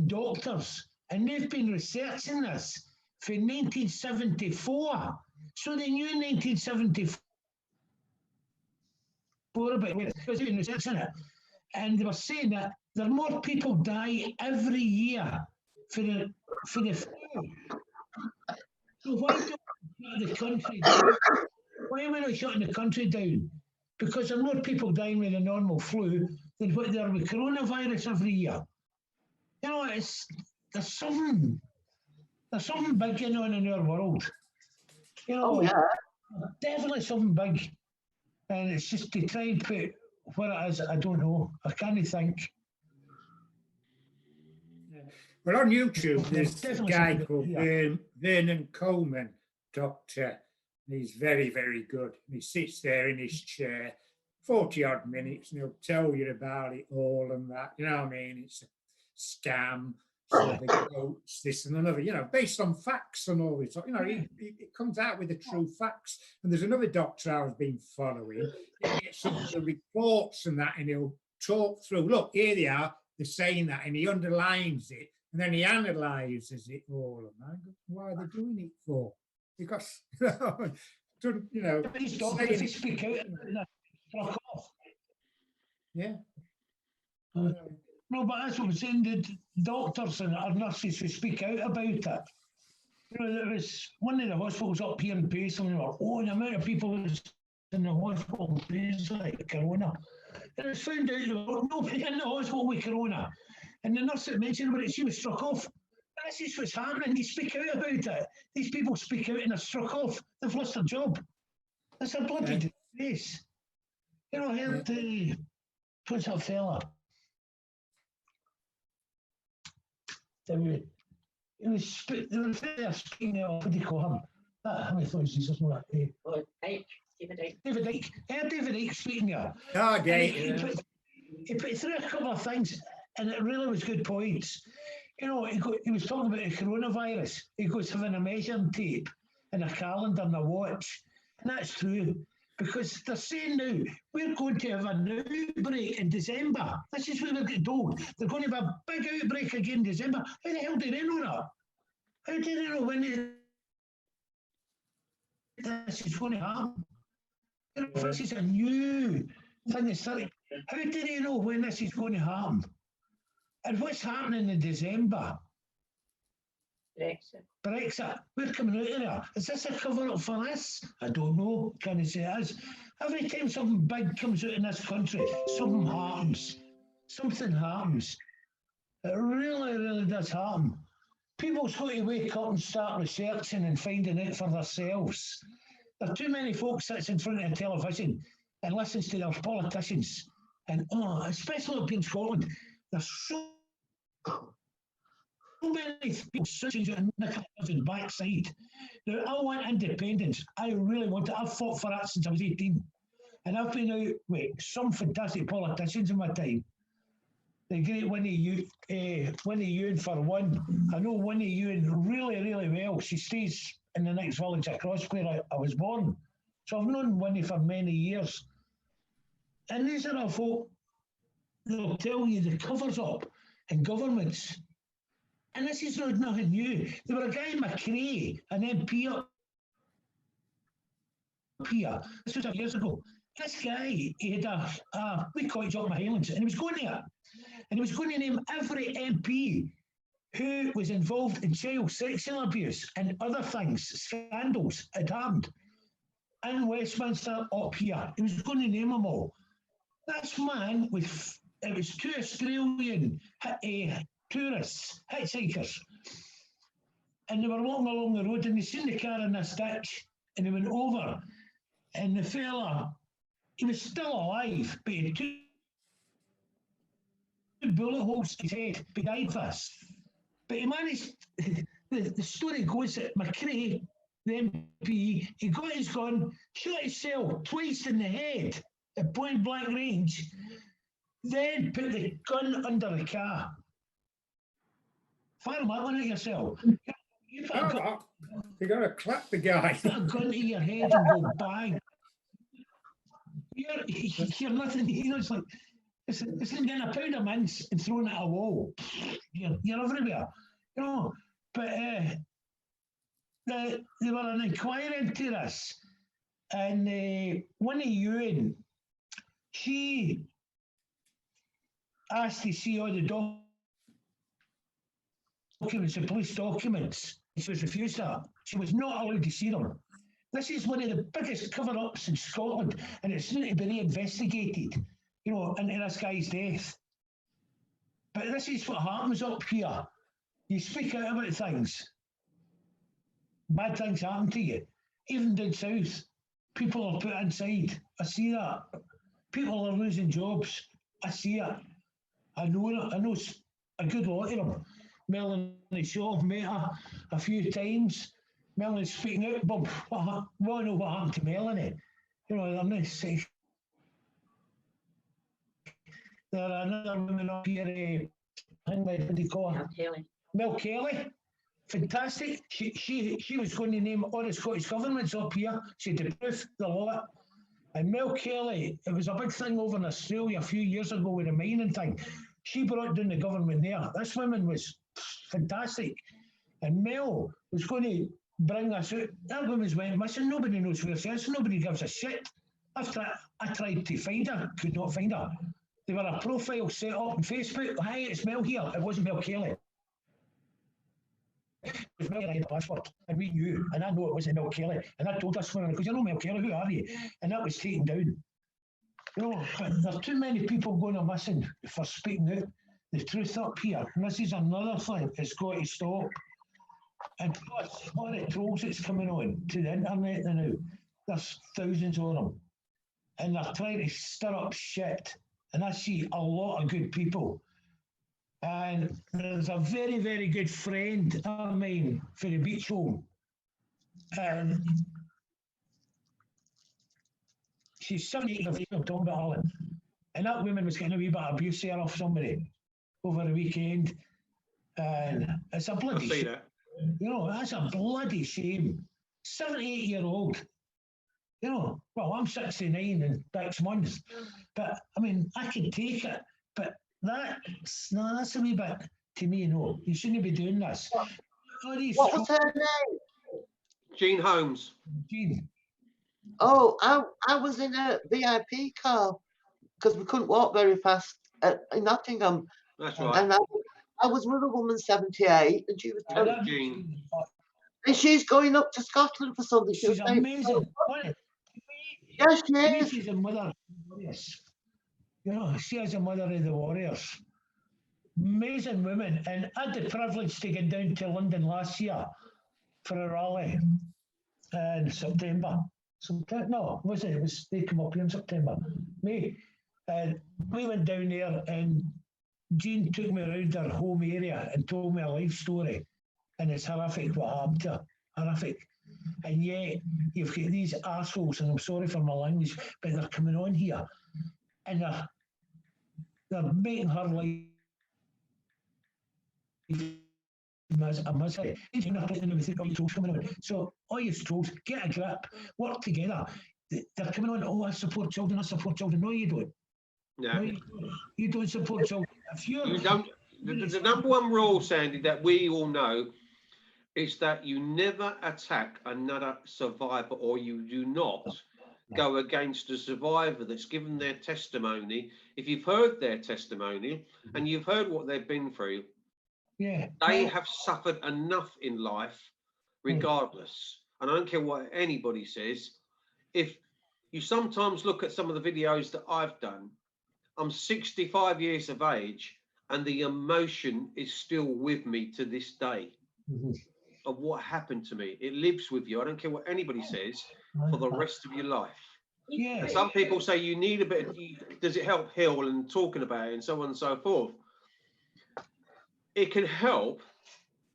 doctors, and they've been researching this for 1974. So they knew in 1974 about it because they've been researching it. And they were saying that there are more people die every year for the flu. So why don't we shut the country down? Why are we not shutting the country down? Because there are more people dying with the normal flu than what there are with coronavirus every year. You know, there's something big going on in our world. You know, Oh, yeah. definitely something big. And it's just to try and put what it is, I don't know. I can't think. Well, on YouTube, there's a Definitely guy something, called yeah. Vernon Coleman, doctor. He's very, very good. And he sits there in his chair, 40 odd minutes, and he'll tell you about it all and that. You know what I mean? It's a scam. So the goats, this and another, you know, based on facts and all this. You know, it comes out with the true facts. And there's another doctor I've been following. He gets some of the reports and that, and he'll talk through. Look, here they are. They're saying that, and he underlines it, and then he analyzes it all. And I go, why are they doing it for? Because you know, These doctors, if they speak out, fuck off. yeah. No, but that's what I'm saying. The doctors and our nurses who speak out about it. You know, there was one of the hospitals up here in Beechholme. Oh, the amount of people that's in the hospital is like corona. And it was found out there was nobody in the hospital with corona. And the nurse that mentioned about it, she was struck off. This is what's happening. They speak out about it. These people speak out and they're struck off. They've lost their job. It's a bloody disgrace. You know, I heard, what's that fella? They were speaking of, what do you call him? How many thoughts Jesus know that? David Icke. David Icke. I heard David Icke speaking there. Oh, And Dave. he put through a couple of things, and it really was good points. You know, he was talking about the coronavirus. He goes having a measuring tape and a calendar and a watch. And that's true. Because they're saying now, we're going to have an outbreak in December. This is what we're getting told. They're going to have a big outbreak again in December. How the hell do they know that? How do they know when this is going to happen? You know, if this is a new thing that's starting, how do they know when this is going to happen? And what's happening in December? Brexit. We're coming out of there. Is this a cover up for this? I don't know. Can I say it is? Every time something big comes out in this country, something happens. Something happens. It really, really does happen. People's got to wake up and start researching and finding out for themselves. There are too many folks sits in front of the television and listens to their politicians. And especially up in Scotland, there's so many people switching on the backside. Now, I want independence. I really want it. I've fought for that since I was 18. And I've been out with some fantastic politicians in my time. The great Winnie Ewan for one. I know Winnie Ewan really, really well. She stays in the next village across where I was born. So I've known Winnie for many years. And these are all folk, they'll tell you the covers up in governments. And this is not nothing new. There were a guy McCrae, an MP up here. This was years ago. This guy, he had a we cottage up in the Highlands, and he was going there. And he was going to name every MP who was involved in child sexual abuse and other things, scandals had happened in Westminster up here. He was going to name them all. This man with it was two Australian tourists, hitchhikers, and they were walking along the road and they seen the car in this ditch and they went over, and the fella, he was still alive, but he had two bullet holes in his head, but he died this. But he managed, the story goes that McCrae, the MP, he got his gun, shot himself twice in the head at point blank range, then put the gun under the car. Fire that one at yourself. You put a gun, You got to clap the guy. put a gun to your head and go bang. You're nothing, you know, it's like, it's like getting a pound of mince and throwing it at a wall. You're everywhere, you know. But they were an inquiry into this, and Winnie Ewan, she asked to see all the documents, the police documents. She was refused that. She was not allowed to see them. This is one of the biggest cover-ups in Scotland, and it's not to be reinvestigated, you know, into this guy's death. But this is what happens up here. You speak out about things. Bad things happen to you. Even down south, people are put inside. I see that. People are losing jobs. I see it. I know a good lot of them. Melanie Shaw, met her a few times. Melanie's speaking out, Bob. I want to know what happened to Melanie. You know, I'm not saying. There are another woman up here, what do you call her? Kelly. Mel Kelly. Fantastic. She was going to name all the Scottish governments up here. She had to proof the lot. And Mel Kelly, it was a big thing over in Australia a few years ago with the mining thing. She brought down the government there. This woman was fantastic. And Mel was going to bring us out. That woman's went missing. Nobody knows where she is. Nobody gives a shit. I tried to find her, could not find her. They were a profile set up on Facebook. Hi, it's Mel here. It wasn't Mel Kelly. It was Mel, I had a passport, and we knew, and I know it wasn't Mel Kelly. And I told this woman, because you know Mel Kelly, who are you? And that was taken down. You know, but there are too many people going missing for speaking out the truth up here. And this is another thing that's got to stop. And plus, all the trolls that's coming on to the internet now, there's thousands of them. And they're trying to stir up shit. And I see a lot of good people. And there's a very, very good friend of mine for the Beechholme. And she's 78 years old, I'm talking about Alan. And that woman was getting a wee bit of abuse there off somebody over the weekend. And it's a bloody shame. You know, that's a bloody shame. 78-year-old. You know, well, I'm 69 in 6 months. But, I mean, I can take it. But that's a wee bit, to me, no. You shouldn't be doing this. What was her name? Jean Holmes. Jean. Oh, I was in a VIP car because we couldn't walk very fast in Nottingham. That's right. And I was with a woman 78 and she was telling me. Jean. And she's going up to Scotland for something. She's amazing. Yes, she is. She's a mother. Yes. You know, she is a mother of the warriors. Amazing woman. And I had the privilege to get down to London last year for a rally in September. No, was it? It was, they come up here in September. May. And we went down there and Jean took me around her home area and told me a life story. And it's horrific what happened to her. Horrific. And yet, you've got these assholes, and I'm sorry for my language, but they're coming on here and they're making her life a misery. So all you trolls, get a grip, work together. They're coming on, oh, I support children. No, you don't. Yeah. No, you don't support children. If you don't. The number one rule, Sandy, that we all know is that you never attack another survivor, or you do not go against a survivor that's given their testimony. If you've heard their testimony and you've heard what they've been through, they have suffered enough in life regardless. And I don't care what anybody says. If you sometimes look at some of the videos that I've done, I'm 65 years of age, and the emotion is still with me to this day of what happened to me. It lives with you. I don't care what anybody says for the rest of your life. Yeah. And some people say you need a bit of, does it help heal and talking about it and so on and so forth? It can help,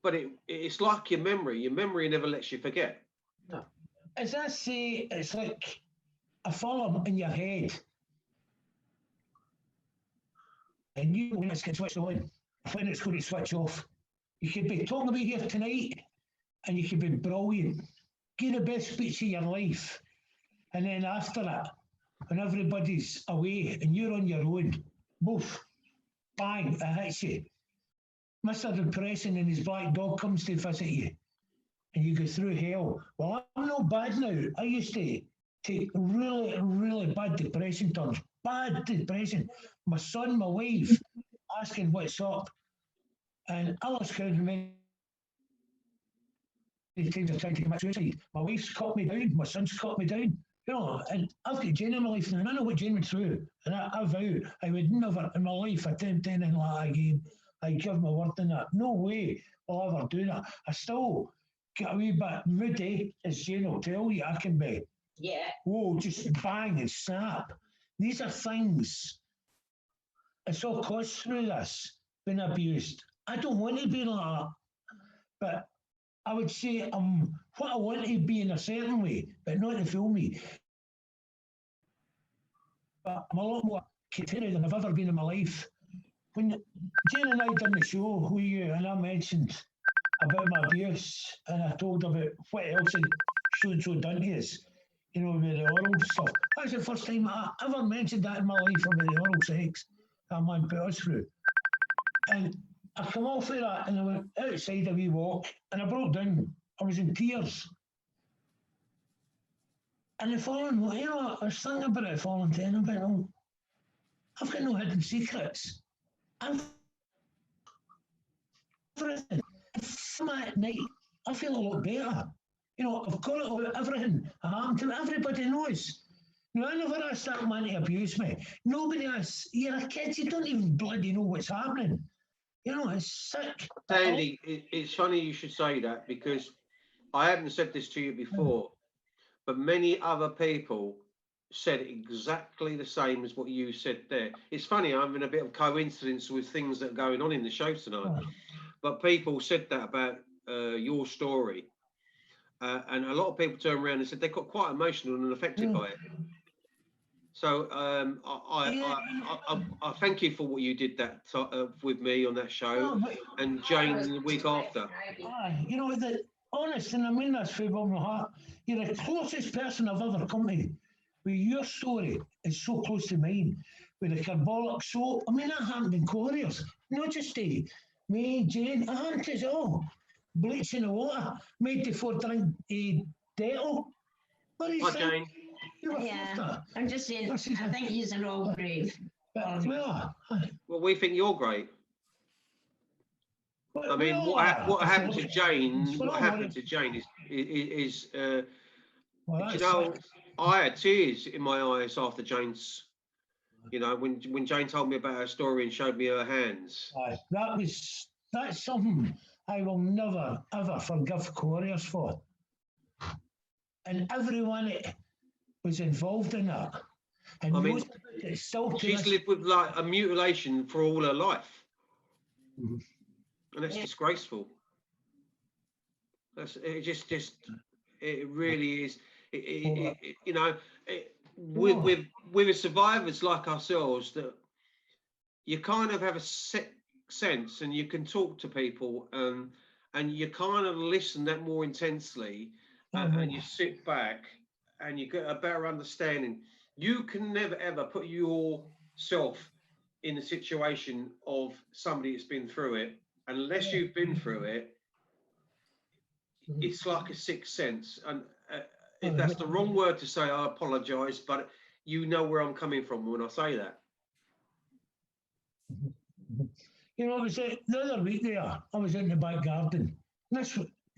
but it's like your memory. Your memory never lets you forget. As I say, it's like a film in your head. And you know when it's going to switch on, when it's going to switch off. You could be talking about here tonight, and you could be brilliant. Give the best speech of your life. And then after that, when everybody's away and you're on your own, boof, bang, it hits you. Mr. Depression and his black dog comes to visit you, and you go through hell. Well, I'm not bad now. I used to take really, really bad depression turns. Bad depression. My son, my wife, asking what's up. And I lost count of many times I tried to commit suicide. My wife's cut me down, my son's cut me down. You know, and I've got Jane in my life, and I know what Jane went through. And I vow I would never in my life attempt anything like that again. I give my word in that. No way will I ever do that. I still get a wee bit moody, as Jane will tell you, I can be. Yeah. Whoa, just bang and snap. These are things. It's all caused through this, being abused. I don't want to be like that. But I would say I'm what I want to be in a certain way, but not to fool me. But I'm a lot more contained than I've ever been in my life. When Jane and I done the show with you, and I mentioned about my abuse, and I told about what else had so done to us, you know, with the oral stuff. That's the first time I ever mentioned that in my life about the oral sex that man put us through. And I come off of that and I went outside a wee walk and I broke down. I was in tears. And the following, you know, I was thinking about it following day and I went, oh, I've got no hidden secrets. Everything. From that night, I feel a lot better. You know, I've got it all, everything happened to me. Everybody knows. You know, I never asked that man to abuse me. Nobody asks, you're a kid, you don't even bloody know what's happening. You know, it's sick. Sandy, it's funny you should say that, because I haven't said this to you before, but many other people said exactly the same as what you said there. It's funny, I'm having a bit of coincidence with things that are going on in the show tonight, but people said that about your story. And a lot of people turned around and said they got quite emotional and affected by it. So I thank you for what you did that with me on that show, and Jane the week after. You know, honest, and I mean this from my heart, you're the closest person I've ever come to. With your story is so close to mine. With the carbolic soap, I mean, that happened in couriers, not just to me, Jane, it happened to us all. Bleach in the water, made before drink Dettol. What do you Hi, think? Jane. Yeah. I'm just saying, I think he's an old brave. But we are. Well, we think you're great. I mean, what happened to Jane? What happened to Jane is you know, I had tears in my eyes after Jane's. You know, when Jane told me about her story and showed me her hands. That's something I will never ever forgive couriers for. And everyone that was involved in that. And I mean, she's lived with like a mutilation for all her life. And that's disgraceful. That's it really is. You know, with the survivors like ourselves, that you kind of have a sense and you can talk to people, and you kind of listen that more intensely, and you sit back and you get a better understanding. You can never ever put yourself in the situation of somebody that's been through it unless you've been through it. It's like a sixth sense, and if that's the wrong word to say, I apologize, but you know where I'm coming from when I say that. You know, the other week there, I was in the back garden.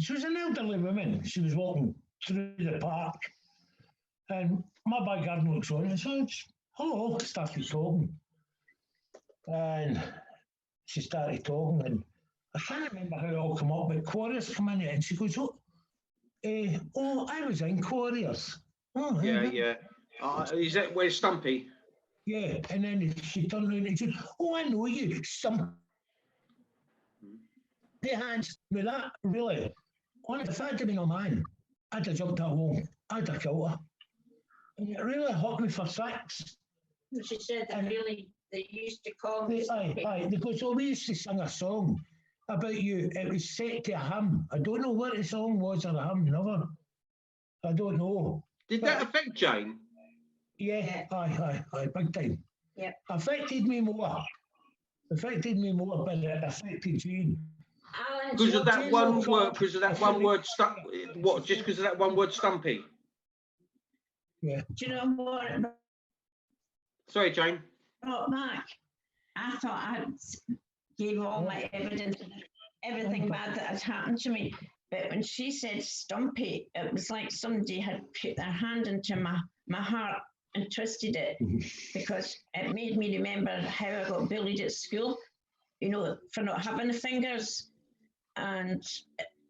She was an elderly woman. She was walking through the park, and my back garden looks on. And so, hello, started talking. and she started talking, and I can't remember how it all come up, but Quarriers come in and she goes, oh, I was in Quarriers. Oh, Yeah. Is that where Stumpy? Yeah, and then she turned around and said, oh, I know you, some the hands. Now that really, honestly, if I'd have been a man, I'd have jumped at home, I'd have killed her. And it really hurt me for 6. She said that really they used to call me. Aye, because we used to sing a song about you. It was set to a hymn. I don't know what the song was or a hymn, never. I don't know. Did that affect Jane? Yeah, aye, big time. Yeah. Affected me more, but it affected Jane. Alan, Because of that Jane one woke word. up. Because of that one word. What? Just because of that one word, Stumpy? Yeah. do you know what it Sorry, Jane. brought back? I thought I gave all my evidence, everything bad that had happened to me. But when she said Stumpy, it was like somebody had put their hand into my heart and twisted it, because it made me remember how I got bullied at school, you know, for not having the fingers. And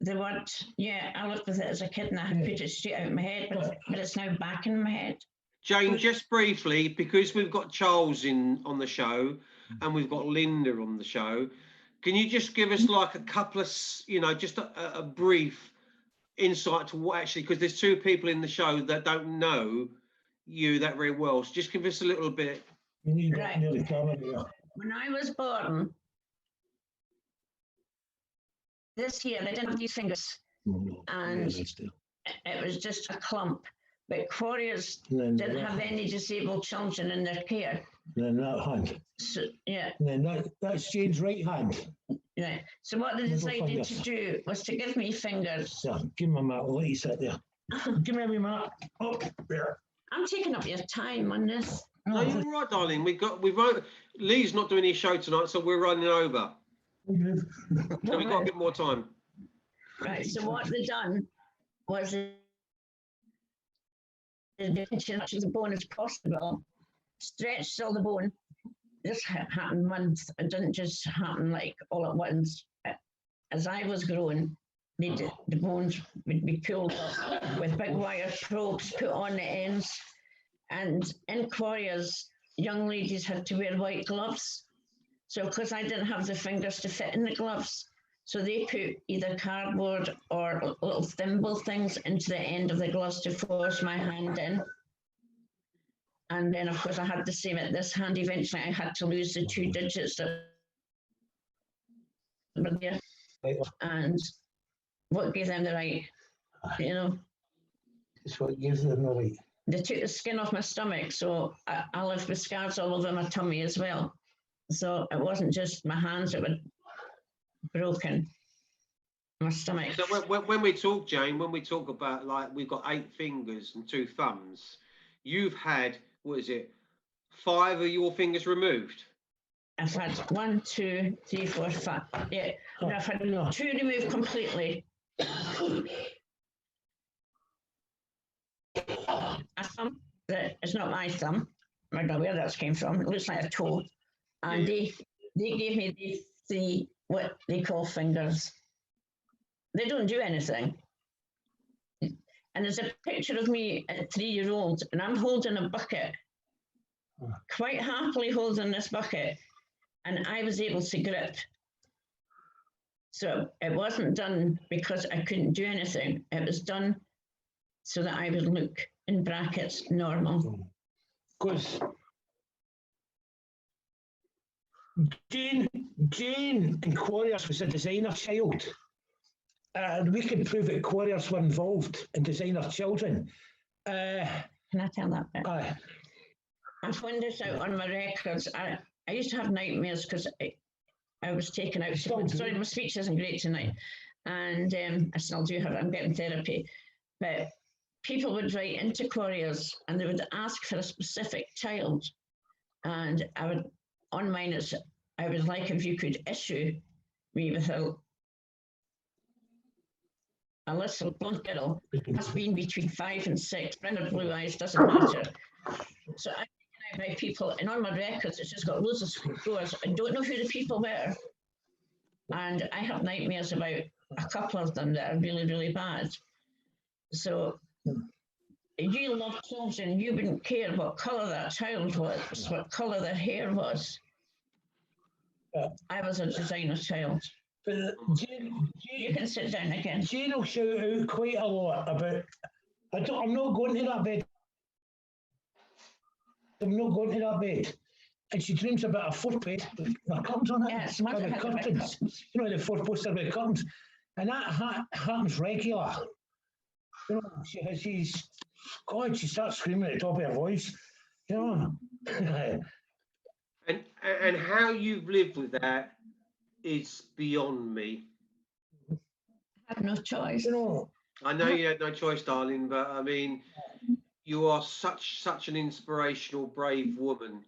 the word, yeah, I lived with it as a kid and I had put it straight out of my head, but it's now back in my head. Jane, just briefly, because we've got Charles on the show and we've got Linda on the show, can you just give us like a couple of, just a brief insight to what actually, because there's 2 people in the show that don't know you that very well. So just give us a little bit. Right. Nearly covered it. When I was born, this year, I didn't have these fingers, and it was just a clump. But Quarriers didn't have any disabled children in their care. Then that hand. So, yeah. And then that's Jane's right hand. Right. So what they Middle decided to fingers. do was to give me fingers. So give me a minute, I'll let you sit there. Give me a wee minute. Up there. I'm taking up your time on this. No, you're all right, darling. Lee's not doing his show tonight, so we're running over. So we've got a bit more time. Right. So what they done was as much of the bone as possible, stretched all the bone. This happened once. It didn't just happen like all at once. As I was growing, the bones would be pulled up with big wire probes put on the ends. And in Quarriers, young ladies had to wear white gloves. So because I didn't have the fingers to fit in the gloves, so they put either cardboard or little thimble things into the end of the gloves to force my hand in. And then, of course, I had the same at this hand. Eventually, I had to lose the 2 digits that were there. And what gave them the right, It's what gives them the right. They took the skin off my stomach, so I lived with scars all over my tummy as well. So it wasn't just my hands that were broken, my stomach. So when we talk, Jane, when we talk about like we've got 8 fingers and 2 thumbs, you've had, what is it, 5 of your fingers removed? I've had 1, 2, 3, 4, 5. Yeah, and I've had 2 removed completely. A thumb that is not my thumb. I don't know where that came from. It looks like a toe. And they gave me the 3 what they call fingers. They don't do anything. And there's a picture of me at 3-year-old, and I'm holding a bucket, quite happily holding this bucket, and I was able to grip. So it wasn't done because I couldn't do anything. It was done so that I would look, in brackets, normal. Because Jane in Quarriers was a designer child. And we can prove that Quarriers were involved in designer children. Can I tell that bit? Aye. I found this out on my records. I used to have nightmares because I was taken out. Sorry, my speech isn't great tonight. And I still do have it. I'm getting therapy. But people would write into Quarriers and they would ask for a specific child. And I would, on mine, I would like if you could issue me with a little blonde girl has been between 5 and 6. Brown or blue eyes, doesn't matter. So I by people, and on my records, it's just got loads of scores. I don't know who the people were. And I have nightmares about a couple of them that are really, really bad. So you love children, you wouldn't care what colour that child was, what colour their hair was. I was a designer child. But You can sit down again. Jane will shout out quite a lot about, I'm not going to that bed. I'm not going to that bed. And she dreams about a fourth bed with curtains on it. Yeah, it's With mother had curtains. You know, the four poster with curtains. And that happens regular. You know, she starts screaming at the top of her voice. You know. And how you've lived with that is beyond me. I have no choice. You know. I know you had no choice, darling, but I mean, you are such an inspirational, brave woman,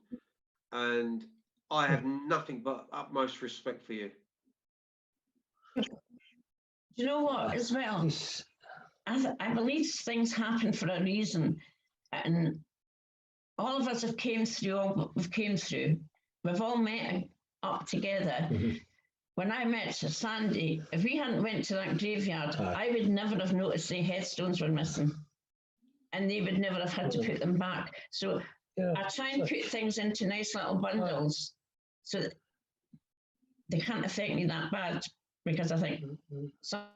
and I have nothing but utmost respect for you. You know what, as well? I believe things happen for a reason, and all of us have came through all we've came through. We've all met up together. When I met Sandy, if we hadn't went to that graveyard, I would never have noticed the headstones were missing, and they would never have had to put them back. So I try and put things into nice little bundles so that they can't affect me that bad, because I think something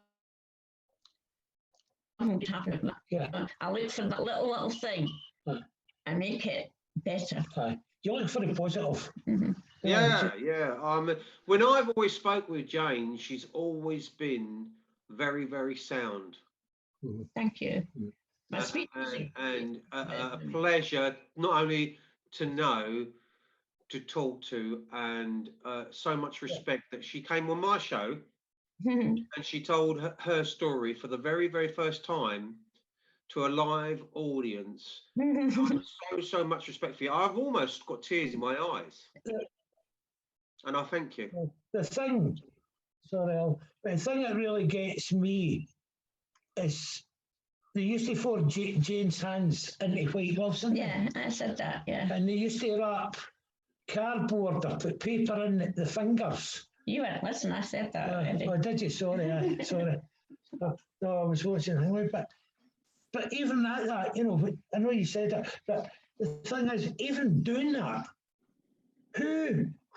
could happen with that. I look for that little thing and make it better. You look for the positive. Yeah. When I've always spoke with Jane, she's always been very, very sound. Thank you. And a pleasure not only to know, to talk to, and so much respect that she came on my show and she told her story for the very, very first time to a live audience. So much respect for you. I've almost got tears in my eyes, and I thank you. The thing that really gets me is they used to forge Jane's hands into white gloves. Yeah, I said that, yeah. And they used to wrap cardboard or put paper in the fingers. You weren't listening, I said that already. Oh, did you? Sorry, sorry. No, I was watching. But even that, you know, I know you said that, but the thing is, even doing that,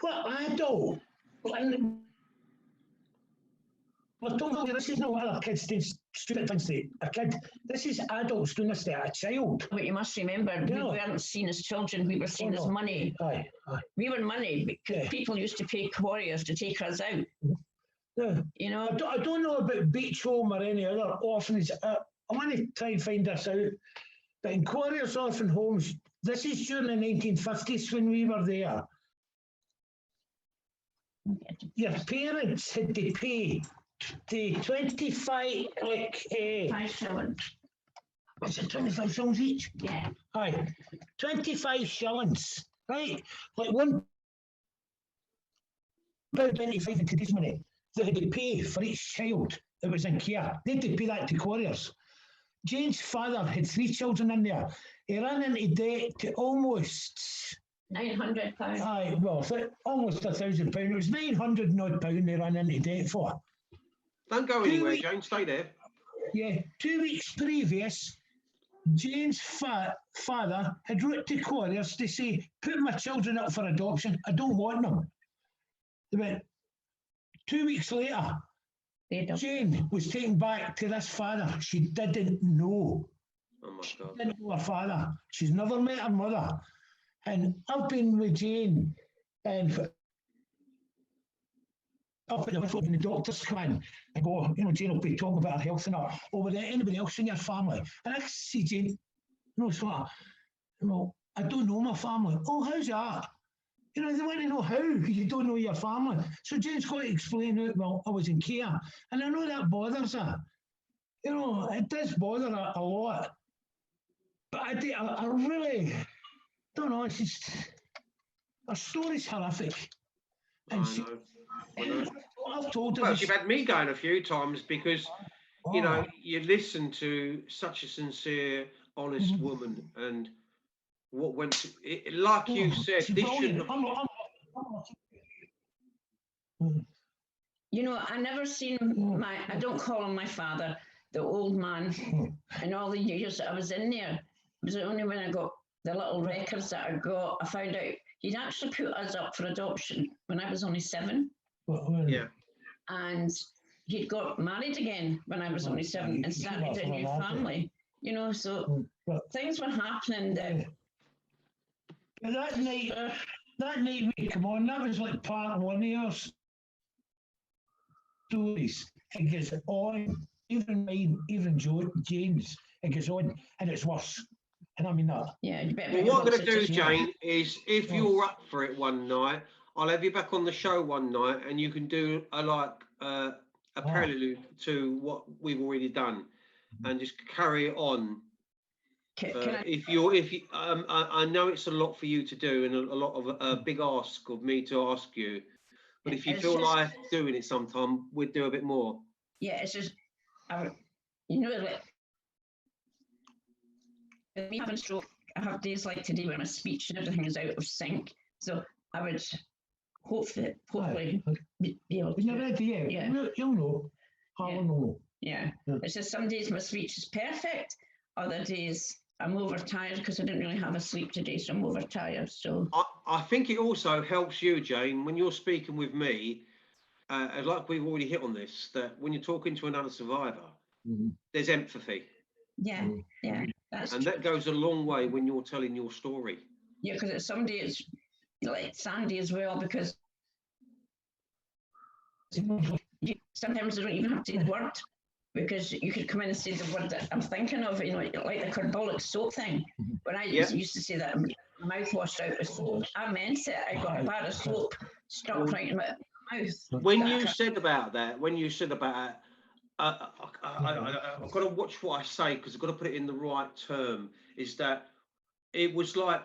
what adult? Well, don't know, this is not other kids doing stupid things to a kid. This is adults doing this to a child. But you must remember, we weren't seen as children, we were seen as money. Aye. We were money because people used to pay warriors to take us out. Yeah. You know? I don't know about Beechholme or any other orphanage. I want to try and find this out. But in Quarriers Orphan Homes, this is during the 1950s when we were there. Your parents had to pay the 25, like, 5 shillings. was it 25 shillings each? Yeah. Aye, 25 shillings, right? Like £1.25 in today's money. They had to pay for each child that was in care. They had to pay that to Quarriers. Jane's father had 3 children in there. He ran into debt to almost £900. Aye, well, almost £1,000. It was £900 and odd they ran into debt for. Don't go anywhere, Jane. Stay there. Yeah, 2 weeks previous, Jane's father had wrote to Quarriers to say, put my children up for adoption. I don't want them. They went, 2 weeks later, Jane was taken back to this father. She didn't know. Oh my God. She didn't know her father. She's never met her mother. And I've been with Jane and up at the hospital, and the doctors come in and go, you know, Jane will be talking about her health and all. Or with anybody else in your family. And I see Jane, you know, sort of, well, I don't know my family. Oh, how's that? You know, they want to know how you don't know your family. So Jane's got to explain out, well, I was in care. And I know that bothers her. You know, it does bother her a lot. But I really don't know, it's just, her story's horrific. And I know. what I've told her. Well, you've had me going a few times because, you know, you listen to such a sincere, honest woman, and what went to, like you said, It's this brilliant. shouldn't have. You know, I never seen my, I don't call him my father, the old man, in all the years that I was in there. It was only when I got the little records that I got, I found out he'd actually put us up for adoption when I was only 7. Yeah. And he'd got married again when I was only 7 and started a new family. You know, so things were happening that. That night we come on, that was like part of one of your stories. It goes on, even mine, even Jane's, it goes on, and it's worse. And I mean that. Yeah, you better. Well, what I'm going to do, just, Jane, is if you're up for it one night, I'll have you back on the show one night, and you can do a prelude to what we've already done, and just carry it on. I know it's a lot for you to do, and a lot of a big ask of me to ask you, but if you feel like doing it sometime, we'd do a bit more. Yeah, it's just, you know, like me having stroke, I have days like today where my speech and everything is out of sync. So I would hopefully be able to. You're ready, yeah. You'll know. I'll know. Yeah. It's just some days my speech is perfect, other days I'm overtired because I didn't really have a sleep today, so I'm overtired. So I think it also helps you, Jane, when you're speaking with me, like we've already hit on this, that when you're talking to another survivor, there's empathy. Yeah, yeah. That goes a long way when you're telling your story. Yeah, because some days, like Sandy as well, because sometimes I don't even have to say the word, because you could come in and say the word that I'm thinking of, you know, like the carbolic soap thing. When I used to say that my mouth washed out with soap, I meant it. I got a bar of soap stuck right in my mouth. When you said about that, I've got to watch what I say because I've got to put it in the right term. Is that it was like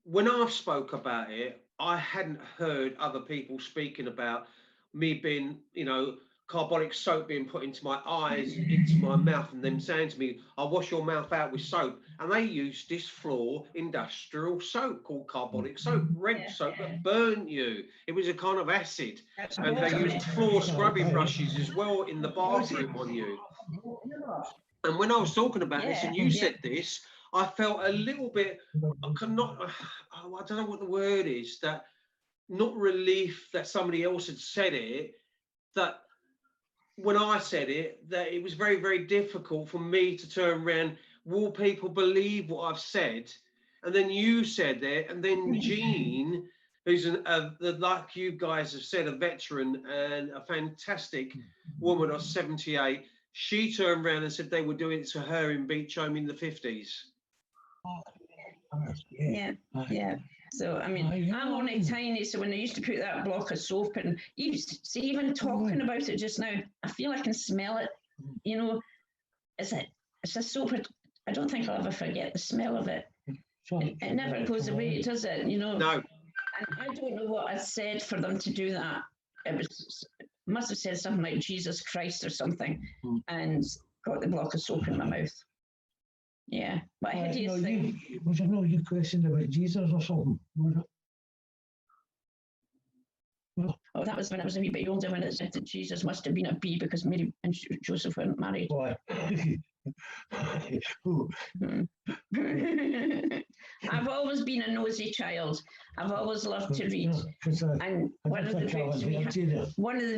when I spoke about it, I hadn't heard other people speaking about me being, you know, carbolic soap being put into my eyes, into my mouth, and them saying to me, "I'll wash your mouth out with soap." And they used this floor industrial soap called carbolic soap, red soap that burnt you. It was a kind of acid. And they used floor scrubbing brushes as well in the bathroom on you. And when I was talking about this and you said this, I felt a little bit, I don't know what the word is, that not relief that somebody else had said it, that when I said it, that it was very, very difficult for me to turn around. Will people believe what I've said? And then you said it, and then Jean, who's like you guys have said, a veteran and a fantastic woman of 78, she turned around and said they were doing it to her in Beechholme in the 50s. Yeah. So, I mean, I'm only tiny, so when I used to put that block of soap in, even talking about it just now, I feel I can smell it. You know, it's a soap. I don't think I'll ever forget the smell of it. It never goes away, does it? You know? No. And I don't know what I said for them to do that. It must have said something like Jesus Christ or something, and got the block of soap in my mouth. Yeah, but hideous thing. Was there no you questioned about Jesus or something? Oh, that was when I was a wee bit older, when it said that Jesus must have been a bee because Mary and Joseph weren't married. I've always been a nosy child. I've always loved to read. And one of the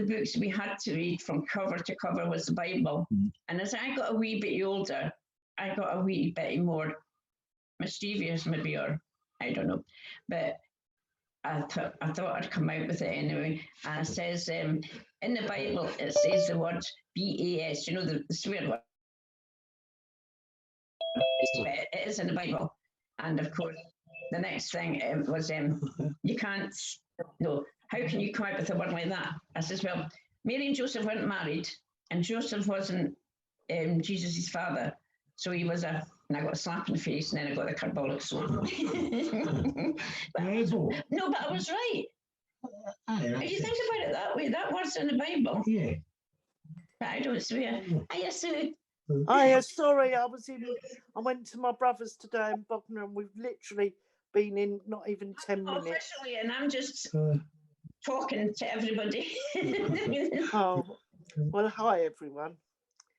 books we had to read from cover to cover was the Bible. And as I got a wee bit older, I got a wee bit more mischievous, maybe, or I don't know. But I thought I'd come out with it anyway. And it says, in the Bible, it says the word BAS, you know, the swear word. It is in the Bible. And of course, the next thing was, you can't, no, how can you come out with a word like that? I says, well, Mary and Joseph weren't married, and Joseph wasn't Jesus' father. So he was and I got a slap in the face, and then I got the carbolic soap. No, but I was right. If you think about it that way, that word's in the Bible. Yeah. But I don't swear. I used to Sorry, I went to my brother's today in Bognor, and we've literally been in not even 10 minutes. Officially, and I'm just talking to everybody. Oh, well, hi everyone.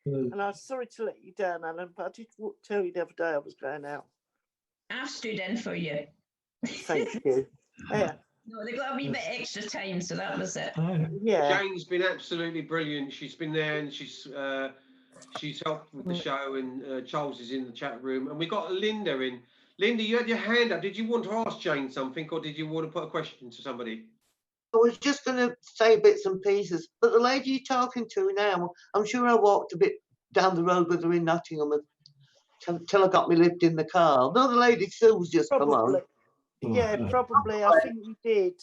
And I'm sorry to let you down, Alan, but I did tell you the other day I was going out. I've stood in for you. Thank you. Yeah. No, they got a wee bit extra time, so that was it. Yeah. Jane's been absolutely brilliant. She's been there and she's helped with the show, and Charles is in the chat room, and we got Linda in. Linda, you had your hand up. Did you want to ask Jane something, or did you want to put a question to somebody? I was just going to say bits and pieces, but the lady you're talking to now, I'm sure I walked a bit down the road with her in Nottingham until I got me lift in the car. No, the lady Sue's just come on. Yeah, probably. I think you did.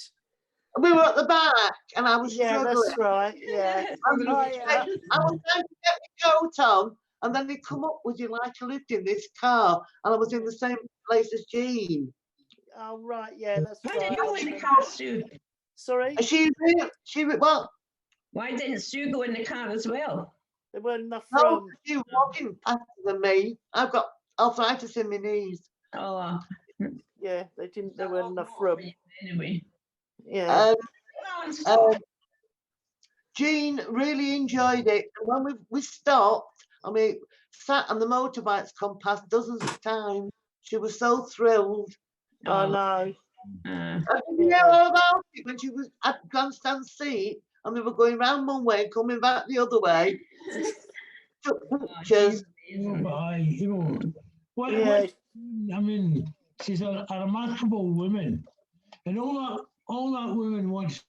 We were at the back, and I was struggling. That's right. Yeah. I was trying to get my coat on, and then they come up, would you like a lift in this car? And I was in the same place as Jean. Oh, right. Yeah, that's Why right. didn't you go in the car, Sue? Sorry? Well, Why didn't Sue go in the car as well? There weren't enough no, room. she was walking faster than me. I've got arthritis in my knees. Oh, Yeah, there weren't enough room. Anyway. Yeah. Jean really enjoyed it. And when we stopped, I mean, sat on the motorbikes come past dozens of times. She was so thrilled. I know. I didn't know all about it when she was at grandstand seat and we were going round one way, coming back the other way. Took pictures. I mean, she's a remarkable woman, and all that woman wants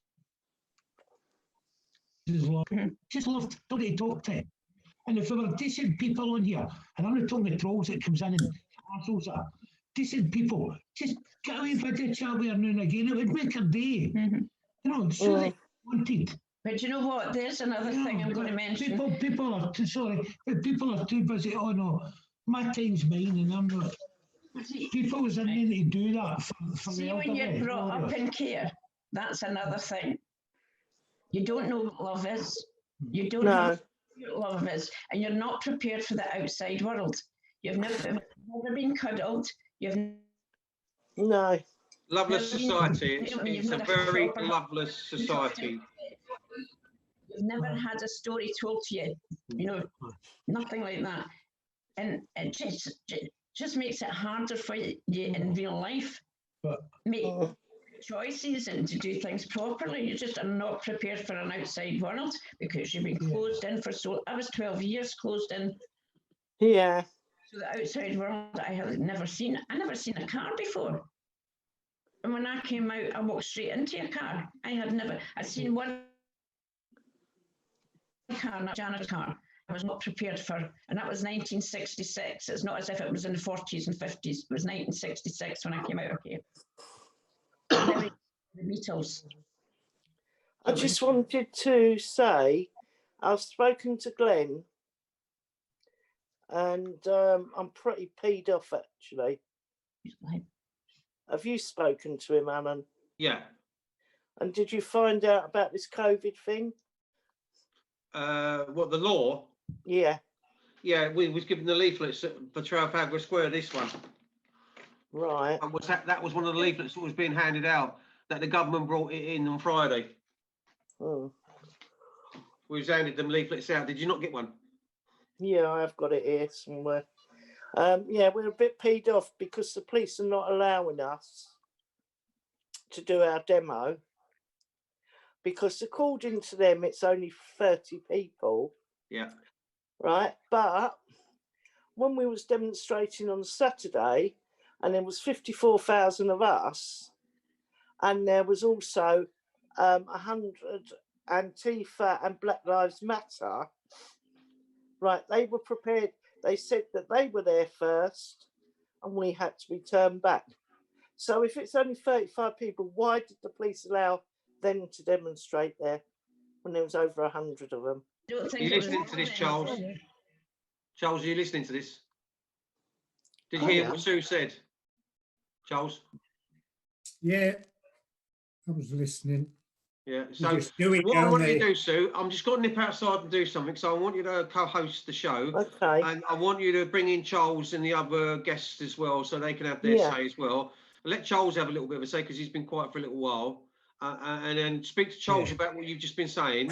is love. Just love somebody to talk to. And if there were decent people on here, and I'm not talking the trolls that comes in and assholes are decent people, just get away for a chat with her now and again. It would make her day. You know, so they wanted. But you know what? There's another thing I'm going to mention. People are too sorry. People are too busy. Oh no, my time's mine, and I'm not. People was in there to do that for See, the when elderly. you're brought up in care, that's another thing. You don't know what love is. You don't know what love is, and you're not prepared for the outside world. You've never been cuddled. Loveless society. It's a very loveless society. You've never had a story told to you, you know, nothing like that. And it just makes it harder for you in real life. Make choices and to do things properly. You just are not prepared for an outside world because you've been closed in for I was 12 years closed in. Yeah. So the outside world I had never seen. I never seen a car before. And when I came out, I walked straight into a car. I'd seen one car, not Janet's car. I was not prepared for, and that was 1966. It's not as if it was in the 40s and 50s. It was 1966 when I came out of here. The Beatles. I just wanted to say, I've spoken to Glenn, and I'm pretty peed off actually. Have you spoken to him, Alan? Yeah. And did you find out about this COVID thing? What, the law? Yeah. Yeah, we was given the leaflets for Trafalgar Square, this one. Right. And that was one of the leaflets that was being handed out, that the government brought it in on Friday. Oh. We was handed them leaflets out. Did you not get one? Yeah, I've got it here somewhere. Yeah, we're a bit peed off because the police are not allowing us to do our demo because according to them, it's only 30 people. Yeah. Right. But when we was demonstrating on Saturday and there was 54,000 of us and there was also 100 Antifa and Black Lives Matter, right, they were prepared. They said that they were there first and we had to be turned back. So if it's only 35 people, why did the police allow them to demonstrate there when there was over 100 of them? Are you listening to this, Charles? Charles, are you listening to this? Did you hear what Sue said? Charles? Yeah, I was listening. Yeah. You So just do it what I down want you to there. do, Sue, I'm just going to nip outside and do something. So I want you to co-host the show, Okay. and I want you to bring in Charles and the other guests as well, so they can have their Yeah. say as well. Let Charles have a little bit of a say because he's been quiet for a little while, and then speak to Charles Yeah. about what you've just been saying,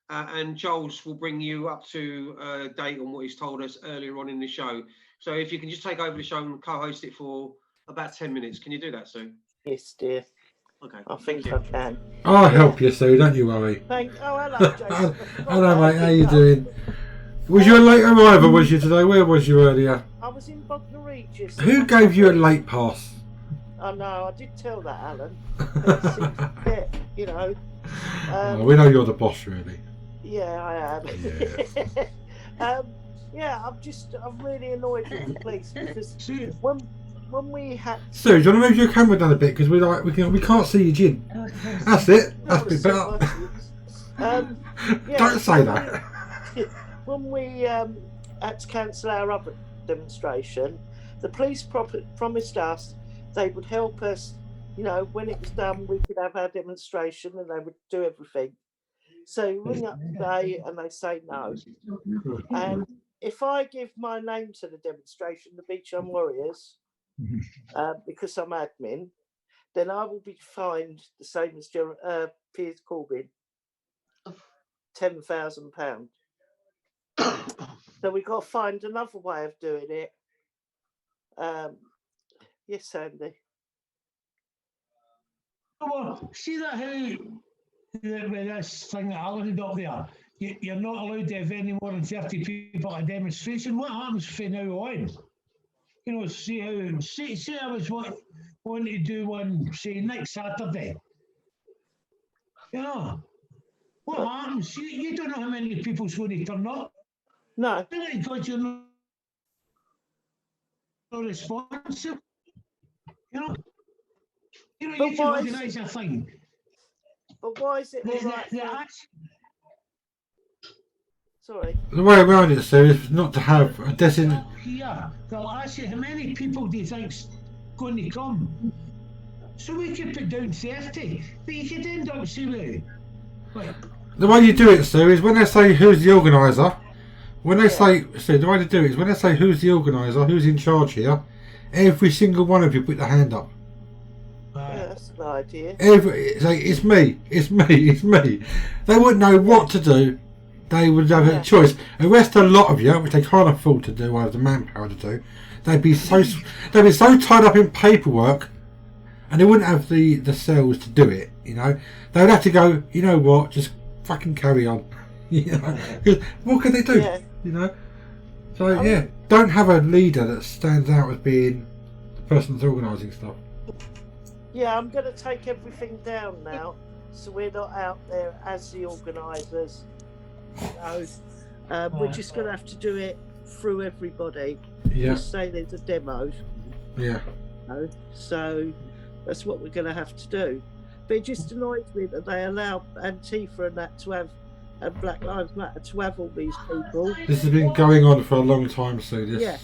and Charles will bring you up to date on what he's told us earlier on in the show. So if you can just take over the show and co-host it for about 10 minutes, can you do that, Sue? Yes, dear. Okay. I thank think you. I can. I'll Yeah. help you, Sue. Don't you worry. Oh, hello, Jason. I forgot Hello, about mate. How you Oh, doing? Was you a late arrival? Was you today? Where was you earlier? I was in Bognor Regis. Who gave you a late pass? Oh no, I did tell that, Alan. But he seemed to forget, you know. Well, we know you're the boss, really. Yeah, I am. Yeah, I'm really annoyed with the police because when we had Sue, do you want to move your camera down a bit because we can't see your gin. That's it. That's a bit better. yeah, Don't say that. When we had to cancel our other demonstration, the police promised us they would help us. You know, when it was done, we could have our demonstration and they would do everything. So you ring up today and they say no. And if I give my name to the demonstration, the Beechholme Warriors, because I'm admin, then I will be fined the same as Piers Corbyn, £10,000. So we've got to find another way of doing it. Yes, Sandy. Well, see that how with this thing that Alan had up there, you're not allowed to have any more than 30 people at a demonstration. What happens from now on? You know, see I was wanting to do one, say, next Saturday. You know, what happens? You don't know how many people's going to turn up. No. Because you're not responsive. You know, But you can organise a thing. But why is it all right? Sorry. The way around it, Sue, is not to have a designated. Here, they'll ask you how many people do you think's going to come. So we could put down 30, but you could end up saying, like, The way you do it, Sue, is when they say who's the organiser. When they say, Sue, the way to do it is when they say who's the organiser, who's in charge here. Every single one of you put the hand up. Yeah, that's an idea. Say it's me, it's me, it's me. They wouldn't know what to do. They would have a choice. Arrest a lot of you, which they can't afford to do, or have the manpower to do. They'd be so tied up in paperwork, and they wouldn't have the cells to do it. You know, they would have to go. You know what? Just fucking carry on. You know, 'cause what can they do? Yeah. You know. So don't have a leader that stands out as being the person that's organising stuff. Yeah, I'm going to take everything down now, so we're not out there as the organisers. You know, we're just going to have to do it through everybody. Yeah. Just say there's a demo. Yeah. You know, so that's what we're going to have to do. But it just annoys me that they allow Antifa and that to have, and Black Lives Matter to have all these people. This has been going on for a long time, so this, Yeah.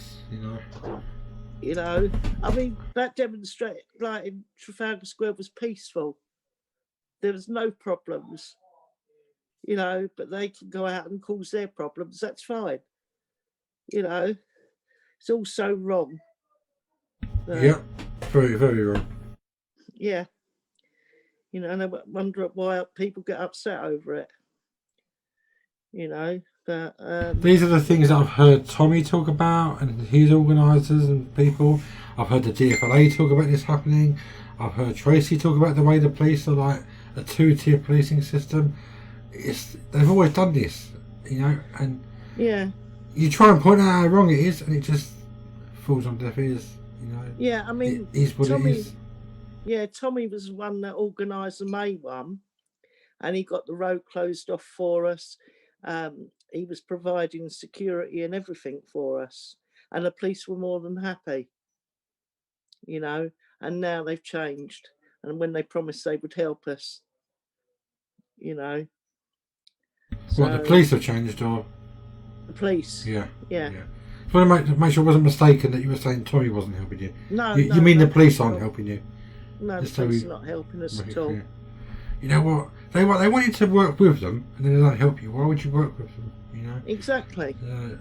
You know, I mean, that demonstration, like in Trafalgar Square, was peaceful. There was no problems, you know, but they can go out and cause their problems. That's fine. You know, it's all so wrong. Yeah, very, very wrong. Yeah. You know, and I wonder why people get upset over it. You know, but these are the things that I've heard Tommy talk about and his organisers and people. I've heard the DFLA talk about this happening. I've heard Tracy talk about the way the police are like a two-tier policing system. They've always done this, you know, and you try and point out how wrong it is, and it just falls on deaf ears, you know. Yeah, I mean, it is what Tommy, it is. Yeah, Tommy was the one that organised the May one, and he got the road closed off for us. He was providing security and everything for us, and the police were more than happy, you know. And now they've changed, and when they promised they would help us, you know. What, the police have changed, or the police? Yeah. Yeah. I want to make sure I wasn't mistaken that you were saying Tommy wasn't helping you. No, you mean the police aren't helping you? No, the police are not helping us at all. You know what? They want you to work with them, and then they don't help you. Why would you work with them? You know. Exactly.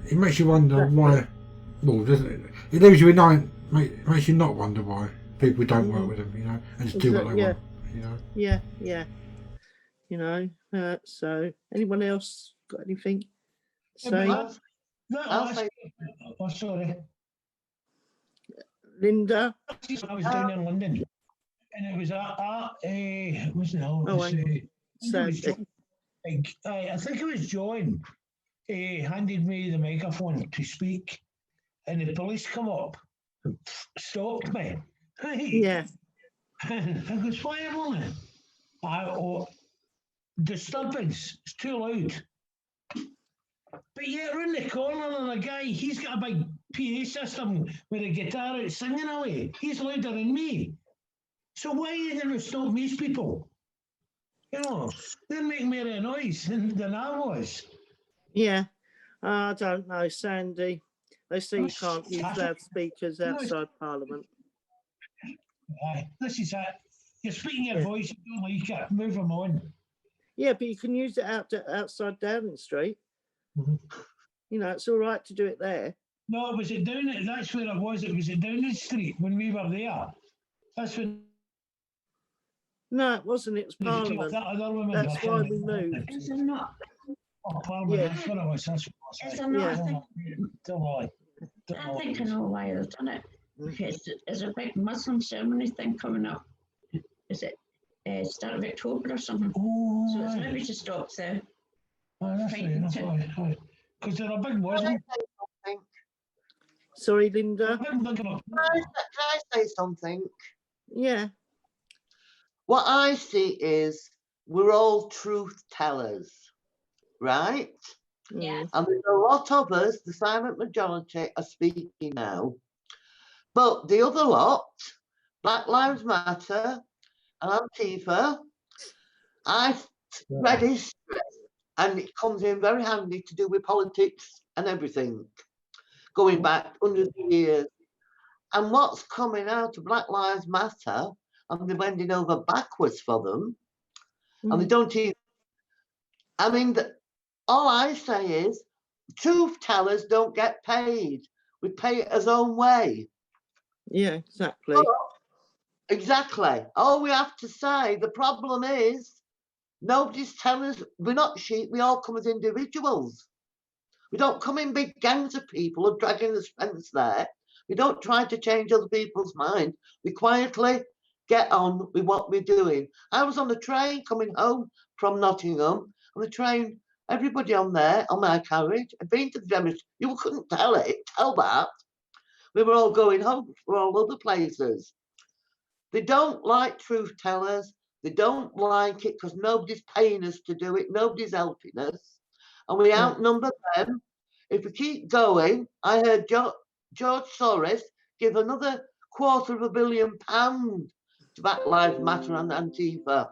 It makes you wonder why. Well, doesn't it? It leaves you in mind. Makes you not wonder why people don't work with them. You know, and just do what they want. You know. Yeah. You know. So, anyone else got anything? Yeah, Say, but I'll that's, say, oh, sorry. Linda. I was down in London, and it was what's the hell? Oh, I think it was Sandy. John. I think it was John. He handed me the microphone to speak, and the police come up and stopped me. Yeah. And I goes, why am disturbance, it's too loud. But yet around the corner and a guy, he's got a big PA system with a guitar out singing away. He's louder than me. So why are you going to stop these people? You know, they're making more noise than I was. Yeah. I don't know, Sandy. They say you can't use loudspeakers outside Parliament. This is it. You're speaking your voice, you don't like it, move them on. Yeah, but you can use it outside Downing Street. Mhm. You know, it's all right to do it there. No, was it down it? That's where it was. It was at Downing Street when we were there. That's when No, it wasn't. It was Parliament. that other woman. That's why we moved. Is there not? Oh, Parliament. Yeah. That's what it was. That's what it was. Is there not? Yeah. I think, Don't lie. I think I know why they've done it. Because there's a big Muslim ceremony thing coming up. Is it start of October or something? Oh, So it's maybe to stop the. that's right. That's right. Because they're a big Muslim. Sorry, Linda. can I say something? Yeah. What I see is we're all truth tellers, right? Yeah. And there's a lot of us, the silent majority, are speaking now. But the other lot, Black Lives Matter and Antifa, I've read history, and it comes in very handy to do with politics and everything, going back hundreds of years. And what's coming out of Black Lives Matter, and they're bending over backwards for them, and they don't even, I mean, all I say is, truth tellers don't get paid. We pay it our own way. Yeah, exactly. Exactly. All we have to say, the problem is, nobody's telling us, we're not sheep, we all come as individuals. We don't come in big gangs of people and dragging the fence there. We don't try to change other people's mind. We quietly get on with what we're doing. I was on the train coming home from Nottingham, on the train, everybody on there, on my carriage, had been to the demonstration. You couldn't tell that. We were all going home for all other places. They don't like truth tellers. They don't like it because nobody's paying us to do it. Nobody's helping us. And we outnumber them. If we keep going, I heard George Soros give another £250 million to Black Lives Matter and Antifa.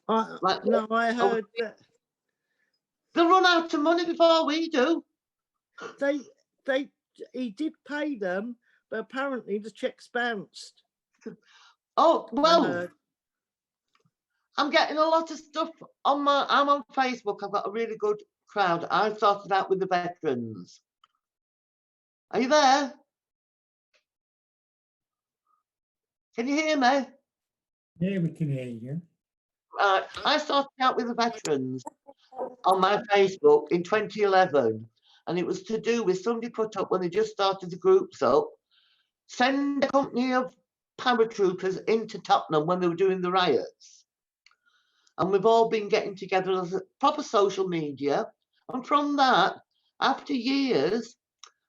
I heard that they'll run out of money before we do. he did pay them, but apparently the checks bounced. Oh, well, I'm getting a lot of stuff I'm on Facebook. I've got a really good crowd. I started out with the veterans. Are you there? Can you hear me? Yeah, we can hear you. I started out with the veterans on my Facebook in 2011, and it was to do with somebody put up when they just started the groups up, send a company of paratroopers into Tottenham when they were doing the riots. And we've all been getting together as a proper social media. And from that, after years,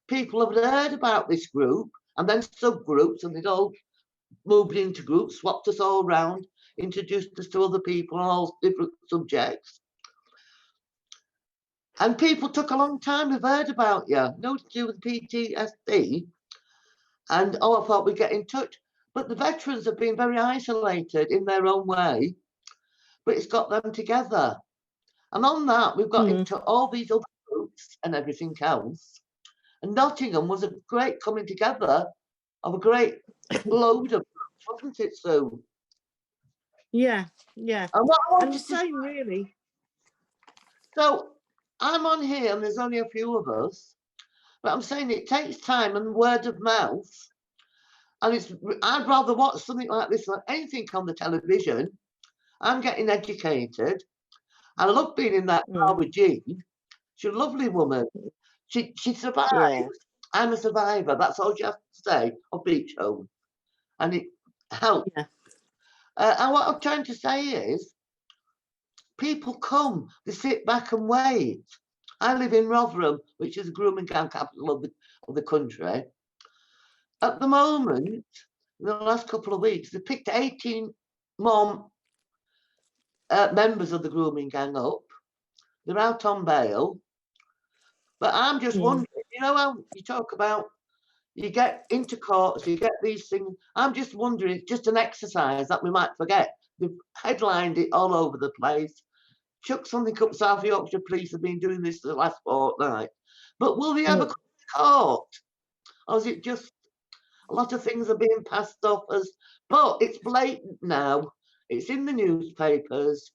people have heard about this group and then subgroups, and they'd all moved into groups, swapped us all around, introduced us to other people on all different subjects. And people took a long time, have heard about you, no to do with PTSD. And I thought we'd get in touch. But the veterans have been very isolated in their own way, but it's got them together. And on that, we've got into all these other groups and everything else. And Nottingham was a great coming together of a great load of groups, wasn't it, Sue? Yeah, yeah. And what I And wanted the to same, really. So I'm on here and there's only a few of us, but I'm saying it takes time and word of mouth. And I'd rather watch something like this than anything on the television. I'm getting educated. I love being in that car with Jean. She's a lovely woman. She survived. Yeah. I'm a survivor. That's all you have to say of Beechholme. And it helped. Yeah. And what I'm trying to say is people come, they sit back and wait. I live in Rotherham, which is the grooming gang capital of the country. At the moment, in the last couple of weeks, they picked 18 more members of the grooming gang up. They're out on bail. But I'm just wondering, you know how you talk about you get into courts, you get these things. I'm just wondering, it's just an exercise that we might forget. They've headlined it all over the place. Chuck something up, South Yorkshire Police have been doing this for the last fortnight. But will they ever come to court? Or is it just a lot of things are being passed off as, but it's blatant now. It's in the newspapers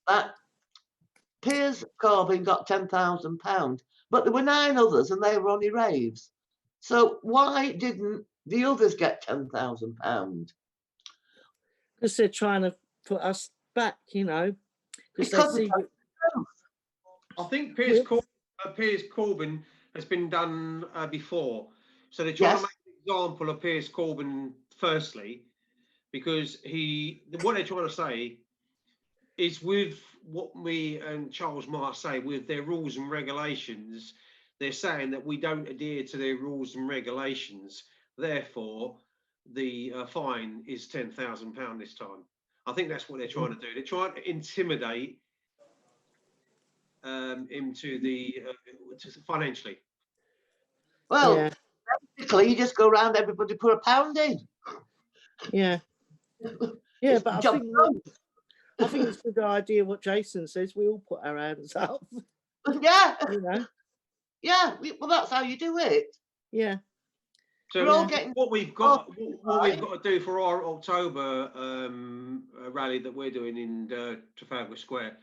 that Piers Corbyn got £10,000, but there were 9 others and they were only raves. So why didn't the others get £10,000? Because they're trying to put us back, you know. Because They see I think Piers Corbyn has been done before. So they're trying to make an example of Piers Corbyn firstly, because what they're trying to say is with what me and Charles might say with their rules and regulations, they're saying that we don't adhere to their rules and regulations. Therefore, the fine is £10,000 this time. I think that's what they're trying to do. They're trying to intimidate him to financially. Well, basically, you just go around, everybody put a pound in. Yeah. Yeah, but I think it's a good idea what Jason says. We all put our hands up. Yeah. You know? Yeah, well, that's how you do it. Yeah. So what we've got to do for our October rally that we're doing in Trafalgar Square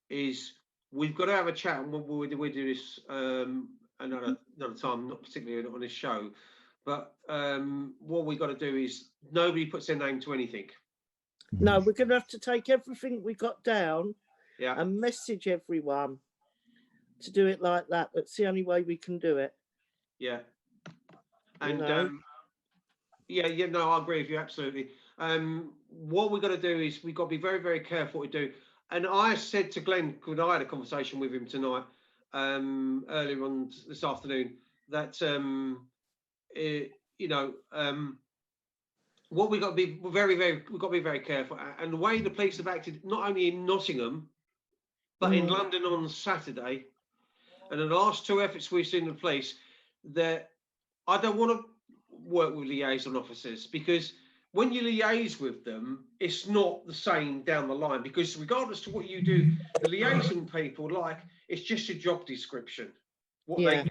is we've got to have a chat, and we'll do this another time, not particularly on this show. But what we've got to do is nobody puts their name to anything. No, we're going to have to take everything we got down Yeah. and message everyone to do it like that. That's the only way we can do it. Yeah. And no, I agree with you absolutely. What we've got to do is we've got to be very, very careful what we do. And I said to Glenn, when I had a conversation with him tonight, earlier on this afternoon, that what we've got to be we've got to be very careful. And the way the police have acted, not only in Nottingham, but in London on Saturday, and in the last 2 efforts we've seen the police, that I don't want to work with liaison officers, because when you liaise with them, it's not the same down the line, because regardless to what you do, the liaison people, like, it's just a job description. They're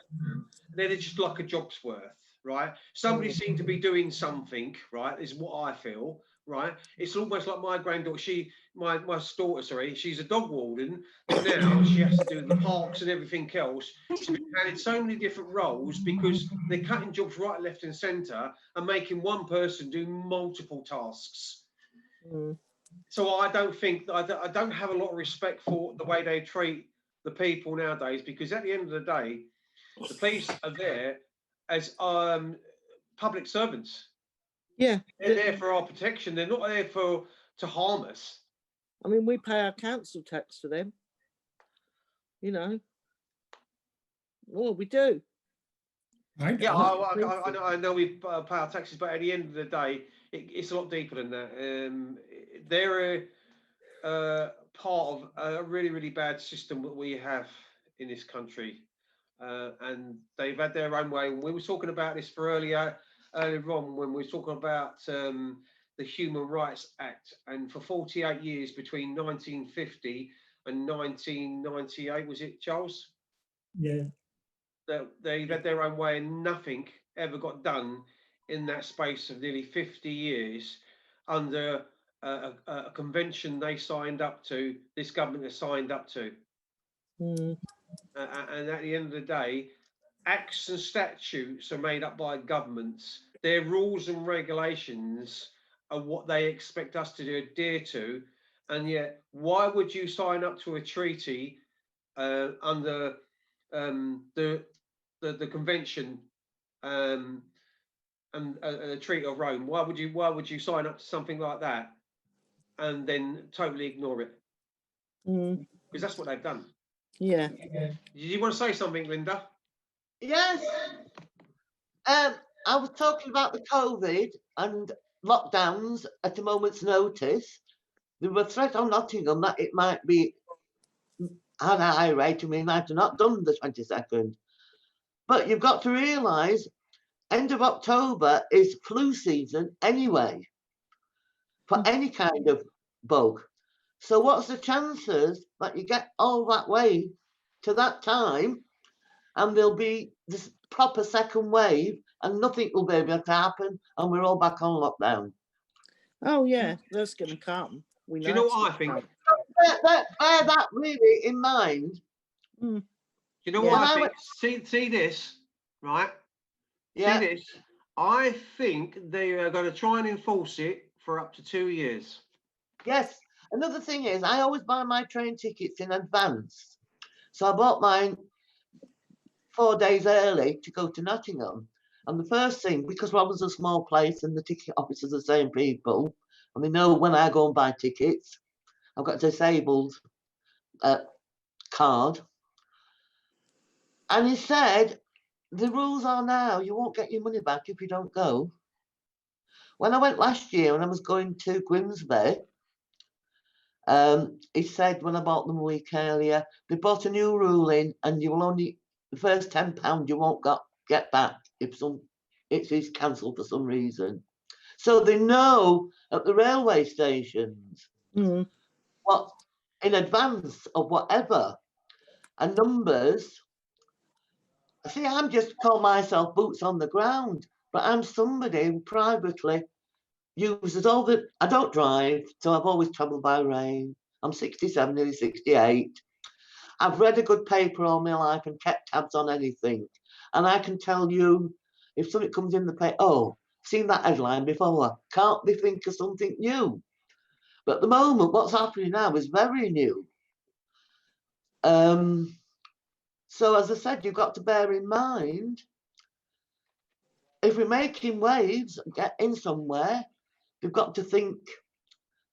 just like a job's worth, right? Somebody seemed to be doing something, right, is what I feel, right? It's almost like my granddaughter, my daughter, sorry, she's a dog warden, but now she has to do the parks and everything else. She's been handed so many different roles because they're cutting jobs right, left and centre and making one person do multiple tasks. So I don't think, I don't have a lot of respect for the way they treat the people nowadays, because at the end of the day, the police are there as public servants. Yeah. They're there for our protection. They're not there to harm us. I mean, we pay our council tax for them. You know. Well, we do. I know we pay our taxes, but at the end of the day, it's a lot deeper than that. They're part of a really, really bad system that we have in this country. And they've had their own way. We were talking about this earlier on when we were talking about the Human Rights Act. And for 48 years, between 1950 and 1998, was it, Charles? Yeah. That they've had their own way and nothing ever got done in that space of nearly 50 years under a convention they signed up to, this government has signed up to. Mm. And at the end of the day, acts and statutes are made up by governments. Their rules and regulations are what they expect us to adhere to. And yet, why would you sign up to a treaty under the convention and the Treaty of Rome? Why would you sign up to something like that and then totally ignore it? Mm. Because that's what they've done. Yeah. Did you want to say something, Linda? Yes. I was talking about the COVID and lockdowns at a moment's notice. There were threat on Nottingham that it might be had a high rate and we might have not done the 22nd. But you've got to realise end of October is flu season anyway for any kind of bug. So what's the chances that you get all that way to that time and there'll be this proper second wave and nothing will be able to happen and we're all back on lockdown? Oh yeah, that's going to come. We Do you know what I think? Bear that really in mind. Mm. Do you know Yeah. what I think? See this, right? Yeah. See this. I think they are going to try and enforce it for up to 2 years. Yes. Another thing is, I always buy my train tickets in advance. So I bought mine 4 days early to go to Nottingham. And the first thing, because I was a small place and the ticket officers are the same people, and they know when I go and buy tickets, I've got a disabled card. And he said, the rules are now, you won't get your money back if you don't go. When I went last year and I was going to Grimsby, he said when I bought them a week earlier, they bought a new rule in and you will only, the first £10 you won't get back if it is cancelled for some reason. So they know at the railway stations what in advance of whatever and numbers. See, I'm just call myself boots on the ground, but I'm somebody who privately uses all the. I don't drive, so I've always travelled by rail. I'm 67, nearly 68. I've read a good paper all my life and kept tabs on anything. And I can tell you if something comes in the paper, oh, seen that headline before, can't they think of something new? But at the moment, what's happening now is very new. So as I said, you've got to bear in mind, if we're making waves and get in somewhere, we've got to think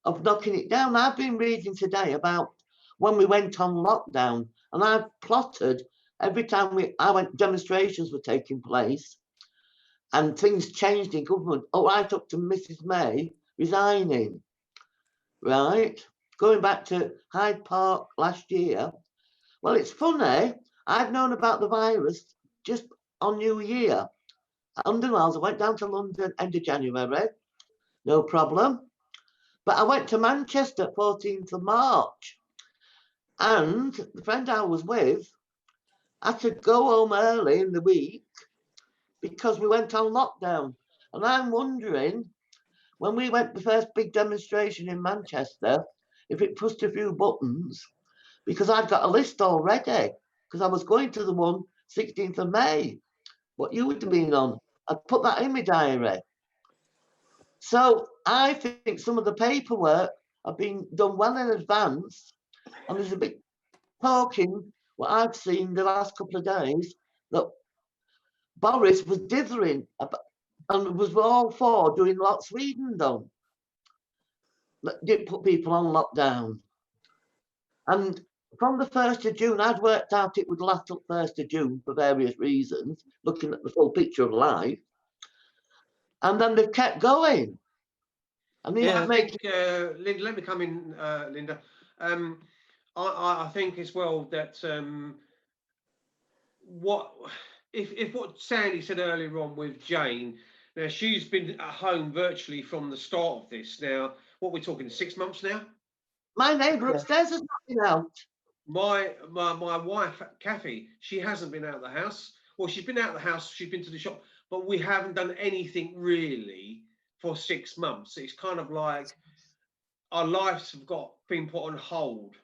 of knocking it down. I've been reading today about when we went on lockdown, and I've plotted every time I went, demonstrations were taking place and things changed in government. Oh, right up to Mrs. May resigning, right? Going back to Hyde Park last year. Well, it's funny, I've known about the virus just on New Year. Under miles, I went down to London end of January, no problem. But I went to Manchester 14th of March. And the friend I was with had to go home early in the week because we went on lockdown. And I'm wondering, when we went the first big demonstration in Manchester, if it pushed a few buttons, because I'd got a list already, because I was going to the one 16th of May, what you would have been on. I'd put that in my diary. So I think some of the paperwork have been done well in advance, and there's a bit talking, what I've seen the last couple of days, that Boris was dithering and was all for doing what Sweden done. That didn't put people on lockdown. And from the 1st of June, I'd worked out it would last till 1st of June for various reasons, looking at the full picture of life. And then they've kept going. I mean, I think, Linda, let me come in, Linda. I think as well that if what Sandy said earlier on with Jane, now she's been at home virtually from the start of this. Now, what we're talking 6 months now. My neighbour upstairs has not been out. My wife, Kathy, she hasn't been out of the house. Well, she's been out of the house. She's been to the shop, but we haven't done anything really for 6 months. It's kind of like our lives have been put on hold.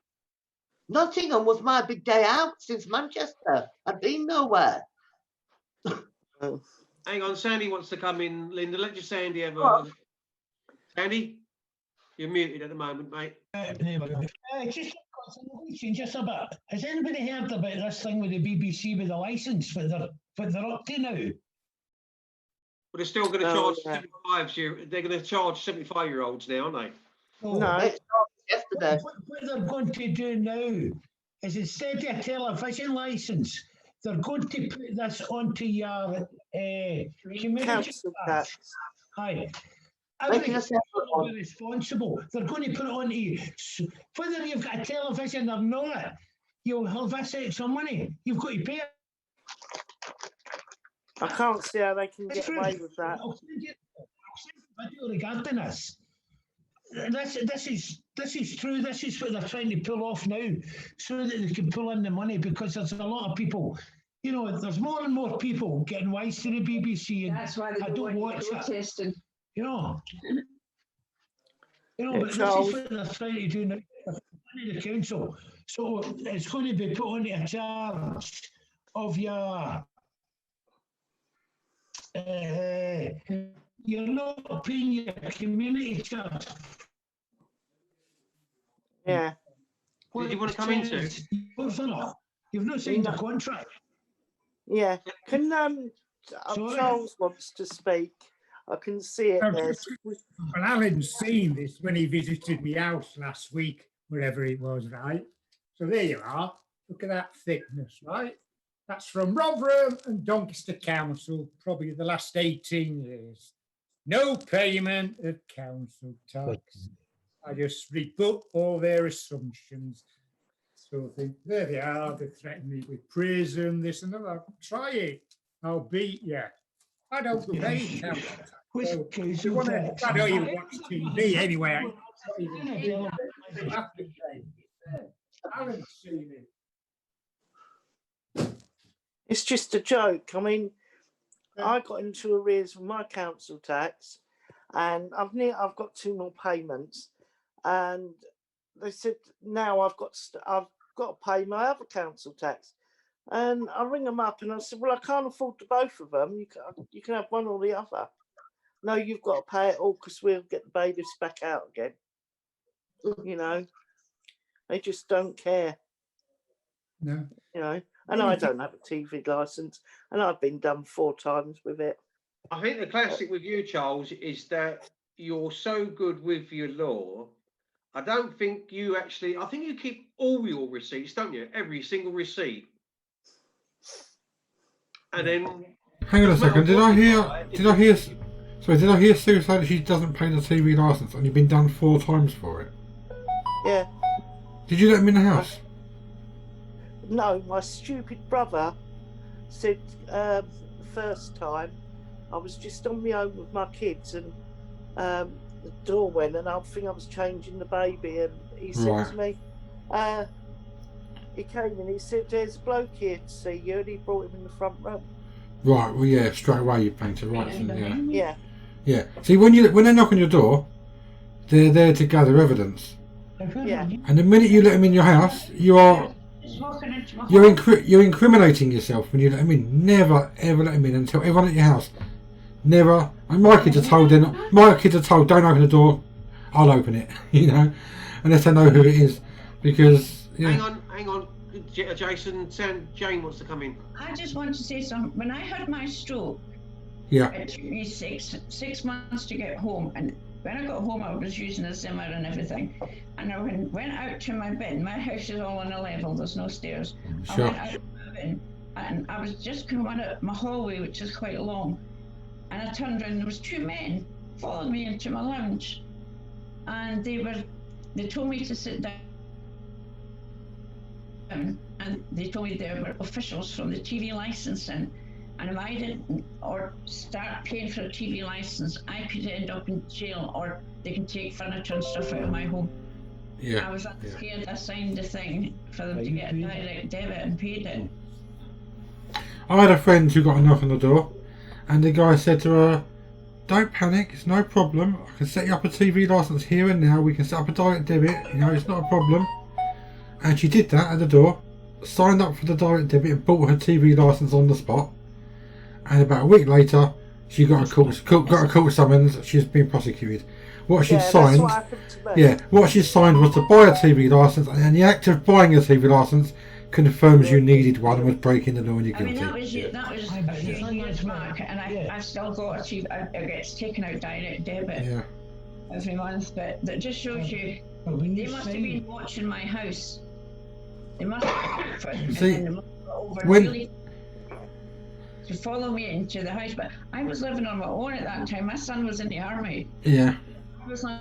Nottingham was my big day out since Manchester. I'd been nowhere. Hang on, Sandy wants to come in. Linda, let your Sandy have What? Sandy, you're muted at the moment, mate. Just a bit. Has anybody heard about this thing with the BBC with the licence? What they're up to now? But they're still going to Oh, charge 75. They're going to charge 75-year-olds now, aren't they? Oh, No. It started yesterday. What they're going to do now is instead of a television licence, they're going to put this onto your community Council tax. Aye. Making a Every separate will one. be responsible. They're going to put it on you. Whether you've got a television or not, you'll have this extra money. You've got to pay it. I can't see how they can get away with that. I'll send you a video regarding this. This is true. This is what they're trying to pull off now, so that they can pull in the money, because there's a lot of people. You know, there's more and more people getting wise to the BBC, and That's why they I don't watch it. protesting. You know, Yeah, but this Charles. is what they're trying to do now. Money the council, so it's going to be put onto a charge of your. You're not paying your community charge. Yeah. Did you want to come into? You've not signed a contract. Yeah. Can Sorry? Charles wants to speak. I can see it there. Well, Alan's seen this when he visited my house last week, wherever it was, right? So there you are. Look at that thickness, right? That's from Rotherham and Doncaster Council, probably the last 18 years. No payment of council tax. I just rebut all their assumptions. So I think, there they are, they threaten me with prison, this and that. I'll try it. I'll beat you. I don't pay council tax. So if you want to, I don't even watch TV anyway. I'm not even doing it. You have to pay. I haven't seen it. It's just a joke. I mean, I got into arrears with my council tax, and I've got 2 more payments, and they said now I've got to pay my other council tax, and I ring them up and I said, well, I can't afford the both of them. You can have one or the other. No, you've got to pay it all because we'll get the bailiffs back out again. You know, they just don't care. No. You know. And I don't have a TV licence, and I've been done 4 times with it. I think the classic with you, Charles, is that you're so good with your law. I don't think you actually. I think you keep all your receipts, don't you? Every single receipt. And then. Hang on a second. Did I hear? Sorry, did I hear Sue say that she doesn't pay the TV licence and you've been done 4 times for it? Yeah. Did you let him in the house? No, my stupid brother said the first time I was just on my own with my kids, and the door went, and I think I was changing the baby, and he said to me, he came in, he said, there's a bloke here to see you, and he brought him in the front room. Right, well, yeah, straight away you painted right, yeah. Yeah. Yeah. See, when they knock on your door, they're there to gather evidence. Yeah. And the minute you let them in your house, you're incriminating yourself when you let them in. Never ever let them in and tell everyone at your house. Never. And my kids are told don't open the door. I'll open it. You know, unless they know who it is, because Hang on, Jason. Jane wants to come in. I just want to say something. When I had my stroke, yeah, it took me six months to get home, and when I got home, I was using a Zimmer and everything. And I went out to my bin. My house is all on a level. There's no stairs. Sure. I went out to my bin, and I was just coming out my hallway, which is quite long. And I turned around, and there was 2 men following me into my lounge, and they told me to sit down. And they told me there were officials from the TV licensing, and if I didn't or start paying for a TV license, I could end up in jail, or they can take furniture and stuff out of my home. Yeah. I was scared. I signed the thing for them to get a direct debit and paid it. I had a friend who got a knock on the door, and the guy said to her, don't panic. It's no problem. I can set you up a TV license here and now. We can set up a direct debit. You know, it's not a problem. And she did that at the door, signed up for the direct debit and bought her TV license on the spot. And about a week later, she got a court summons. She's been prosecuted. What she'd signed, what she signed was to buy a TV license, and the act of buying a TV license confirms you needed one and was breaking the law and you're guilty. That was a few years back, and I've still got it gets taken out direct debit every month, but that just shows you they must have been watching my house. They must have See, really to follow me into the house, but I was living on my own at that time. My son was in the army. Yeah. I was like,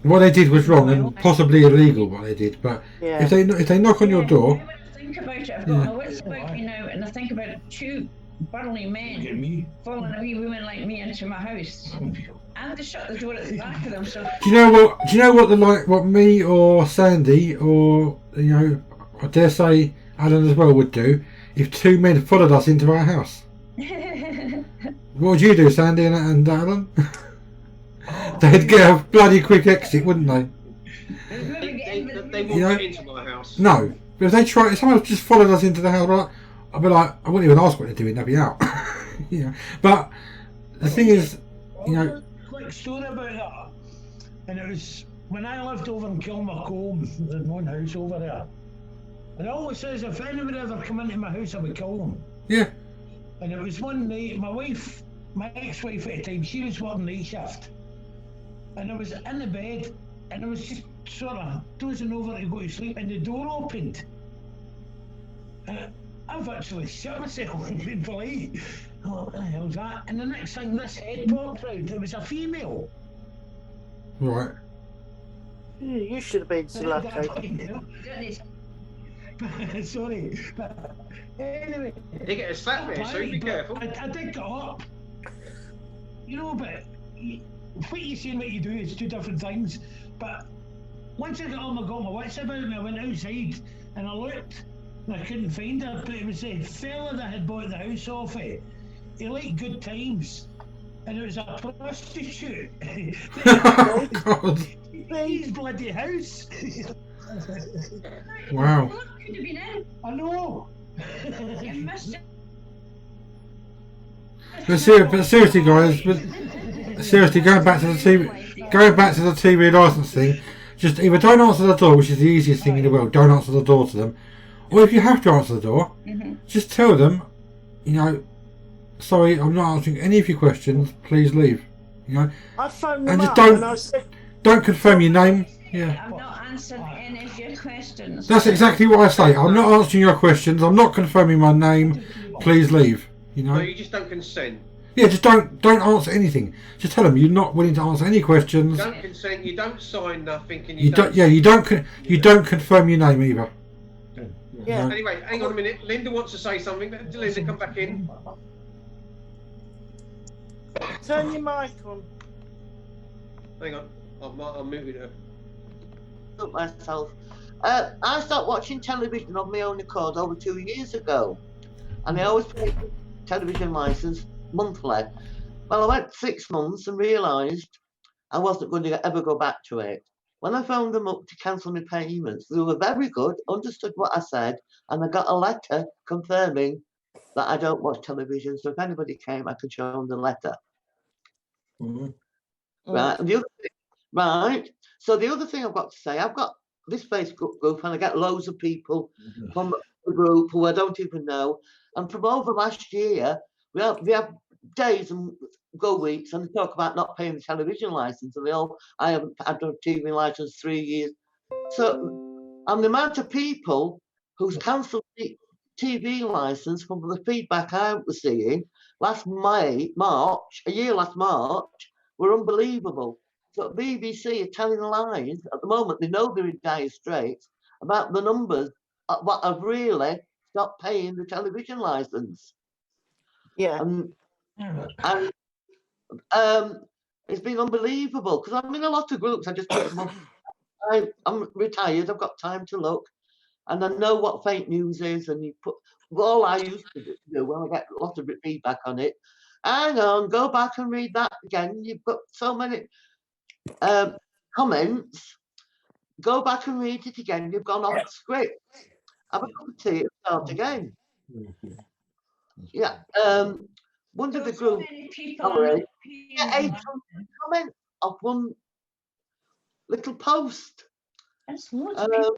what they did was wrong and possibly illegal. What they did, but if they knock on your door, I think about it. I've got my wits about me now, and I think about two burly men following a wee woman like me into my house, and they shut the door at the back of them. So do you know what? What me or Sandy or I dare say Alan as well would do if two men followed us into our house. What would you do, Sandy and Alan? They'd get a bloody quick exit, wouldn't they? They won't get into my house. No, but if someone just followed us into the house, I'd be like, I wouldn't even ask what they're doing. They'd be out. But the thing is, Quick story about that, and it was when I lived over in Beechholme, there's one house over there, and it always says if anybody ever come into my house, I would kill them. Yeah. And it was one night, my ex-wife at the time, she was working night shift. And I was in the bed, and I was just sort of dozing over to go to sleep, and the door opened. And I've actually shut myself and been polite. What the hell's that? And the next thing, this head popped round. It was a female. Right. You should have been so lucky. Sorry. But anyway. They get a slap there, so be careful. I did get up. But what you say and what you do is two different things. But once I got my wits about me, I went outside and I looked and I couldn't find her. But it was a fella that had bought the house off it. He liked good times. And it was a prostitute. Oh, God. His bloody house. Wow. could have been in. I know. You missed it. But seriously, guys, seriously, going back to the TV license thing, just either don't answer the door, which is the easiest thing in the world. Don't answer the door to them, or if you have to answer the door, just tell them, sorry, I'm not answering any of your questions. Please leave. I phoned them and just up and I said, don't confirm your name. Yeah. I'm not answering any of your questions. That's exactly what I say. I'm not answering your questions. I'm not confirming my name. Please leave. No, you just don't consent. Yeah, just don't answer anything. Just tell them you're not willing to answer any questions. You don't consent. You don't sign nothing, and you don't. Yeah, you don't confirm your name either. yeah. Anyway, hang on a minute. Linda wants to say something. Linda, come back in. Turn your mic on. Hang on. I'm moving her. Up myself. I started watching television of my own accord over 2 years ago, and I always paid for television license monthly. Well, I went 6 months and realised I wasn't going to ever go back to it. When I phoned them up to cancel my payments, they were very good, understood what I said, and I got a letter confirming that I don't watch television. So if anybody came, I could show them the letter. Right. And the other thing, right. So the other thing I've got to say, I've got this Facebook group, and I get loads of people from the group who I don't even know. And from over last year, we have days and go weeks, and they talk about not paying the television license, and I haven't had a TV license 3 years. So, and the amount of people who's cancelled the TV license from the feedback I was seeing last March, were unbelievable. So BBC are telling lies at the moment. They know they're in dire straits about the numbers what have really stopped paying the television license. Yeah. And it's been unbelievable because I'm in a lot of groups. I just pick them up. I'm retired. I've got time to look, and I know what fake news is. And all I used to do when I get a lot of feedback on it, hang on, go back and read that again. You've got so many comments. Go back and read it again. You've gone off script. Have a cup of tea and start again. Yeah. One of the So group. many people Sorry. are Get 800 comments of one little post. That's loads of people.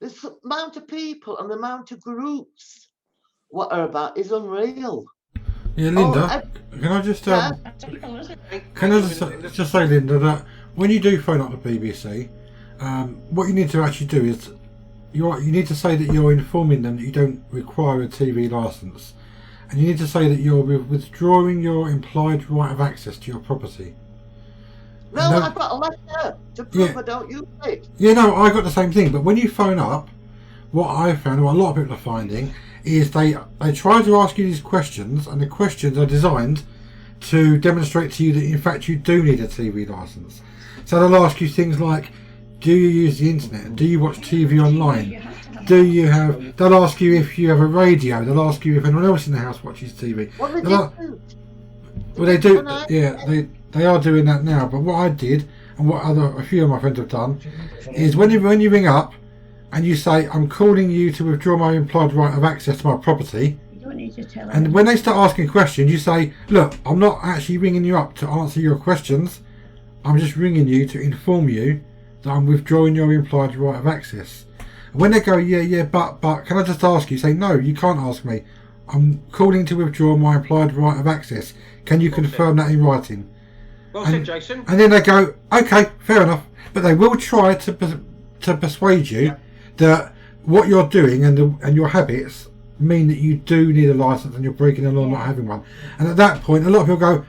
The amount of people and the amount of groups what are about is unreal. Yeah, Linda, can I just yeah. can I just say, Linda, that when you do phone up the BBC, what you need to actually do is you need to say that you're informing them that you don't require a TV licence, and you need to say that you're withdrawing your implied right of access to your property. No, I've got a letter to prove I don't use it. Yeah, no, I got the same thing. But when you phone up, what I found, what a lot of people are finding, is they try to ask you these questions, and the questions are designed to demonstrate to you that in fact you do need a TV licence. So they'll ask you things like, do you use the internet? Do you watch TV online? Do you have? They'll ask you if you have a radio. They'll ask you if anyone else in the house watches TV. What they do? Well, they do. Yeah, they are doing that now. But what I did, and what a few of my friends have done, is when you ring up and you say, I'm calling you to withdraw my implied right of access to my property, You don't need to tell and when they start asking questions, you say, look, I'm not actually ringing you up to answer your questions. I'm just ringing you to inform you that I'm withdrawing your implied right of access. And when they go, yeah, but can I just ask you? Say, no, you can't ask me. I'm calling to withdraw my implied right of access. Can you confirm that in writing? Well said, Jason. And then they go, okay, fair enough. But they will try to persuade you that what you're doing and your habits mean that you do need a license and you're breaking the law not having one. And at that point, a lot of people go,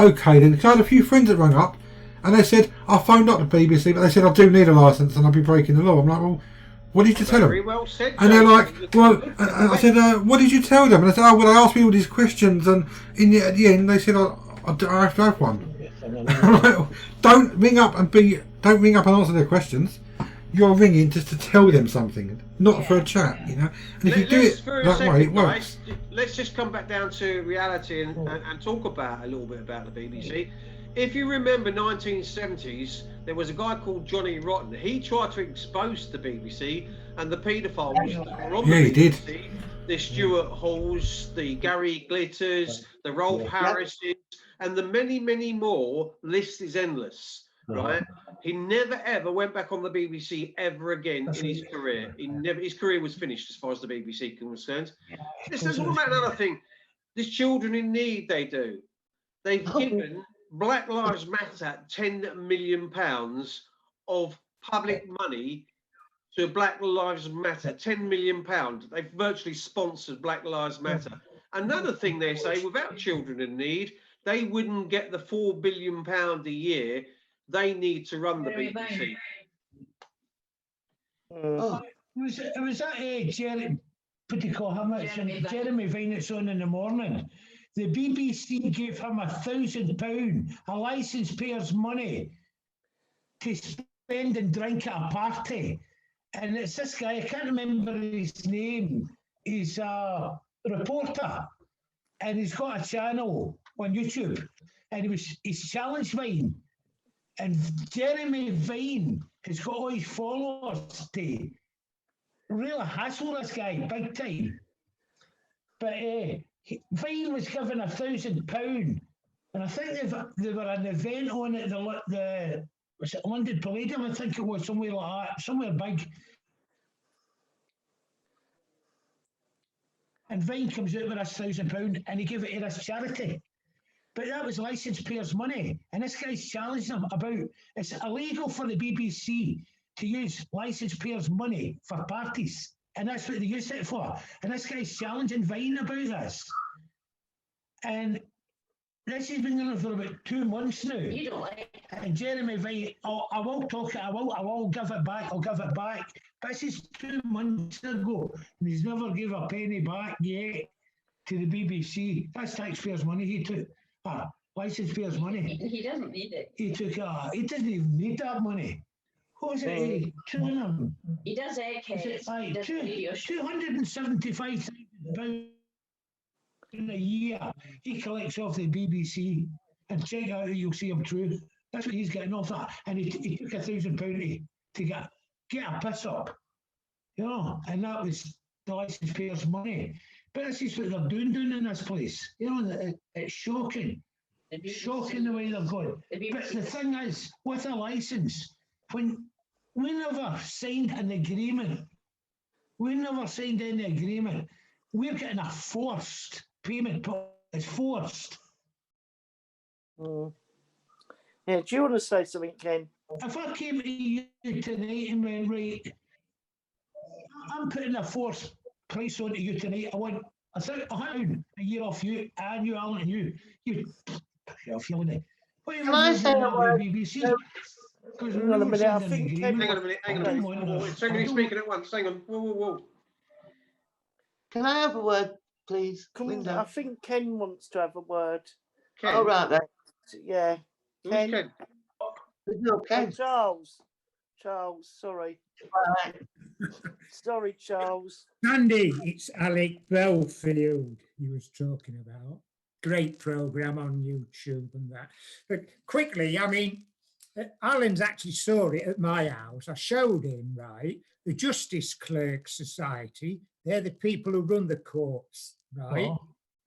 okay then. Because I had a few friends that rang up and they said, I phoned up the BBC, but they said I do need a license and I'll be breaking the law. I'm like, well, what did you tell them? Very well said, and they're like, well, and I said, what did you tell them? And I said, oh, well, they asked me all these questions, and at the end they said, I have to have one. Like, don't ring up and answer their questions. You're ringing just to tell them something, not for a chat, you know. And if you do it that way, it works. Let's just come back down to reality and talk about a little bit about the BBC. If you remember 1970s, there was a guy called Johnny Rotten. He tried to expose the BBC and the paedophiles that were on the BBC. The Stuart Halls, the Gary Glitters, the Rolf Harrises, and the many, many more. List is endless, right? He never ever went back on the BBC ever again in his career. His career was finished as far as the BBC is concerned. Let's talk about another thing. There's children in need. They've given Black Lives Matter £10 million of public money to Black Lives Matter, £10 million. They've virtually sponsored Black Lives Matter. Another thing they say, without children in need, they wouldn't get the £4 billion a year they need to run the BBC. It was that Jeremy, how much? Jeremy Vine that's on in the morning. The BBC gave him £1,000, a licence payer's money, to spend and drink at a party. And it's this guy, I can't remember his name. He's a reporter, and he's got a channel on YouTube, and he's challenged Vine. And Jeremy Vine has got all his followers to really hassle this guy big time. But Vine was given £1,000, and I think they were an event on it. The was it London Palladium? I think it was somewhere like that, somewhere big. And Vine comes out with this £1,000, and he gave it to this charity. But that was licence payers' money, and this guy's challenging them about it's illegal for the BBC to use licence payers' money for parties. And that's what they use it for. And this guy's challenging Vine about this. And this has been going on for about 2 months now. You don't like it. And Jeremy Vine, I will talk it, I will give it back, I'll give it back. But this is 2 months ago, and he's never gave a penny back yet to the BBC. That's taxpayers' money he took. Licence payers' money. He doesn't need it. He took he doesn't even need that money. What was it? He does eggheads. He does videos. £275,000. in a year, he collects off the BBC and check out that you'll see him through. That's what he's getting off that. And he took £1,000 to get a piss up, you know, and that was the licence payers' money. But this is what they're doing in this place. You know, it's shocking. Shocking the way they're going. But the thing is, with a licence, when we never signed an agreement, we're getting a forced payment. It's forced. Yeah, do you want to say something, Ken? If I came to you tonight and went, right, I'm putting a forced price on to you tonight, I want £1,000 a year off you, annual, and you off you, wouldn't it? What Can I say a word? BBC? Because Hang on a minute, I think Ken. Hang on a minute. Whoa, it's somebody speaking at once. Hang on. Whoa. Can I have a word, please, I Linda? think Ken wants to have a word. Ken. All right then. Yeah. Who's Ken. Ken? There's no Oh, Ken. Charles, sorry. Right. Sorry, Charles. Andy, it's Alec Belfield he was talking about. Great program on YouTube and that. But quickly, I mean, Alan's actually saw it at my house. I showed him, right? The Justice Clerks Society, they're the people who run the courts, right? Oh.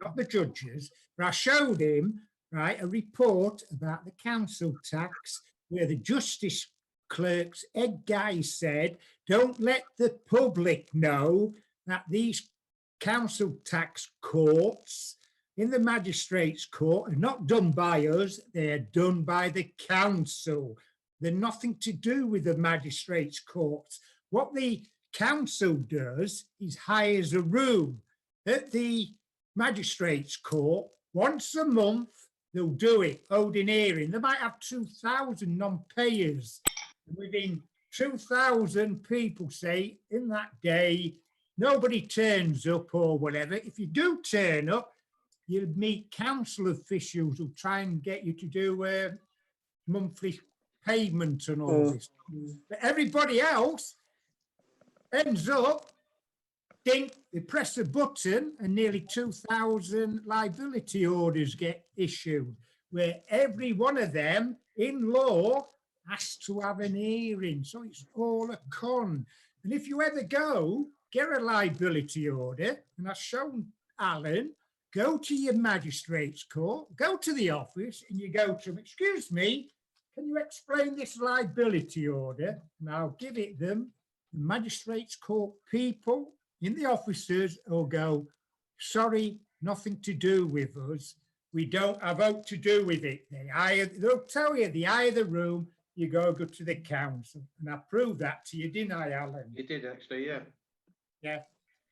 Not the judges. But I showed him, right, a report about the council tax where the Justice Clerks, Ed Guy said, don't let the public know that these council tax courts in the magistrates' court are not done by us, they're done by the council. They're nothing to do with the magistrates' courts. What the council does is hires a room at the magistrates' court once a month. They'll do it, holding hearing. They might have 2,000 non-payers. Within 2,000 people, say, in that day, nobody turns up or whatever. If you do turn up, you'll meet council officials who'll try and get you to do monthly payment and all this. But everybody else ends up, they press a button and nearly 2,000 liability orders get issued, where every one of them in law has to have an hearing. So it's all a con. And if you ever go, get a liability order, and I've shown Alan, go to your magistrate's court, go to the office, and you go to them, excuse me, can you explain this liability order? And I'll give it them. The magistrate's court people in the officers will go, sorry, nothing to do with us. We don't have out to do with it. They'll tell you, the eye of the room, you go to the council. And I proved that to you, didn't I, Alan? You did actually, yeah. Yeah.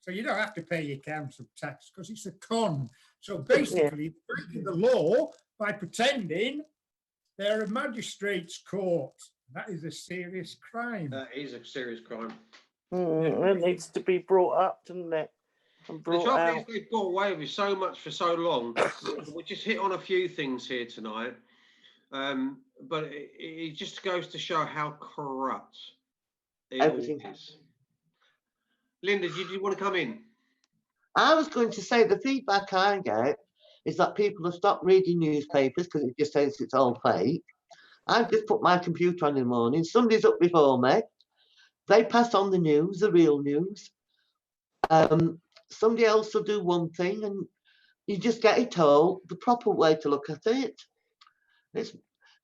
So you don't have to pay your council tax because it's a con. So basically, breaking the law by pretending they're a magistrate's court. That is a serious crime. That is a serious crime. It needs to be brought up, doesn't it? And The brought trouble out. is we've got away with so much for so long. We just hit on a few things here tonight. But it just goes to show how corrupt it all Everything. is. Linda, did you want to come in? I was going to say the feedback I get is that people have stopped reading newspapers because it just says it's all fake. I've just put my computer on in the morning. Somebody's up before me. They pass on the news, the real news. Somebody else will do one thing and you just get it told the proper way to look at it. It's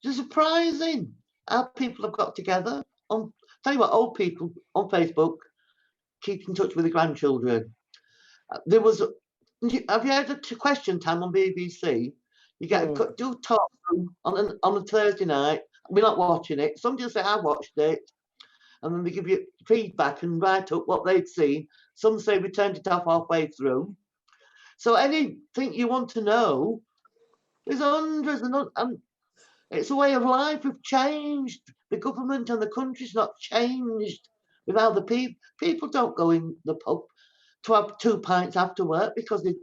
just surprising how people have got together. Tell you what, old people on Facebook keep in touch with the grandchildren. There was, have you heard a question time on BBC? You get do talk on a Thursday night. We're not watching it. Somebody will say, I watched it. And then they give you feedback and write up what they'd seen. Some say we turned it off halfway through. So anything you want to know, there's hundreds and it's a way of life. We've changed. The government and the country's not changed. With how the people don't go in the pub to have 2 pints after work because they're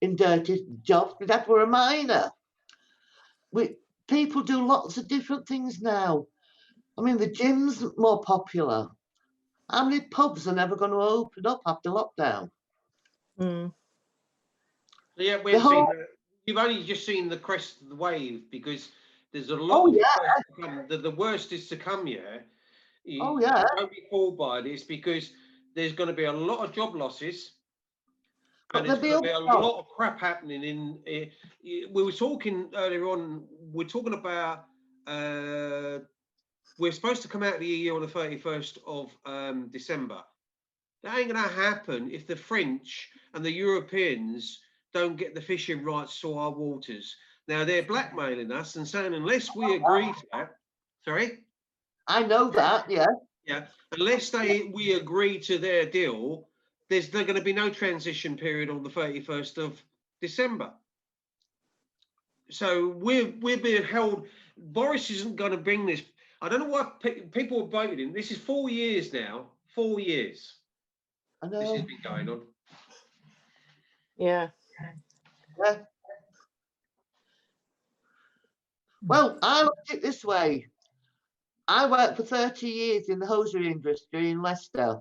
in dirty jobs. But that were a minor. People do lots of different things now. I mean, the gym's more popular. How many pubs are never going to open up after lockdown? Yeah, The whole, you've only just seen the crest of the wave, because there's a lot oh of yeah, worse to come. The worst is to come. Yeah, oh yeah. don't be fooled by this, because there's going to be a lot of job losses, But and there's there'll be going to be a also, lot of crap happening. We were talking earlier on. We're talking about. We're supposed to come out of the EU on the 31st of December. That ain't going to happen if the French and the Europeans don't get the fishing rights to our waters. Now, they're blackmailing us and saying unless we agree to that, sorry? I know that, yeah. Yeah, unless we agree to their deal, there's going to be no transition period on the 31st of December. So we're being held. Boris isn't going to bring this. I don't know why people are voting him. This is 4 years now. 4 years. I This know. has been going on. Yeah. Yeah. Well, I look at it this way. I worked for 30 years in the hosiery industry in Leicester.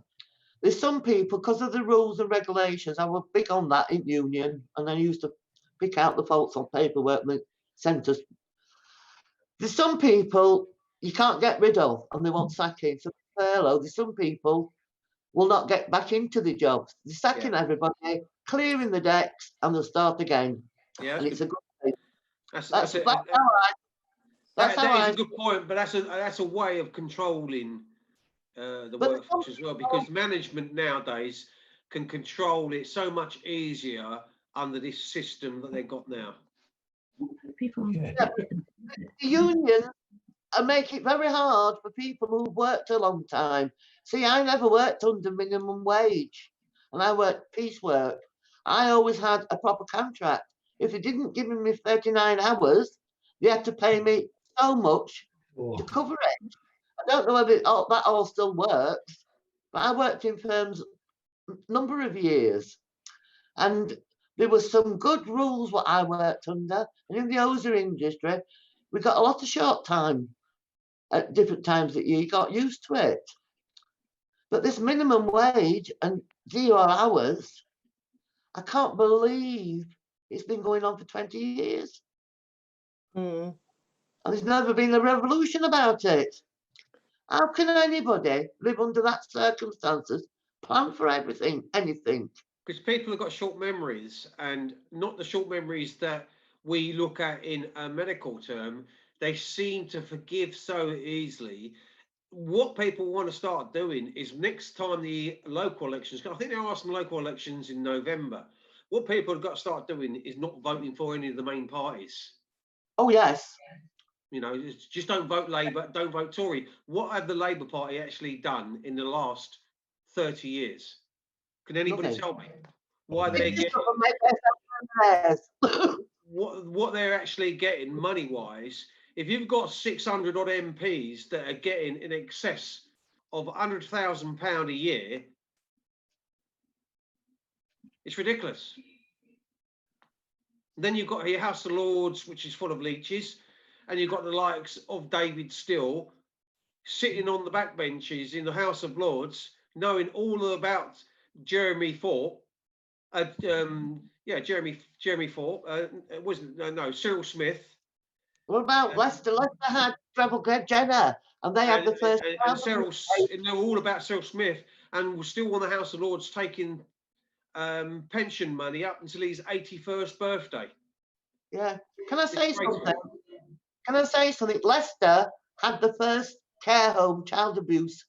There's some people, because of the rules and regulations, I was big on that in union, and I used to pick out the faults on paperwork and sent us. There's some people you can't get rid of, and they want sacking. So furlough. There's some people will not get back into the jobs. They're sacking everybody, clearing the decks, and they'll start again. Yeah, And it's a good thing. that's That's it. how That is I. a good point, but that's a way of controlling the But workforce as well, because management nowadays can control it so much easier under this system that they've got now. People. Yeah. the unions make it very hard for people who've worked a long time. See, I never worked under minimum wage, and I worked piecework. I always had a proper contract. If they didn't give me 39 hours, they had to pay me so much to cover it. I don't know whether that all still works, but I worked in firms a number of years, and there were some good rules what I worked under. And in the hosiery industry, we got a lot of short time at different times that you got used to it. But this minimum wage and 0 hours, I can't believe it's been going on for 20 years. Mm. And there's never been a revolution about it. How can anybody live under that circumstances, plan for everything, anything? Because people have got short memories, and not the short memories that we look at in a medical term. They seem to forgive so easily. What people want to start doing is next time the local elections, I think there are some local elections in November. What people have got to start doing is not voting for any of the main parties. Oh, yes. You know, just don't vote Labour, don't vote Tory. What have the Labour Party actually done in the last 30 years? Can anybody Nothing. tell me why they're getting what they're actually getting money wise? If you've got 600 odd MPs that are getting in excess of £100,000 a year, it's ridiculous. Then you've got your House of Lords, which is full of leeches, and you've got the likes of David Still sitting on the backbenches in the House of Lords, knowing all about Jeremy Thorpe. Jeremy Thorpe. It wasn't Cyril Smith. What about Leicester? Leicester had Treble Jenner, and they had the first. And Cyril, know all about Cyril Smith, and was still on the House of Lords taking pension money up until his 81st birthday. Yeah. Can I say something? Can I say something? Leicester had the first care home child abuse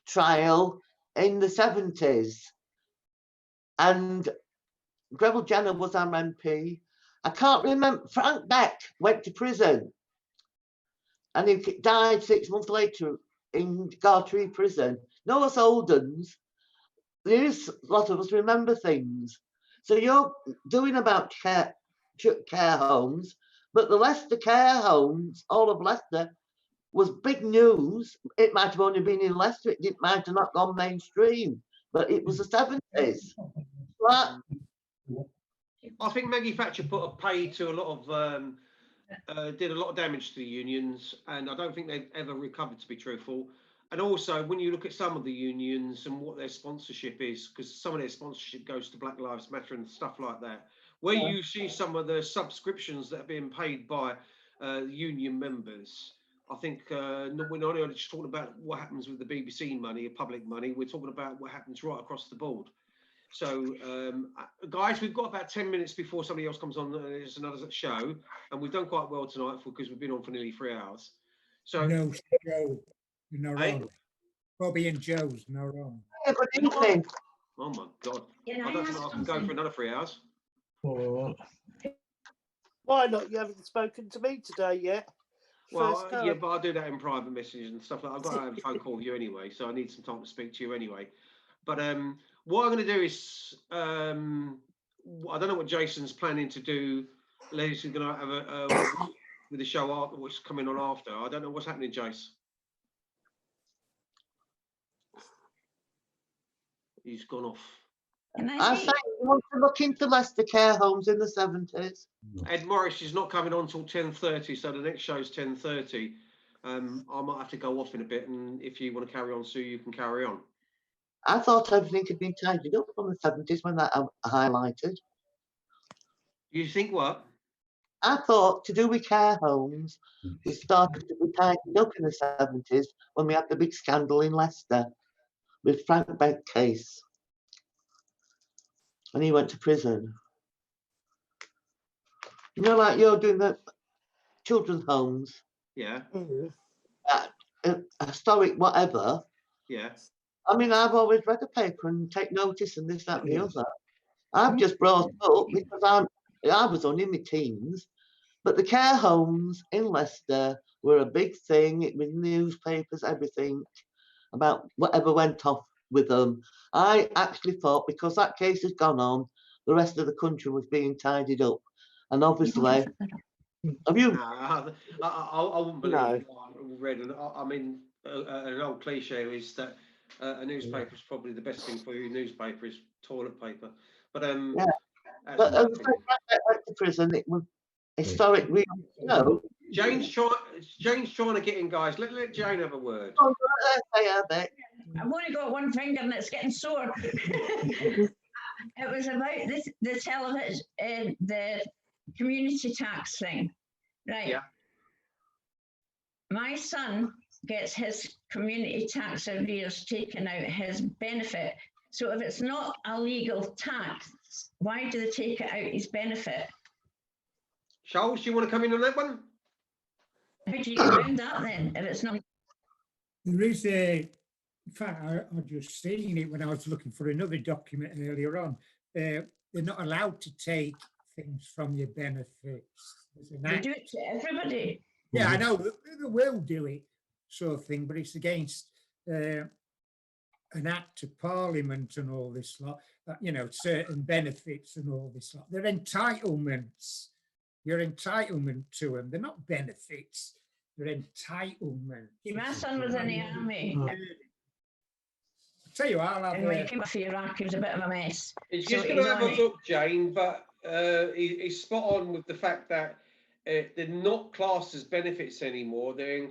trial in the 70s. And Greville Jenner was our MP. I can't remember. Frank Beck went to prison. And he died 6 months later in Gartree prison. No, us old uns, there's a lot of us remember things. So you're doing about care homes, but the Leicester care homes, all of Leicester, was big news. It might have only been in Leicester. It might have not gone mainstream, but it was the 70s. Right. I think Maggie Thatcher put a pay to a lot of, did a lot of damage to the unions, and I don't think they've ever recovered, to be truthful. And also, when you look at some of the unions and what their sponsorship is, because some of their sponsorship goes to Black Lives Matter and stuff like that, where you see some of the subscriptions that are being paid by union members. I think we're not only just talking about what happens with the BBC money, public money, we're talking about what happens right across the board. So, guys, we've got about 10 minutes before somebody else comes on. There's another show, and we've done quite well tonight because we've been on for nearly 3 hours. So, No, Joe, you're not Hey? wrong. Bobby and Joe's not wrong. Yeah, good evening. oh my God, Can I don't think ask I can go for something? another 3 hours. Oh, Why not? You haven't spoken to me today yet. Well, First yeah, time. but I do that in private messages and stuff. Like I've got to have a phone call with you anyway, so I need some time to speak to you anyway. But what I'm going to do is, I don't know what Jason's planning to do. Leslie's going to have with the show after what's coming on after. I don't know what's happening, Jace. He's gone off. Can I I say? say you want to look into Leicester care homes in the 70s. Ed Morris is not coming on till 10:30, so the next show's 10:30. I might have to go off in a bit, and if you want to carry on, Sue, you can carry on. I thought everything had been tidied up from the 70s when that highlighted. You think what? I thought to do with care homes, it started to be tidied up in the 70s when we had the big scandal in Leicester with Frank Beck case. And he went to prison. You know, like you're doing the children's homes, Yeah, historic whatever. yeah. I mean, I've always read the paper and take notice and this, that, and the other. I've just brought up because I was only in my teens, but the care homes in Leicester were a big thing. It was newspapers, everything about whatever went off with them. I actually thought because that case has gone on, the rest of the country was being tidied up. And obviously, have you? I wouldn't believe No. what I read. And I mean, an old cliche is that a newspaper is probably the best thing for your newspaper is toilet paper. But Yeah. that's But my when opinion. Frank Beck went to prison, it was historic. You know, Jane's trying to get in, guys. Let Jane have a word. oh, say a bit. I've only got one finger and it's getting sore. It was about the television, the community tax thing, right? Yeah. My son gets his community tax arrears taken out, his benefit. So if it's not a legal tax, why do they take it out his benefit? Charles, you want to come in on that one? How do you get around that then if it's not? There is a, in fact, I just seen it when I was looking for another document earlier on. They're not allowed to take things from your benefits. There's an They act. do it to everybody. Yeah, I know they will do it, sort of thing, but it's against an act of Parliament and all this lot. You know, certain benefits and all this lot. They're entitlements. Your entitlement to them. They're not benefits. They're entitlements. See, my son was in the army. I'll tell you, I'll have And when he came back from Iraq, he was a bit of a mess. He's So just going he's to have on a it. look, Jane, but he's spot on with the fact that they're not classed as benefits anymore. They're in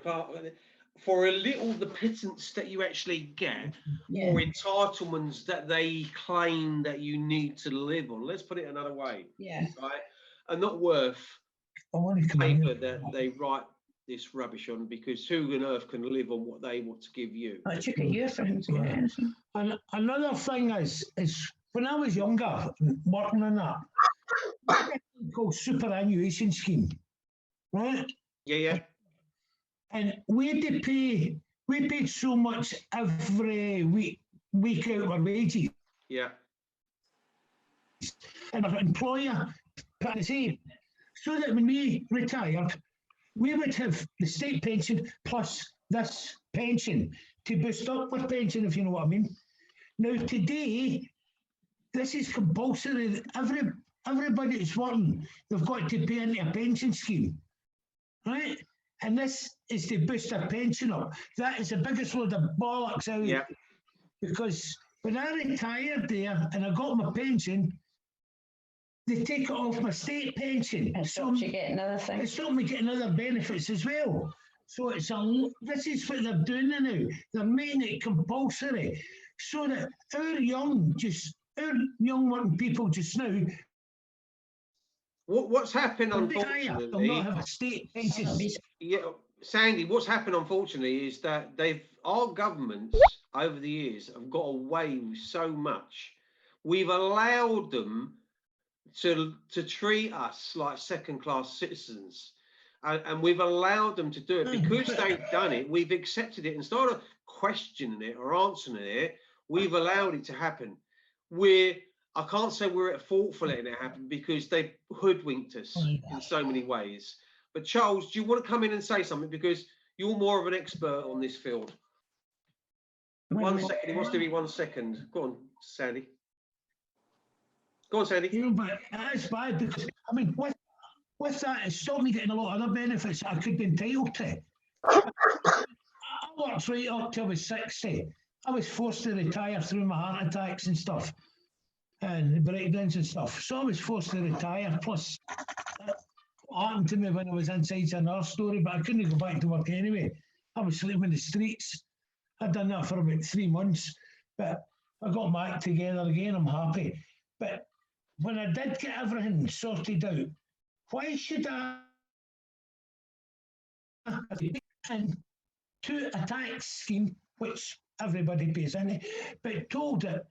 for a little the pittance that you actually get, Yeah. or entitlements that they claim that you need to live on. Let's put it another way, Yeah. right? Are not worth I want to come in paper here. that they write this rubbish on, because who on earth can live on what they want to give you? Oh, it took a year for him to get it. And another thing is when I was younger, working on that, called superannuation scheme, right? Yeah. And we had to pay, we paid so much every week out of our wages. Yeah. And our employer put the same. So that when we retired, we would have the state pension plus this pension to boost up our pension, if you know what I mean. Now today, this is compulsory. Everybody that's working, they've got to pay into a pension scheme, right? And this is to boost their pension up. That is the biggest load of bollocks out. Yeah. Because when I retired there and I got my pension, they take it off my state pension. And So so you get another thing. it stopped me getting other benefits as well. So this is what they're doing now. They're making it compulsory so that our young working people just now What's happened, They'll retire, they'll unfortunately, not have a state pension. yeah, Sandy, what's happened, unfortunately, is that our governments over the years have got away with so much. We've allowed them to treat us like second-class citizens, and we've allowed them to do it because they've done it. We've accepted it instead of questioning it or answering it. We've allowed it to happen. I can't say we're at fault for letting it happen because they've hoodwinked us in so many ways. But Charles, do you want to come in and say something, because you're more of an expert on this field? 1 second. He wants to be 1 second. Go on, Sandy. Go on, Sandy. You know, but that's bad because, I mean, with that, it stopped me getting a lot of other benefits I could be entitled to. I worked right up till I was 60. I was forced to retire through my heart attacks and stuff, and breakdowns and stuff. So I was forced to retire. Plus, what happened to me when I was inside's another story, but I couldn't go back to work anyway. I was sleeping in the streets. I'd done that for about 3 months, but I got back together again. I'm happy. But when I did get everything sorted out, why should I into a tax scheme which everybody pays into, but told it,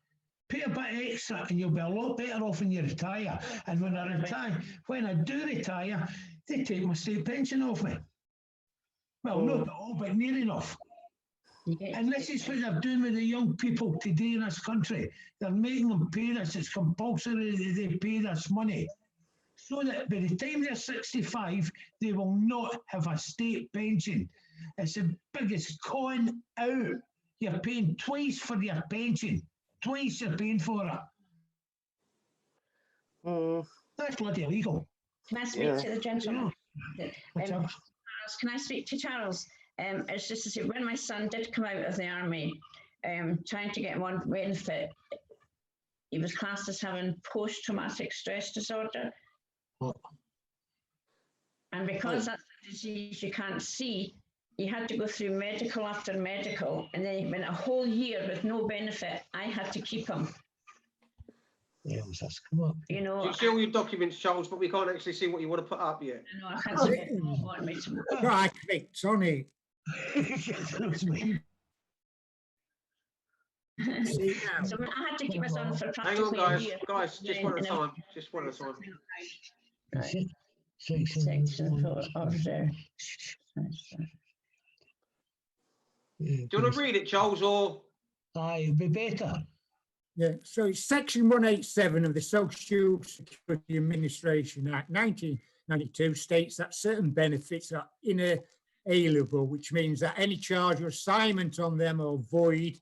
pay a bit extra and you'll be a lot better off when you retire. And when I do retire, they take my state pension off me. Well, not all, but near enough. And this is what they're doing with the young people today in this country. They're making them pay this. It's compulsory that they pay this money, so that by the time they're 65, they will not have a state pension. It's the biggest con out. You're paying twice for your pension. Twice you're paying for it. That's bloody illegal. Can I speak to the gentleman? Whatever. Can I speak to Charles? It's just to say, when my son did come out of the army, trying to get one benefit, he was classed as having post-traumatic stress disorder. And because that's a disease you can't see, he had to go through medical after medical, and then he went a whole year with no benefit. I had to keep him. Yeah, that's come up. You know, You see all your documents, Charles, but we can't actually see what you want to put up yet. I know I can't see it. I want me to. Right clicked on it. See now. So I had to keep my son for Hang on, practically a year. guys, just one at a time. Just one at a time. Right. Section 4 of the. Do you want to read it, Charles, or? Aye, it'd be better. Yeah, so it's Section 187 of the Social Security Administration Act 1992 states that certain benefits are inalienable, which means that any charge or assignment on them are void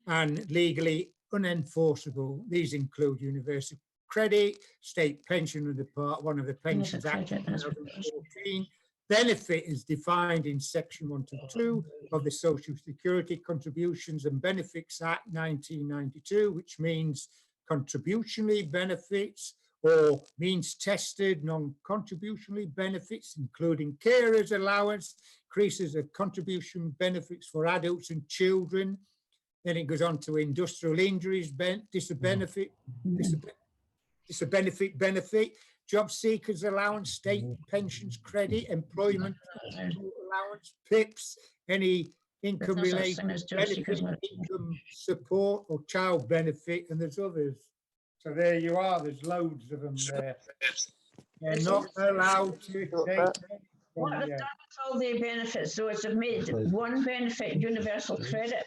and legally unenforceable. These include universal credit, state pension under Part 1 of the Pensions Act 2014. Benefit is defined in Section 122 of the Social Security Contributions and Benefits Act 1992, which means contributionally benefits or means tested non-contributionally benefits, including carers allowance, increases of contribution benefits for adults and children. Then it goes on to industrial injuries, benefit, job seekers allowance, state pensions credit, employment allowance, PIPs, any income related benefit, income support or child benefit, and there's others. So there you are, there's loads of them there. They're not allowed to take What they've done with all the benefits, though, is they've made one benefit universal credit,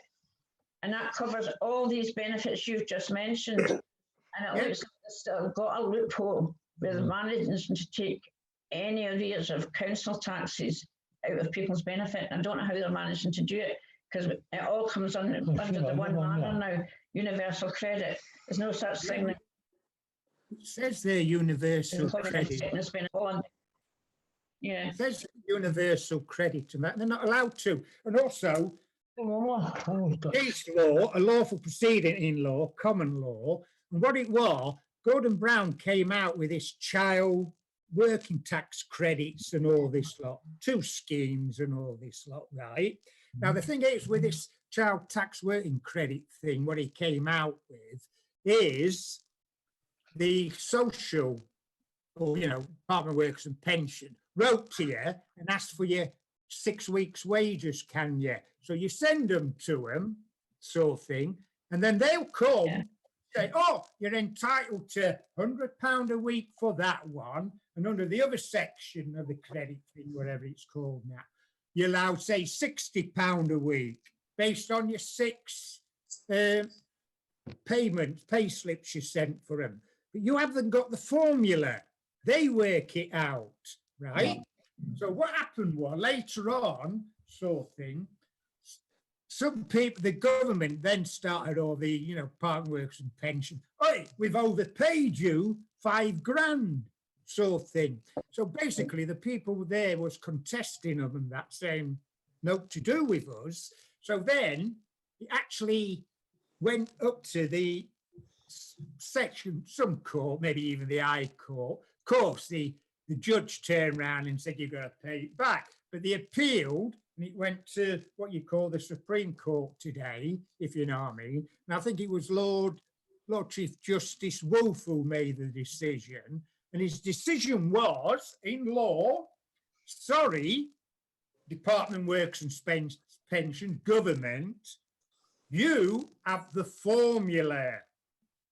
and that covers all these benefits you've just mentioned. And it looks like they've still got a loophole where they're managing to take any arrears of council taxes out of people's benefit. I don't know how they're managing to do it, because it all comes under the one banner now, universal credit. There's no such thing. It says there universal credit. Yeah. It says universal credit and that, they're not allowed to. And also, case law, a lawful proceeding in law, common law, and what it was, Gordon Brown came out with this child working tax credits and all this lot, 2 schemes and all this lot, right? Now, the thing is with this child tax working credit thing, what he came out with is the social or, you know, Department of Works and Pension, wrote to you and asked for your 6 weeks' wages, can you? So you send them to them, sort of thing, and then they'll come, Yeah. say, oh, you're entitled to £100 a week for that one, and under the other section of the credit thing, whatever it's called now, you're allowed, say, £60 a week based on your 6 payments, pay slips you sent for them. But you haven't got the formula. They work it out, right? So what happened was later on, sort of thing, some people, the government then started all the, you know, Park Works and Pension. Oi, we've overpaid you £5,000, sort of thing. So basically, the people there was contesting them and that, saying, no to do with us. So then it actually went up to the section, some court, maybe even the High Court. Of course, the judge turned around and said, you've got to pay it back. But they appealed, and it went to what you call the Supreme Court today, if you know what I mean. And I think it was Lord Chief Justice Wolf who made the decision. And his decision was, in law, sorry, Department of Works and Pension, government, you have the formula.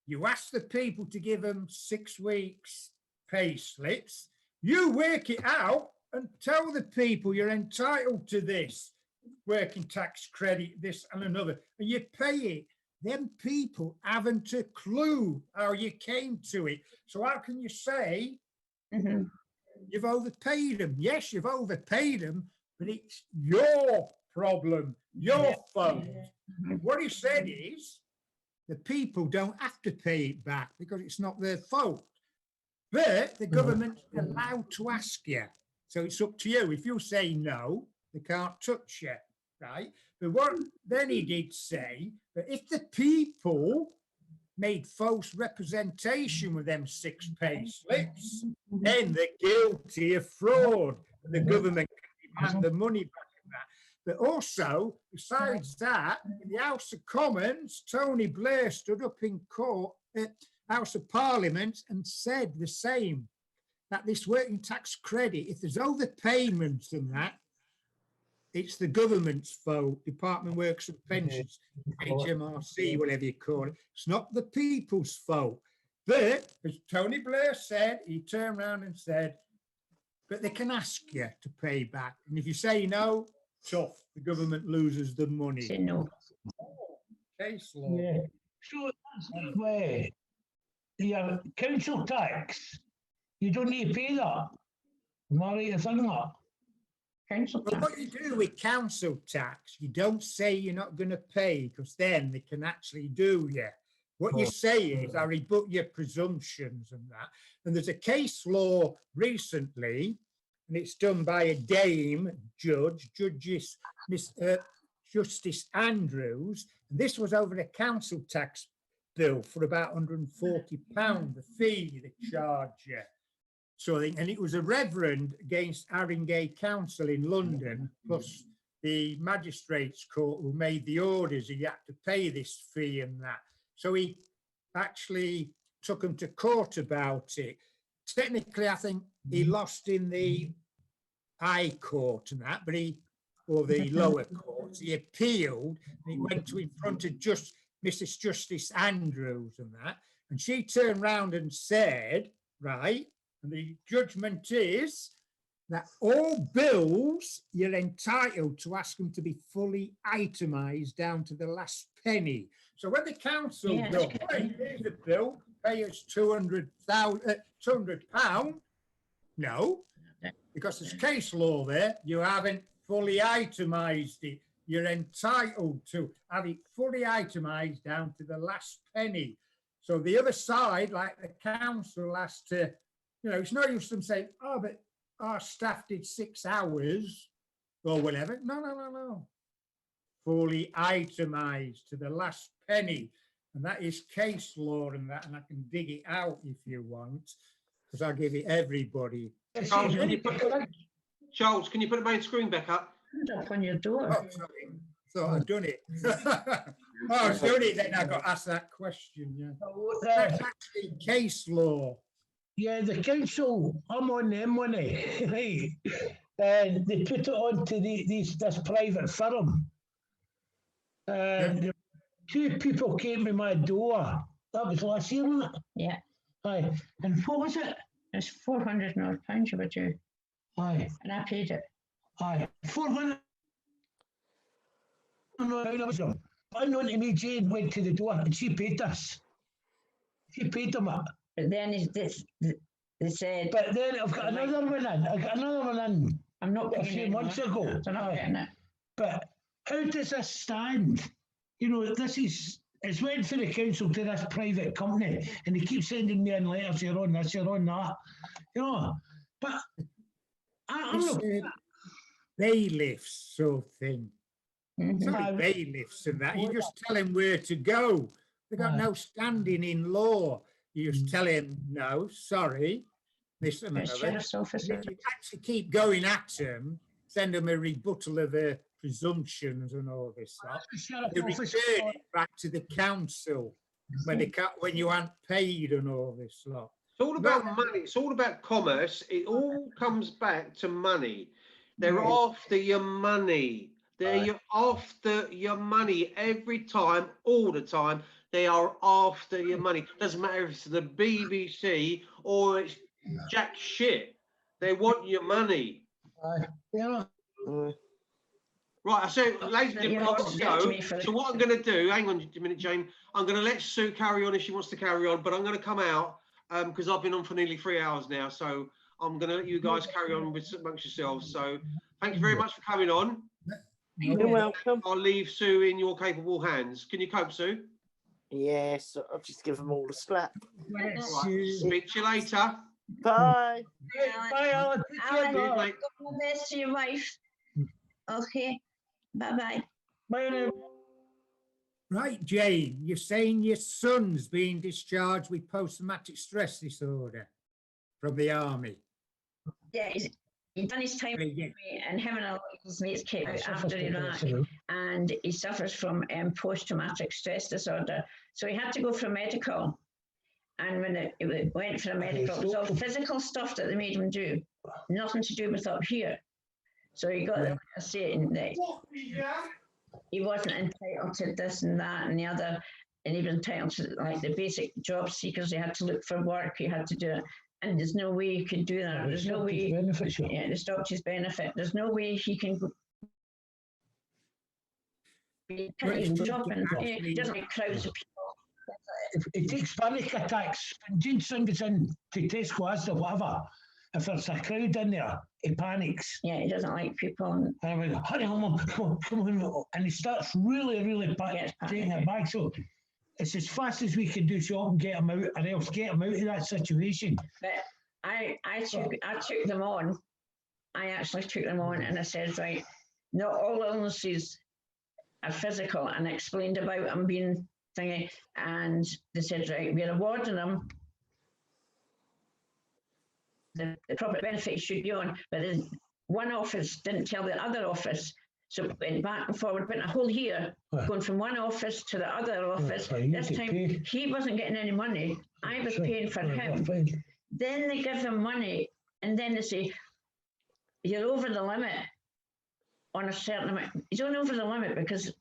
You ask the people to give them 6 weeks pay slips. You work it out and tell the people you're entitled to this working tax credit, this and another, and you pay it. Them people haven't a clue how you came to it. So how can you say you've overpaid them? Yes, you've overpaid them, but it's your problem, your fault. What he said is the people don't have to pay it back because it's not their fault. But the government's allowed to ask you. So it's up to you. If you say no, they can't touch you, right? But what then he did say that if the people made false representation with them 6 pay slips, then they're guilty of fraud. The government can demand the money back. But also, besides that, in the House of Commons, Tony Blair stood up in court at House of Parliament and said the same, that this working tax credit, if there's overpayments and that, it's the government's fault, Department of Works and Pensions, HMRC, whatever you call it. It's not the people's fault. But, as Tony Blair said, he turned around and said, but they can ask you to pay back. And if you say no, tough, the government loses the money. Say no. Case law. Yeah. So that's where your council tax, you don't need to pay that. Am I right to think that? Council But tax. what you do with council tax, you don't say you're not going to pay, because then they can actually do you. What you say is, I rebut your presumptions and that. And there's a case law recently, and it's done by a dame judge, Justice Andrews. And this was over the council tax bill for about £140, the fee they charge you. So, and it was a reverend against Haringey Council in London, plus the magistrates court who made the orders. He had to pay this fee and that. So he actually took him to court about it. Technically, I think he lost in the High Court and that, but or the lower courts, he appealed and he went to in front of Mrs. Justice Andrews and that. And she turned round and said, right, and the judgment is that all bills, you're entitled to ask them to be fully itemised down to the last penny. So when the council goes, hey, here's a bill, pay us £200, no, because there's case law there, you haven't fully itemised it. You're entitled to have it fully itemised down to the last penny. So the other side, like the council has to, you know, it's no use them saying, oh, but our staff did 6 hours or whatever. No. Fully itemised to the last penny. And that is case law and that, and I can dig it out if you want, because I'll give it everybody. Charles, can you put the main screen back up? Up on your door. Oh, sorry. Thought I'd done it. I've done it, then I got asked that question, yeah. That's actually case law. Yeah, the council, I'm on them one right? And they put it on to this private firm. And two people came to my door. That was last year, wasn't it? Yeah, Aye. And what was it? it's £400 you were due, Aye. and I paid it. Aye. 400. Unknown to me, Jane went to the door and she paid us. She paid them it. But then they said, But then I've got another one in. I got another one in I'm not a paying few it months anymore. ago. They're not Aye. getting it. But how does this stand? You know, it's went for the council to this private company and they keep sending me in letters, you're on this, you're on that. You know, but I'm It's not. bailiffs sort of thing. It's Mhm. only bailiffs and that. You just tell them where to go. They've got no standing in law. You just tell him, no, sorry, this and It's another. sheriff's office. And if you actually keep going at them, send them a rebuttal of their presumptions and all this lot. They return it back to the council when you aren't paid and all this lot. It's all about money. It's all about commerce. It all comes back to money. They're after your money. They're after your money every time, all the time. They are after your money. Doesn't matter if it's the BBC or it's jack shit. They want your money. Yeah. Right, so ladies and You're gentlemen, I've got to not go. me for So what I'm going to do, hang on a minute, Jane. I'm going to let Sue carry on if she wants to carry on, but I'm going to come out because I've been on for nearly 3 hours now. So I'm going to let you guys carry on amongst yourselves. So thank you very much for coming on. You're welcome. I'll leave Sue in your capable hands. Can you cope, Sue? Yes, I'll just give them all a slap. Right, speak to you later. Bye. Bye, Alan. Alan, Cheers, mate. all the best to your wife. Okay, bye-bye. Bye now. Right, Jane, you're saying your son's being discharged with post-traumatic stress disorder from the army. Yeah, he's done his time and him and a lot of his mates came out after Iraq, and he suffers from post-traumatic stress disorder. So he had to go for a medical. And when it went for a medical, it was all physical stuff that they made him do, nothing to do with up here. So he got a saying that he wasn't entitled to this and that and the other, and he was entitled to like the basic job seekers. He had to look for work, he had to do it. And there's no way you could do that. There's no way. Yeah, they stopped his benefit. There's no way he can go. He doesn't like crowds of people. It takes panic attacks. When Jane's son gets in to Tesco, Asda, whatever, if there's a crowd in there, he panics. Yeah, he doesn't like people. And I went, hurry, come on. And he starts really taking it back. So it's as fast as we can do so I can get him out, or else get him out of that situation. But I took them on. I actually took them on and I said, right, not all illnesses are physical, and I explained about them being thingy, and they said, right, we're awarding them the proper benefits should be on, but then one office didn't tell the other office. So it went back and forward, went a whole year, going from one office to the other office. This time, he wasn't getting any money. I was paying for him. Then they give him money, and then they say, you're over the limit on a certain amount. He's only over the limit because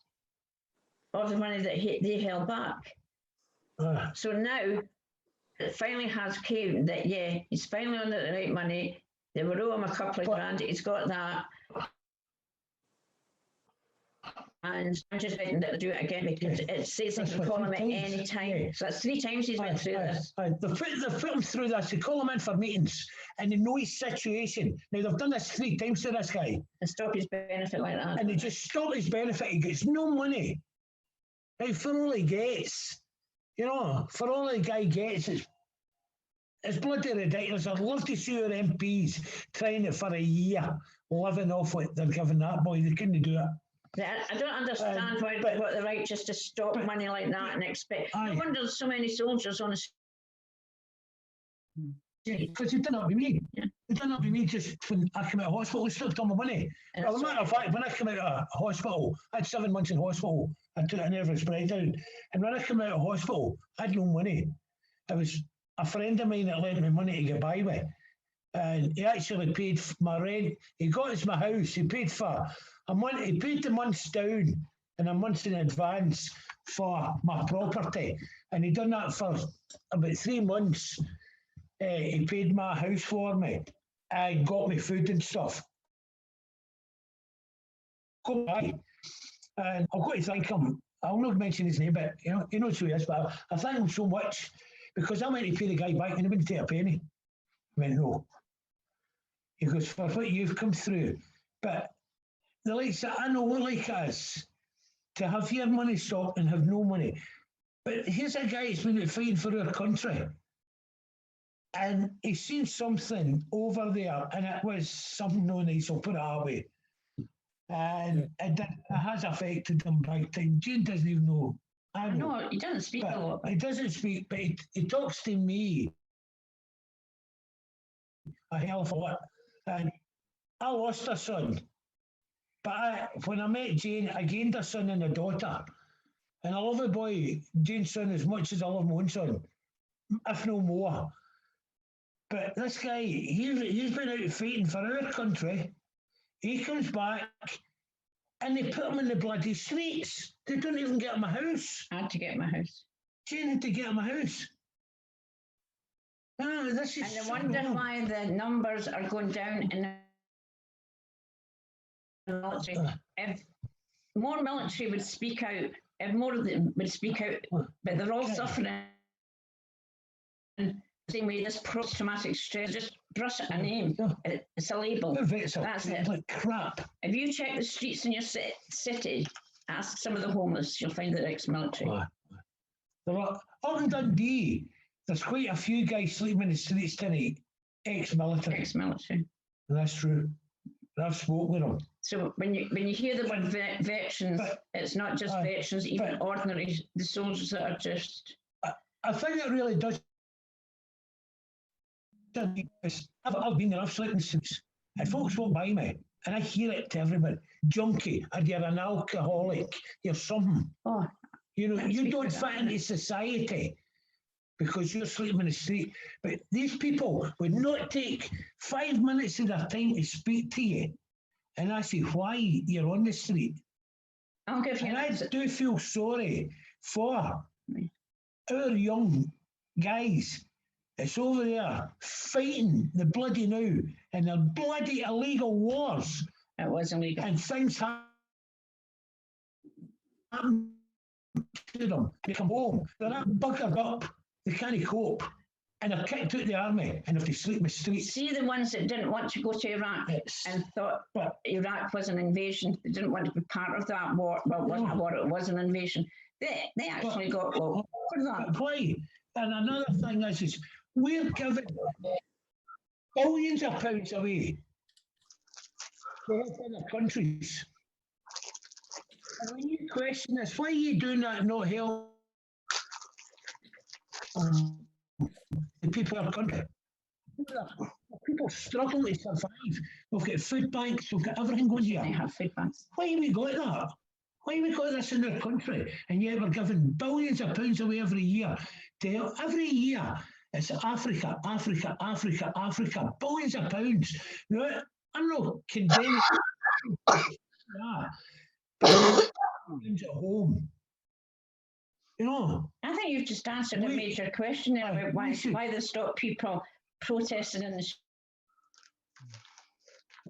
of the money that they held back. So now, it finally has came that, yeah, he's finally on the right money. They would owe him a couple of grand. He's got that. And I'm just waiting to do it again because it says they can call him at any time. So that's 3 times he's went through this. They put him through this. They call him in for meetings and they know his situation. Now, they've done this 3 times to this guy. And stop his benefit like that. And they just stop his benefit. He gets no money. Now, for all he gets, you know, for all the guy gets, it's bloody ridiculous. I'd love to see our MPs trying it for a year, living off what they're giving that boy. They couldn't do it. I don't understand why they've got the right just to stop money like that and expect. No wonder there's so many soldiers on the street. Because it didn't have to be me. It didn't have to be me just when I came out of hospital, they stripped all my money. Well, as a matter of fact, when I came out of hospital, I had 7 months in hospital. I took a nervous breakdown. And when I came out of hospital, I had no money. I a friend of mine that lent me money to get by with. And he actually paid for my rent. He got us my house. He paid for a month. He paid the months down and a month in advance for my property. And he done that for about 3 months. He paid my house for me and got me food and stuff. Go by. And I've got to thank him. I'll not mention his name, but he knows who he is. But I thank him so much because I went to pay the guy back and he wouldn't take a penny. I went, no. He goes, for what you've come through. But the likes that I know like us, to have your money stopped and have no money. But here's a guy that's been fighting for our country. And he's seen something over there, and it was something no nice, I'll put it that way. And it has affected him big time. Jane doesn't even know. I know, he doesn't speak a lot. He doesn't speak, but he talks to me a hell of a lot. And I lost a son. But when I met Jane, I gained a son and a daughter. And I love a boy, Jane's son, as much as I love my own son, if no more. But this guy, he's been out fighting for our country. He comes back and they put him in the bloody streets. They don't even get him a house. I had to get my house. Jane had to get him a house. This is And I wonder why the numbers are going down in the military. If more military would speak out, if more of them would speak out, but they're all suffering the same way. This post-traumatic stress, just brush it a name. It's a label. That's it. Like crap. If you check the streets in your city, ask some of the homeless, you'll find they're ex-military. Up in Dundee, there's quite a few guys sleeping in the streets tonight, ex-military. Ex-military. That's true. I've spoken with them. So when you hear the word veterans, it's not just veterans, even ordinary, the soldiers that are just... I think it really does. I've been there, I've slept in the streets, and folks walk by me, and I hear it to everybody. Junkie, or you're an alcoholic, you're something. Oh, you know, you don't fit into society because you're sleeping in the street. But these people would not take 5 minutes of their time to speak to you and ask you why you're on the street. I'll give you. And I do feel sorry for our young guys. It's over there fighting the bloody now and their bloody illegal wars. It was illegal. And things happen to them. They come home, they're not buggered up, they can't cope. And they're kicked out of the army and if they sleep in the streets. See the ones that didn't want to go to Iraq and thought Iraq was an invasion. They didn't want to be part of that war. Well, it wasn't a war, it was an invasion. They actually got for that. Why? And another thing is we're giving billions of pounds away to help other countries. And when you question this, why are you doing that and not help the people of our country? People struggling to survive. We've got food banks, we've got everything going here. They have food banks. Why have we got that? Why have we got this in our country? And yet we're giving billions of pounds away every year. Every year, it's Africa, Africa, Africa, Africa, billions of pounds. Now, I'm not condemning that. At home. You know? I think you've just answered a major question there about why they stop people protesting in the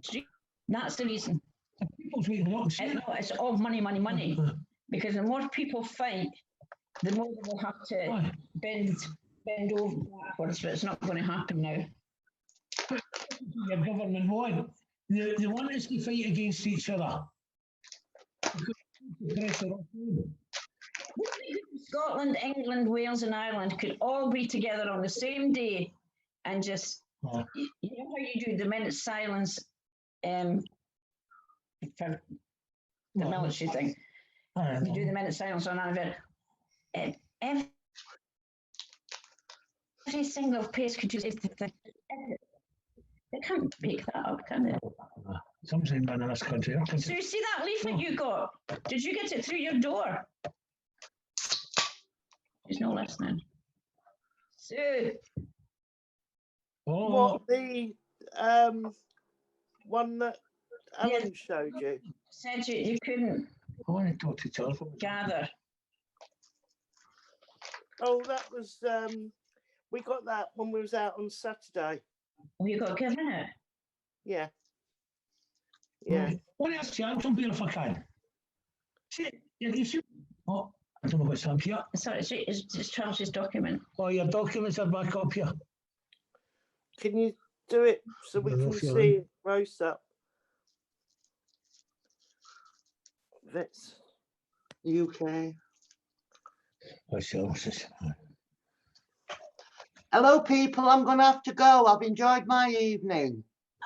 street. That's the reason. People's waking up and saying it's all money, money, money. Because the more people fight, the more they will have to bend over backwards, but it's not going to happen now. Your government want. They want us to fight against each other. Scotland, England, Wales and Ireland could all be together on the same day and just, you know how you do the minute silence for the military thing? You do the minute silence on an event. Every single place could use it. They can't make that up, can they? Something done in this country. So you see that leaflet you got? Did you get it through your door? She's not listening. Sue, Oh, What the one that Alan showed you? said you couldn't I want to talk to telephone. gather. Oh, that was we got that when we was out on Saturday. Have you got given it? Yeah. Yeah. What else? Yeah, some beer if I can. See, you see. Oh, I don't know what's up here. Sorry, it's Charles's document. Oh, your documents are back up here. Can you do it so we I don't know can if you're see it close up? That's UK. What's else? Hello, people. I'm going to have to go. I've enjoyed my evening.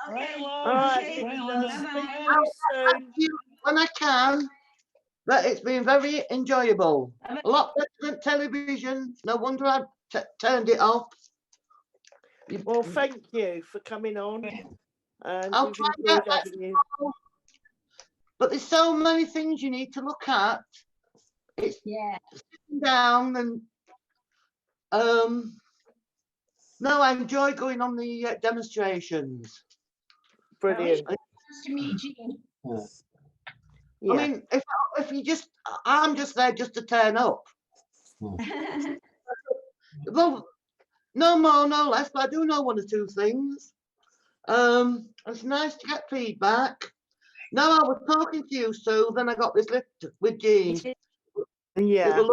Right, All love. right, Okay. Right, Linda. Linda. Speak Bye-bye. to you soon. Thank you when I can. But it's been very enjoyable. A lot better than television. No wonder I turned it off. Well, thank you for coming on. And I'll we've try and get enjoyed that. having you. But there's so many things you need to look at. It's Yeah. sitting down and no, I enjoy going on the demonstrations. Brilliant. Nice to meet Jean. Yeah. I mean, if you just, I'm just there just to turn up. Well, no more, no less, but I do know one or two things. It's nice to get feedback. Now I was talking to you, Sue, then I got this lift with Jean. Yeah.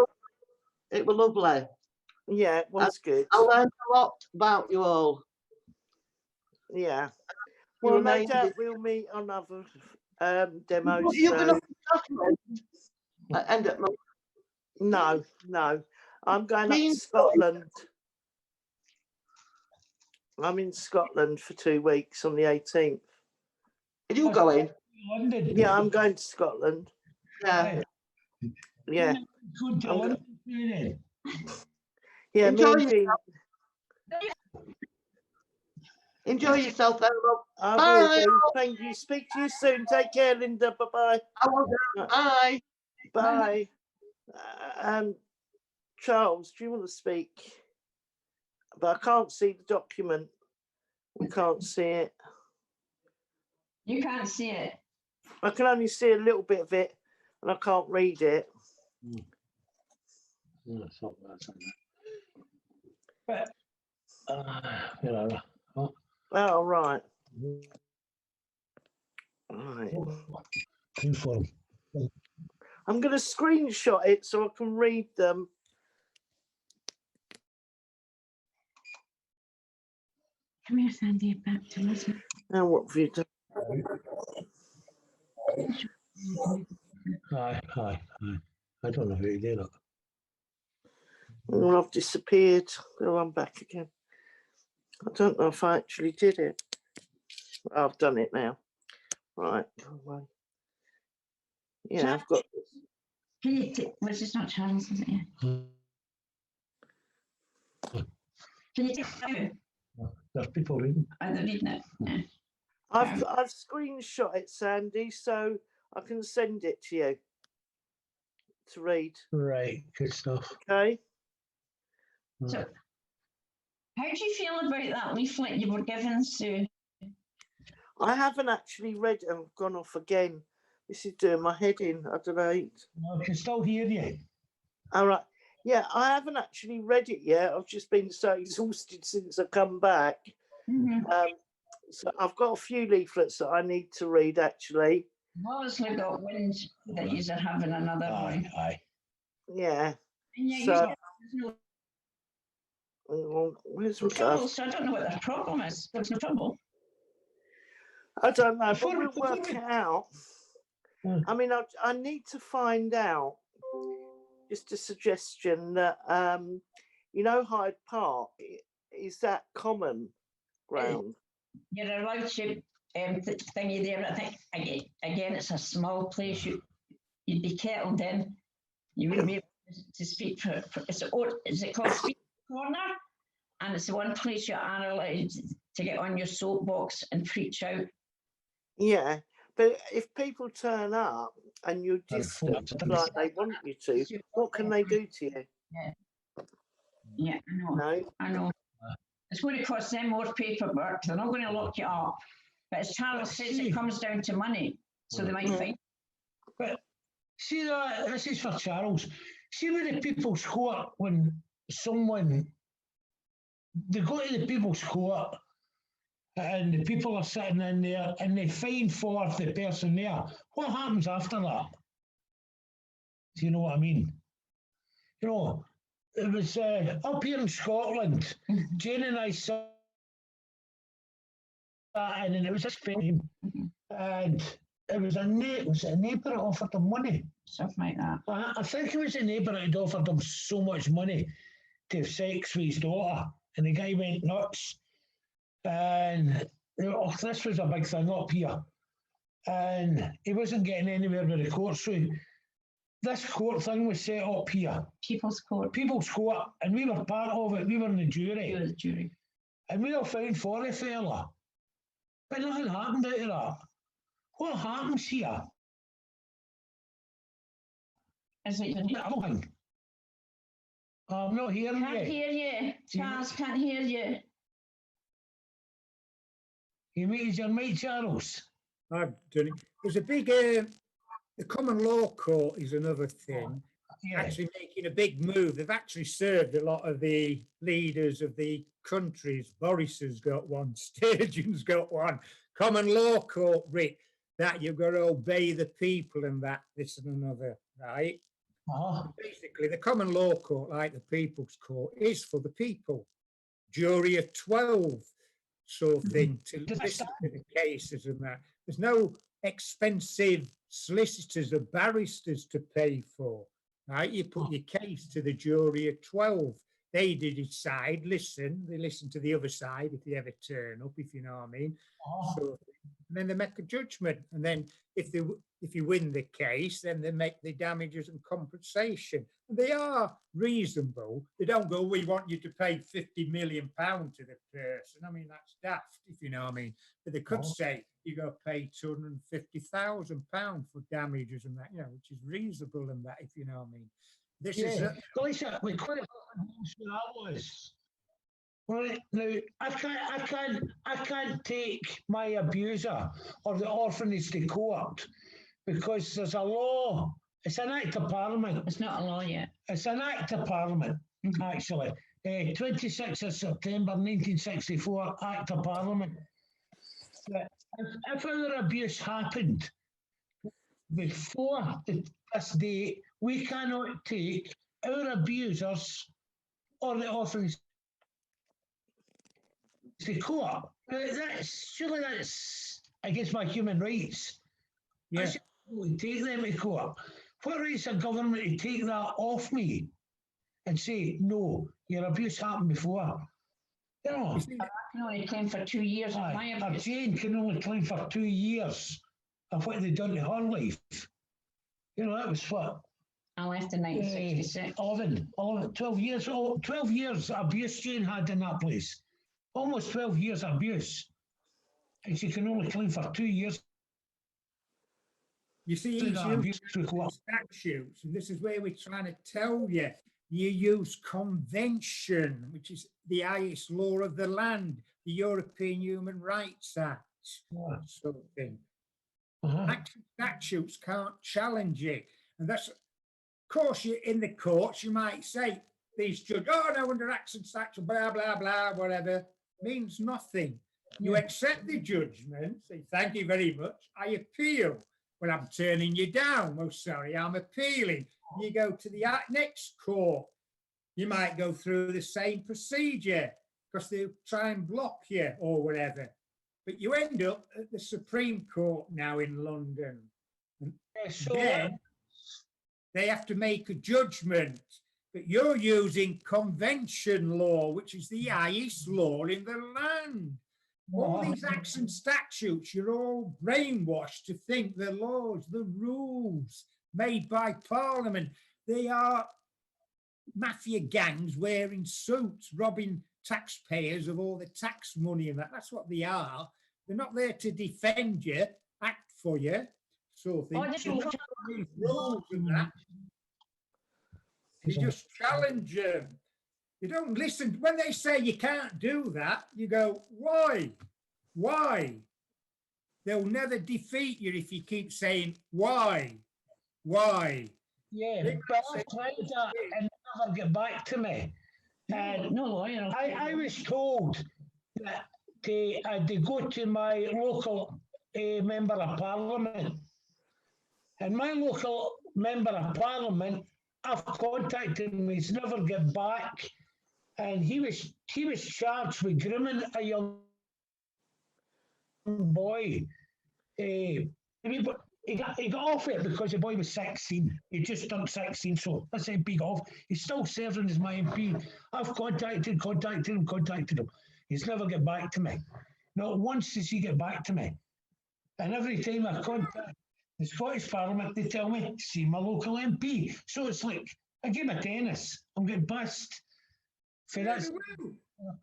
It was lovely. Yeah, it was good. I learned a lot about you all. Yeah. You Well, no remained doubt it. we'll meet on other demos. You're going So to Scotland at end of month. no, no. I'm going up to Jean- Scotland. I'm in Scotland for 2 weeks on the 18th. Are you going? London. Yeah, I'm going to Scotland. Yeah. Yeah. Good to I'm London. Then. Yeah, me Enjoy and Jean. Enjoy yourself, there, love. I will Bye. do. Thank you. Speak to you soon. Take care, Linda. Bye-bye. I will do. Bye. Bye. Charles, do you want to speak? But I can't see the document. We can't see it. You can't see it. I can only see a little bit of it, and I can't read it. But, you know, Oh, right. Right. inform. I'm going to screenshot it so I can read them. Come here, Sandy, back to us. Now, what have you done? Aye. I don't know who you did it. Well, I've disappeared. Oh, I'm back again. I don't know if I actually did it. I've done it now. Right. Go away. Yeah, I've got. Can you take, well, it's just not Charles, is it? Yeah. Can you take it out? There's people reading. Are they reading it? Yeah. I've screenshot it, Sandy, so I can send it to you to read. Right, good stuff. Okay. So, how do you feel about that leaflet you were given, Sue? I haven't actually read it. I've gone off again. This is doing my head in. I don't know. No, I can still hear you. All right. Yeah, I haven't actually read it yet. I've just been so exhausted since I come back. Mm-hmm. So I've got a few leaflets that I need to read actually. Obviously got wind that you are having another one. Aye. Yeah. And yet So- there's no Well, where's my trouble, glove? so I don't know what the problem is. There's no trouble. I don't know, but Before we'll we- work it out. Hmm. I mean, I need to find out. Just a suggestion that you know, Hyde Park, is that common ground? You're allowed to thingy there. I think again, it's a small place. You'd be kettled in. You wouldn't be able to speak for is it called Speak Corner? And it's the one place you are allowed to get on your soapbox and preach out. Yeah, but if people turn up and you're distant Unfortunately. like they want you to, what can they do to you? Yeah, I know. No. I know. It's going to cost them more paperwork. They're not going to lock you up. But as Charles says, it comes down to money. So they might find. But see that this is for Charles. See with the People's Court when someone they go to the People's Court and the people are sitting in there and they fine for the person there. What happens after that? Do you know what I mean? You know, it was up here in Scotland. Jane and I sat in, and it was this fame, and it was a neighbour that offered them money. Stuff like that. I think it was a neighbour that had offered them so much money to have sex with his daughter, and the guy went nuts. And this was a big thing up here, and he wasn't getting anywhere with the court. So this court thing was set up here, People's Court. People's Court, and we were part of it. We were in the jury, You're the jury. and we were found for the fella, but nothing happened out of that. What happens here? Is it your Nothing. I'm not hearing Can't you. hear you. Charles can't hear you. You mean your mate Charles? I've done it. There's a big, the common law court is another thing. Yeah. Actually making a big move. They've actually served a lot of the leaders of the countries. Boris has got one, Sturgeon's got one. Common law court, Rick, that you've got to obey the people and that, this and another, right? Basically, the common law court, like the People's Court, is for the people. Jury of 12 sort of thing to listen to the cases and that. There's no expensive solicitors or barristers to pay for, right? You put your case to the jury of 12. They decide, they listen to the other side if they ever turn up, if you know what I mean. So, and then they make a judgment. And then if you win the case, then they make the damages and compensation. And they are reasonable. They don't go, we want you to pay £50 million to the person. I mean, that's daft, if you know what I mean. But they could say you got to pay £250,000 for damages and that, you know, which is reasonable and that, if you know what I mean. This is Lisa, we quite that was. Right now, I can't take my abuser or the orphanage to court because there's a law. It's an act of parliament. It's not a law yet. It's an act of parliament, actually. 26th of September 1964, Act of Parliament. If our abuse happened before this date, we cannot take our abusers or the orphans to court. Surely that's against my human rights. Yeah. I should take them to court. What rights a government to take that off me and say, no, your abuse happened before? You know, I can only claim for 2 years of my abuse. Jane can only claim for 2 years of what they've done to her life. You know, that was what? I left in 1966. 12 years. 12 years abuse Jane had in that place. Almost 12 years abuse. And she can only claim for 2 years. You see, he's using statutes, and this is where we're trying to tell you. You use convention, which is the highest law of the land, the European Human Rights Act, sort of thing. Actual statutes can't challenge it. And that's, of course, you in the courts, you might say, these judges, oh, no, under action statute, blah, blah, blah, whatever, means nothing. You accept the judgment, say, thank you very much, I appeal. Well, I'm turning you down. Well, sorry, I'm appealing. You go to the next court. You might go through the same procedure because they'll try and block you or whatever. But you end up at the Supreme Court now in London. And then they have to make a judgment. But you're using convention law, which is the highest law in the land. All these acts and statutes, you're all brainwashed to think the laws, the rules made by Parliament, they are mafia gangs wearing suits, robbing taxpayers of all the tax money and that. That's what they are. They're not there to defend you, act for you, sort of thing. These rules and that. You just challenge them. You don't listen. When they say you can't do that, you go, why? Why? They'll never defeat you if you keep saying, why? Why? Yeah, They but say, I tried that and never get back to me. And No, you know. I was told that they go to my local member of parliament. And my local member of parliament, I've contacted him, he's never get back. And he was charged with grooming a young boy. He got off it because the boy was 16. He just turned 16, so that's a big off. He's still serving as my MP. I've contacted him. He's never get back to me. Not once does he get back to me. And every time I contact the Scottish Parliament, they tell me, see my local MP. So it's like a game of tennis. I'm getting bust for yeah, that. they will.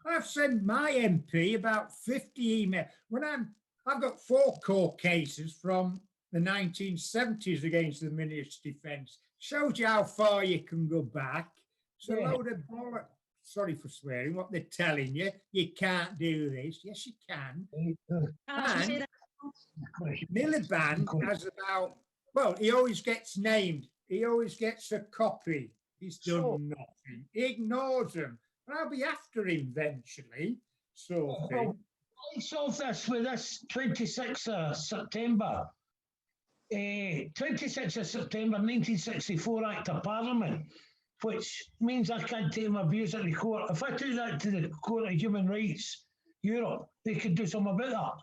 I've sent my MP about 50 emails. I've got 4 court cases from the 1970s against the Ministry of Defence. Shows you how far you can go back. It's a Yeah. load of bollocks. Sorry for swearing. What they're telling you, you can't do this. Yes, you can. And Miliband has about, well, he always gets named. He always gets a copy. He's done Sure. nothing. He ignores them. And I'll be after him eventually, sort of thing. I solved this with this 26th of September. 26th of September 1964 Act of Parliament, which means I can't take my views at the court. If I took that to the Court of Human Rights, Europe, they could do something about that.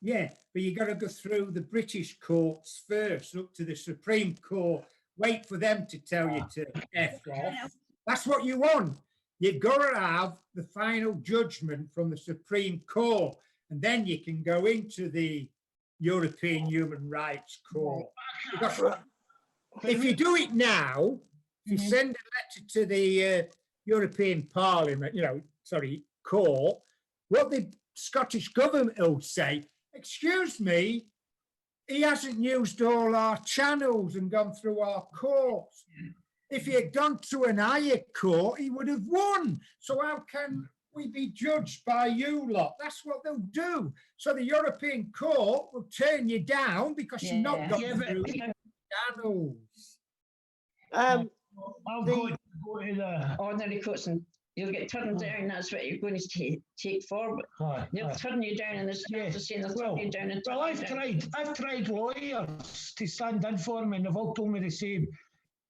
Yeah, but you got to go through the British courts first, up to the Supreme Court. Wait for them to tell you to F off. That's what you want. You've got to have the final judgment from the Supreme Court, and then you can go into the European Human Rights Court. If you do it now, if you send a letter to the European Parliament, court, what the Scottish government will say, excuse me, he hasn't used all our channels and gone through our courts. If he had gone to an higher court, he would have won. So how can we be judged by you lot? That's what they'll do. So the European court will turn you down because you've not gone through the channels. I'll The- go to the. Ordinary courts, and you'll get turned down. That's what you're going to take forward. They'll turn you down, and they're saying they'll turn you down. Well, I've tried lawyers to stand in for me, and they've all told me the same.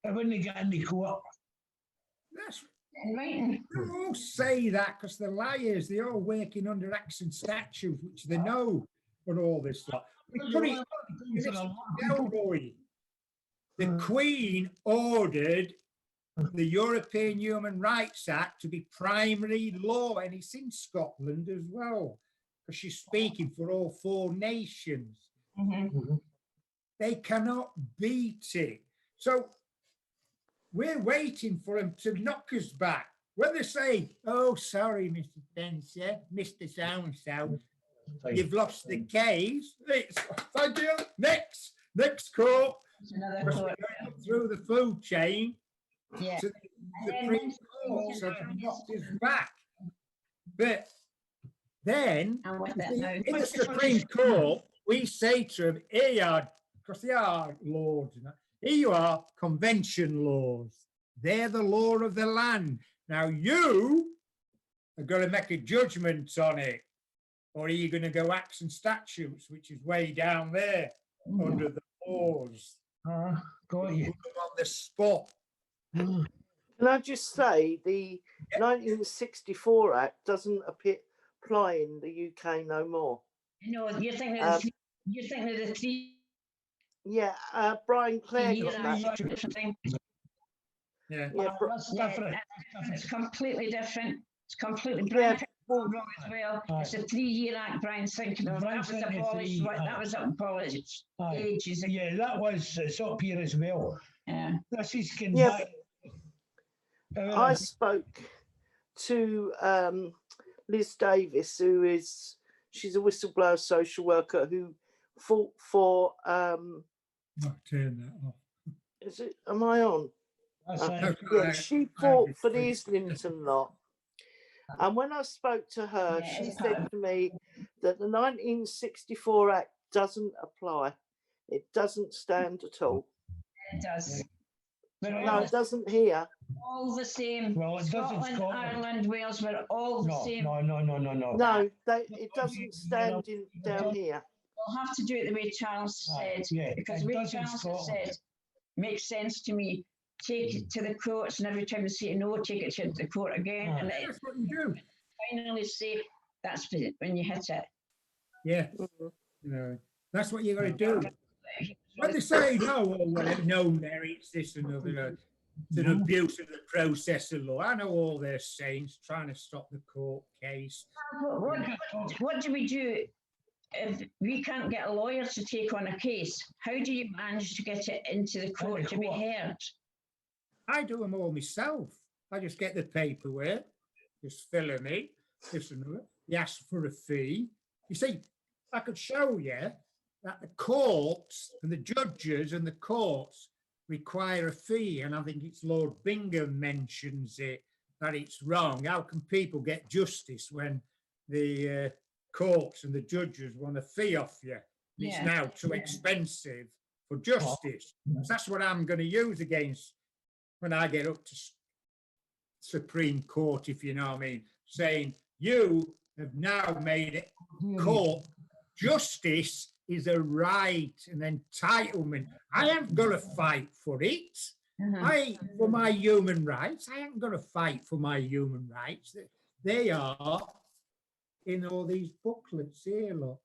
I wouldn't get in the court. That's Right. They all say that because they're liars. They're all working under acts and statutes, which they know for all this stuff. Delroy, the Queen ordered the European Human Rights Act to be primary law, and it's in Scotland as well, because she's speaking for all 4 nations. They cannot beat it. So we're waiting for them to knock us back. When they say, oh, sorry, Mr. Spencer, Mr. So-and-so, you've lost the case. Thank you. Next court. Another court. Through the food chain Yeah. to the Supreme Court, so they've knocked us back. But then, I'm with that now. in the Supreme Court, we say to them, here you are, because they are lords, here you are, convention laws. They're the law of the land. Now you are going to make a judgment on it, or are you going to go acts and statutes, which is way down there under the laws? Got you. On the spot. Can I just say the 1964 Act doesn't apply in the UK no more? No, you think that the 3 Yeah, Brian Clare year got that. act is a different thing. Yeah. Yeah, That's different. It's completely different. It's completely Yeah, wrong as well. It's a 3-year act, Brian's thinking of. That was Brian's thinking of abolished. 3, That was abolished ages ago. Yeah, that was, it's up here as well. Yeah. This is getting Yeah, back. I spoke to Liz Davis, she's a whistleblower social worker who fought for I'll turn that off. am I on? That's right. Yeah, she fought for the Islington lot. And when I spoke to her, Yeah, she it's part said of- to me that the 1964 Act doesn't apply. It doesn't stand at all. It does. We're No, all, it doesn't here. all the same. Well, it does in Scotland, Scotland. Ireland, Wales, we're all the No, same. no, no, no, no, no. No, it doesn't stand down here. We'll have to do it the way Charles said, Yeah, because it the way does in Charles has Scotland. said makes sense to me. Take it to the courts, and every time you say no, take it to the court again, and Yeah, then that's what you do. finally say that's when you hit it. Yeah, Mhm. you know, that's what you got to do. When they say no, oh, well, no merits, this and other, it's an abuse of the process of law. I know all they're saying is trying to stop the court case. What do we do if we can't get a lawyer to take on a case? How do you manage to get it into the court to be heard? I do them all myself. I just get the paperwork, just fill them in, this and that. You ask for a fee. You see, I could show you that the courts and the judges and the courts require a fee, and I think it's Lord Bingham mentions it, that it's wrong. How can people get justice when the courts and the judges want a fee off you? It's Yeah. now too expensive for justice. So that's what I'm going to use against when I get up to Supreme Court, if you know what I mean, saying you have now made it court. Justice is a right, an entitlement. I ain't going to fight for it. For my human rights. I ain't going to fight for my human rights. They are in all these booklets here, look.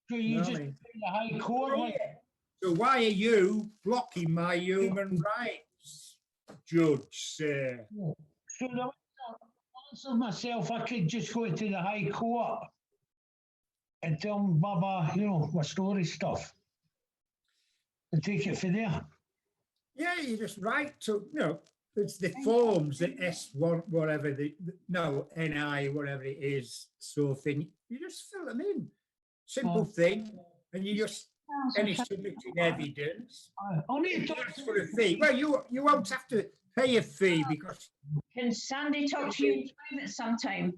So You you know just what I mean? the High Court, like, So why are you blocking my human rights, Judge, sir? so the answer myself, I could just go to the High Court and tell them, Baba, you know, my story stuff, and take it from there. Yeah, you just write to, you know, it's the forms, the S1, whatever, NI, whatever it is, sort of thing. You just fill them in. Simple thing. And you just, any submitting evidence. Only If you ask for a fee, well, you won't have to pay a fee because Can Sandy talk to you in private sometime?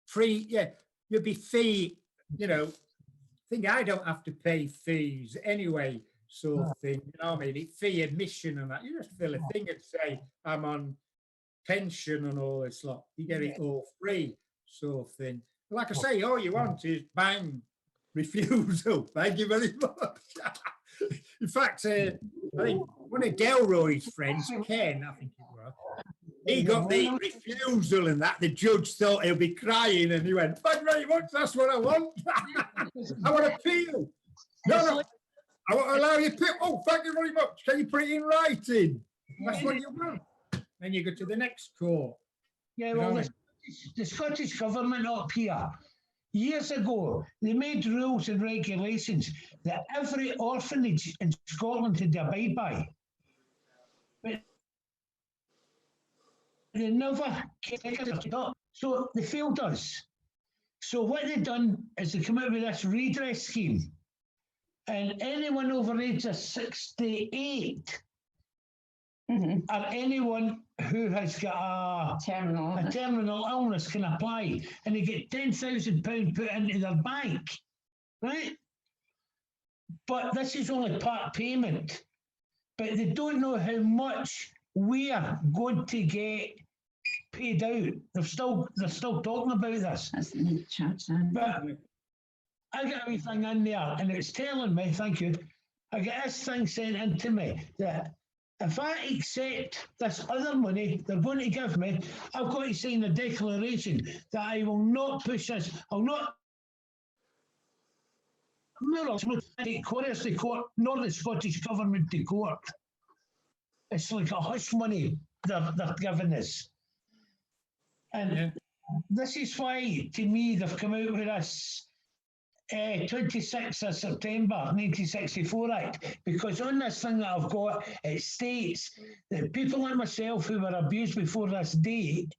free, yeah, you'll be fee, you know, I think I don't have to pay fees anyway, sort of thing. You know what I mean? Fee admission and that. You just fill a thing and say, I'm on pension and all this lot. You get it all free, sort of thing. Like I say, all you want is bang, refusal. Thank you very much. In fact, I think one of Delroy's friends, Ken, I think it was, he got the refusal and that. The judge thought he'll be crying and he went, thank you very much, that's what I want. I want to appeal. No, I want to allow you to, oh, thank you very much. Can you put it in writing? That's what you want. Then you go to the next court. Yeah, You know well, what I the Scottish government up here, years ago, they made rules and regulations that every orphanage in Scotland had to abide by. But they never kept it up. So they failed us. So what they've done is they come out with this redress scheme. And anyone over age of 68 or anyone who has got a terminal illness can apply, and they get £10,000 put into their bank, right? But this is only part payment, but they don't know how much we are going to get paid out. They're still talking about this. That's the chat. But I got everything in there, and it's telling me, thank you, I get this thing sent into me that if I accept this other money they're going to give me, I've got to sign a declaration that I will not push this. I'll not take Queen's to court, nor the Scottish government to court. It's like a hush money they're giving us. And this is why, to me, they've come out with this 26th of September 1964 Act, because on this thing that I've got, it states that people like myself who were abused before this date,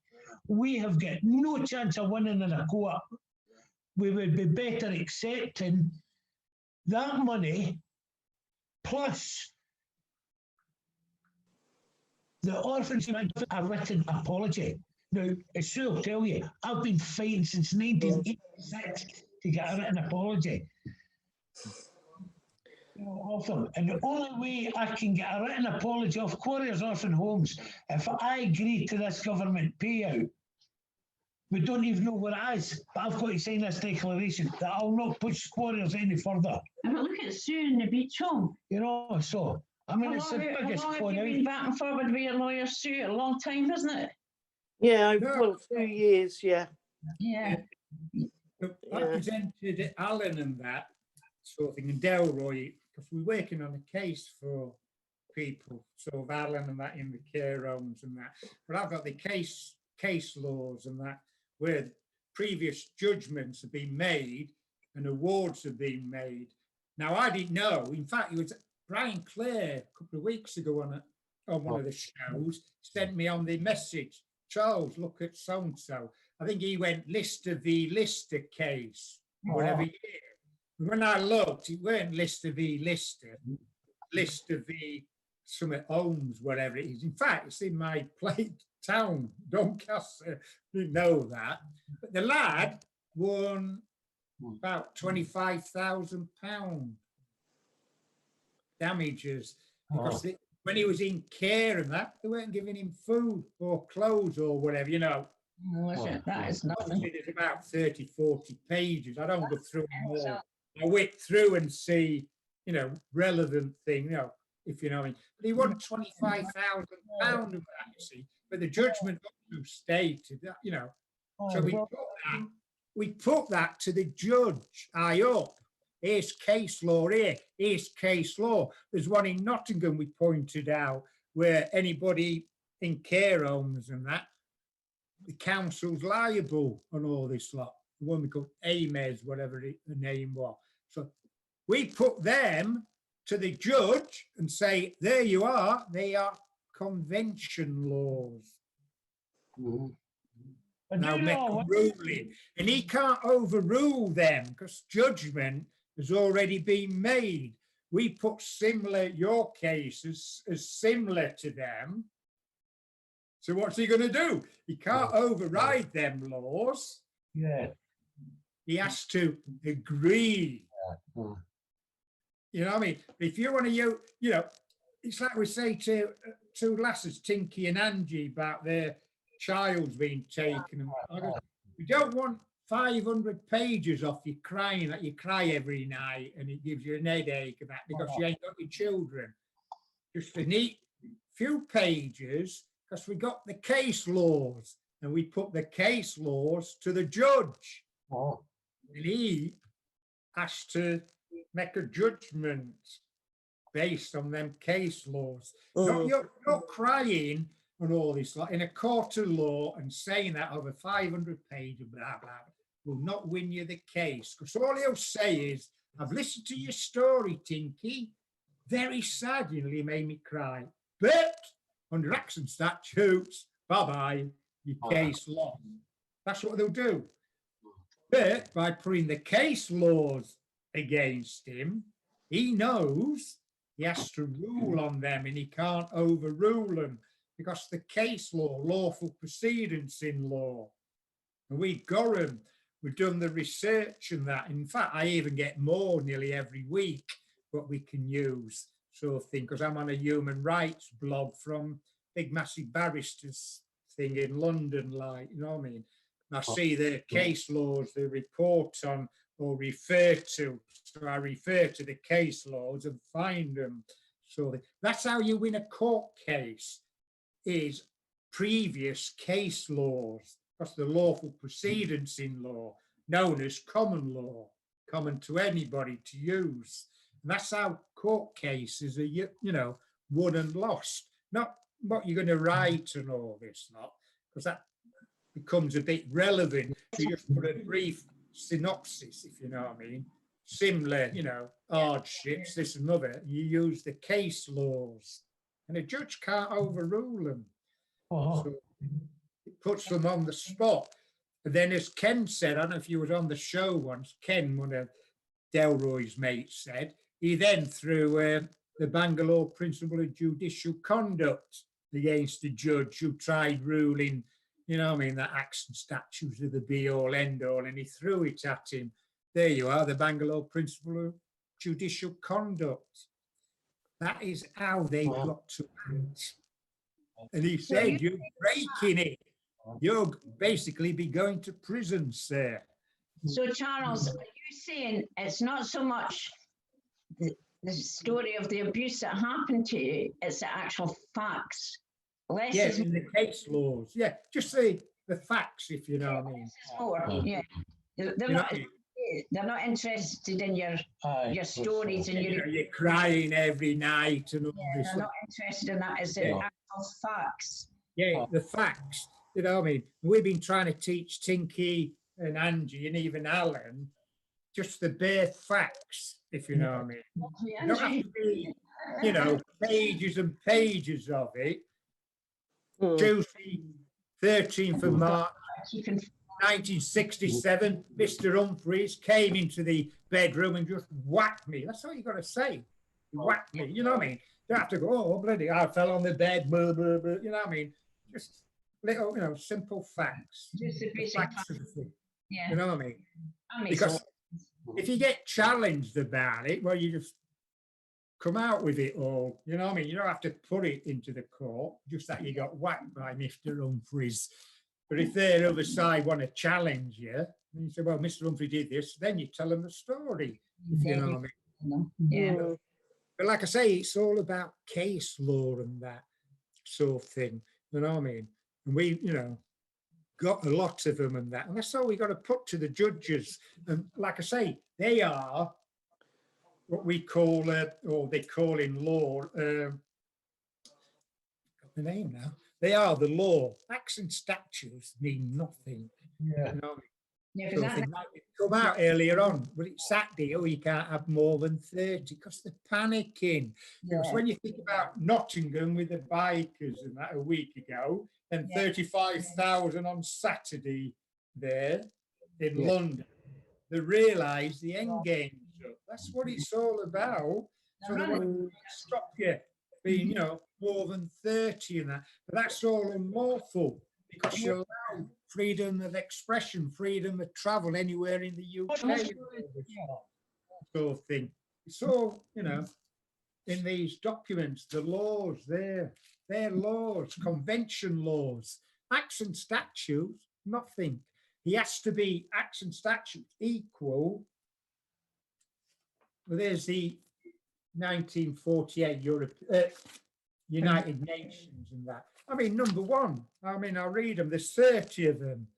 we have got no chance of winning in a court. We would be better accepting that money plus The orphans have a written apology. Now, as Sue will tell you, I've been fighting since 1986 to get a written apology. Off them. And the only way I can get a written apology off Quarriers Orphan Homes, if I agree to this government payout, we don't even know what it is, but I've got to sign this declaration that I'll not push Quarriers any further. And look at Sue in the Beechholme. You know, so I mean, it's the biggest How long point have you out. been back and forward with your lawyer, Sue? A long time, isn't it? Yeah, No. well, 2 years, yeah. Yeah. I presented Alan and that sort of thing, and Delroy, because we're working on a case for people, so of Alan and that in the care homes and that. But I've got the case laws and that, where previous judgments have been made and awards have been made. Now, I didn't know. In fact, it was Brian Clare a couple of weeks ago on one of the shows, sent me on the message, Charles, look at so-and-so. I think he went Lister v. Lister case, whatever year. When I looked, it weren't Lister v. Lister, Lister v. Summit Holmes, whatever it is. In fact, it's in my plate town, Doncaster. Didn't know that. But the lad won about £25,000 damages because when he was in care and that, they weren't giving him food or clothes or whatever, you know. That is nothing. There's about 30, 40 pages. I don't go through them all. I whip through and see, you know, relevant thing, you know, if you know what I mean. But he won £25,000 of that, you see. But the judgment also stated that, you know, so we put that to the judge, high up. Here's case law here, here's case law. There's one in Nottingham we pointed out where anybody in care homes and that, the council's liable on all this lot. The one we called AMES, whatever the name was. So we put them to the judge and say, there you are, they are convention laws. Now make a ruling. And he can't overrule them because judgment has already been made. We put similar, your cases as similar to them. So what's he going to do? He can't override them laws. Yeah. He has to agree. You know what I mean? If you want to, you know, it's like we say to two lasses, Tinky and Angie, about their child's being taken. We don't want 500 pages off you crying that you cry every night and it gives you an headache and that because you ain't got your children. Just a neat few pages because we got the case laws and we put the case laws to the judge. And he has to make a judgment based on them case laws. You're not crying and all this, like in a court of law and saying that over 500 pages, blah, blah, will not win you the case. Because all he'll say is, I've listened to your story, Tinky. Very sad, you nearly made me cry. But under acts and statutes, bye-bye, your case lost. That's what they'll do. But by putting the case laws against him, he knows he has to rule on them and he can't overrule them because the case law, lawful proceedings in law, and we've got them. We've done the research and that. In fact, I even get more nearly every week what we can use sort of thing because I'm on a human rights blog from big massive barristers thing in London, like, you know what I mean? And I see the case laws they report on or refer to. So I refer to the case laws and find them. So that's how you win a court case, is previous case laws. That's the lawful proceedings in law, known as common law, common to anybody to use. And that's how court cases are, you know, won and lost. Not what you're going to write and all this, not because that becomes a bit relevant. You just put a brief synopsis, if you know what I mean. Similar, you know, hardships, this and other. You use the case laws, and a judge can't overrule them. So it puts them on the spot. And then, as Ken said, I don't know if you were on the show once, Ken, one of Delroy's mates, said, he then threw the Bangalore Principle of Judicial Conduct against a judge who tried ruling, you know what I mean, that acts and statutes are the be all end all, and he threw it at him. There you are, the Bangalore Principle of Judicial Conduct. That is how they've got to act. And he said, you're breaking it. You'll basically be going to prison, sir. So, Charles, are you saying it's not so much the story of the abuse that happened to you, it's the actual facts? Less Yes, is in the case laws. Yeah, just the facts, if you know what I mean. more. Yeah. They're You know not. what I mean? They're not interested in your stories and You your. know, you're crying every night and all this. They're not interested in that. It's the actual facts. Yeah, the facts. You know what I mean? We've been trying to teach Tinky and Angie and even Alan just the bare facts, if you know what I mean. You don't have to be, you know, pages and pages of it. Tuesday, 13th of March, 1967, Mr. Humphreys came into the bedroom and just whacked me. That's all you got to say. He whacked me. You know what I mean? You don't have to go, oh, bloody, I fell on the bed, blah, blah, blah. You know what I mean? Just little, you know, simple facts. Just the basic facts. Of the thing. Yeah. You know what I mean? Because Because if you get challenged about it, well, you just come out with it all. You know what I mean? You don't have to put it into the court, just that you got whacked by Mr. Humphreys. But if their other side want to challenge you, and you say, well, Mr. Humphrey did this, then you tell them the story, if you know what I mean. Yeah. But like I say, it's all about case law and that sort of thing. You know what I mean? And we, you know, got a lot of them and that. And that's all we got to put to the judges. And like I say, they are what we call, or they call in law, got the name now. They are the law. Acts and statutes mean nothing. Yeah. You know, Yeah, so because it come out earlier on, but it's Saturday, oh, you can't have more than 30 because they're panicking. Because when you think about Nottingham with the bikers and that a week ago, and 35,000 on Saturday there in London, they realise the end game's up. That's what it's all about. So they want to stop you being, you know, more than 30 and that. But that's all unlawful because you allow freedom of expression, freedom of travel anywhere in the UK. Sort of thing. It's all, you know, in these documents, the laws, they're laws, convention laws, acts and statutes, nothing. He has to be acts and statutes equal. Well, there's the 1948 United Nations and that. I mean, number one, I mean, I'll read them. There's 30 of them.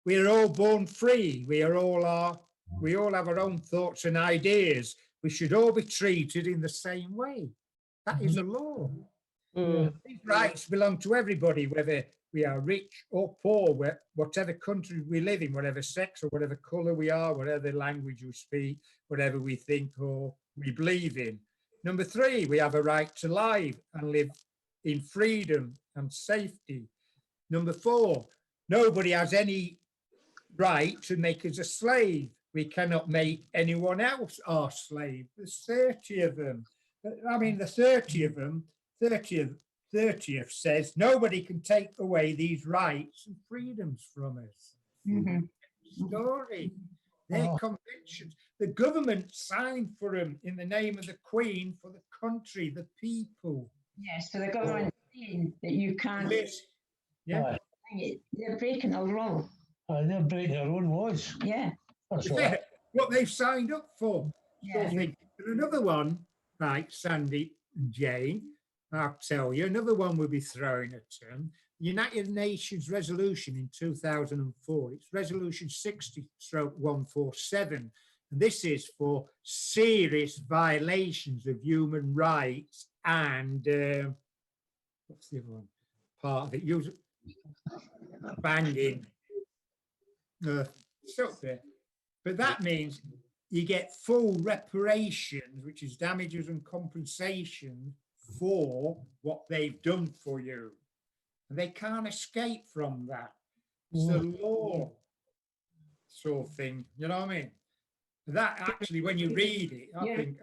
We are all born free. We all have our own thoughts and ideas. We should all be treated in the same way. That is a law. These rights belong to everybody, whether we are rich or poor, whatever country we live in, whatever sex or whatever colour we are, whatever language we speak, whatever we think or we believe in. Number three, we have a right to live and live in freedom and safety. Number four, nobody has any right to make us a slave. We cannot make anyone else our slave. There's 30 of them. I mean, the 30 of them, 30th says nobody can take away these rights and freedoms from us. Story. They're conventions. The government signed for them in the name of the Queen for the country, the people. Yes, so the government saying that you can't. Yeah. They're breaking a law. They're breaking their own laws. Yeah. That's Yeah, what they've signed up for. Yeah. And another one, right, Sandy and Jane, I'll tell you, another one we'll be throwing at them. United Nations resolution in 2004. It's resolution 60/147. And this is for serious violations of human rights and what's the other one? Part of it, use banging. It's up there. But that means you get full reparations, which is damages and compensation for what they've done for you. And they can't escape from that. It's the law sort of thing, you know what I mean? That actually, when you read it, I think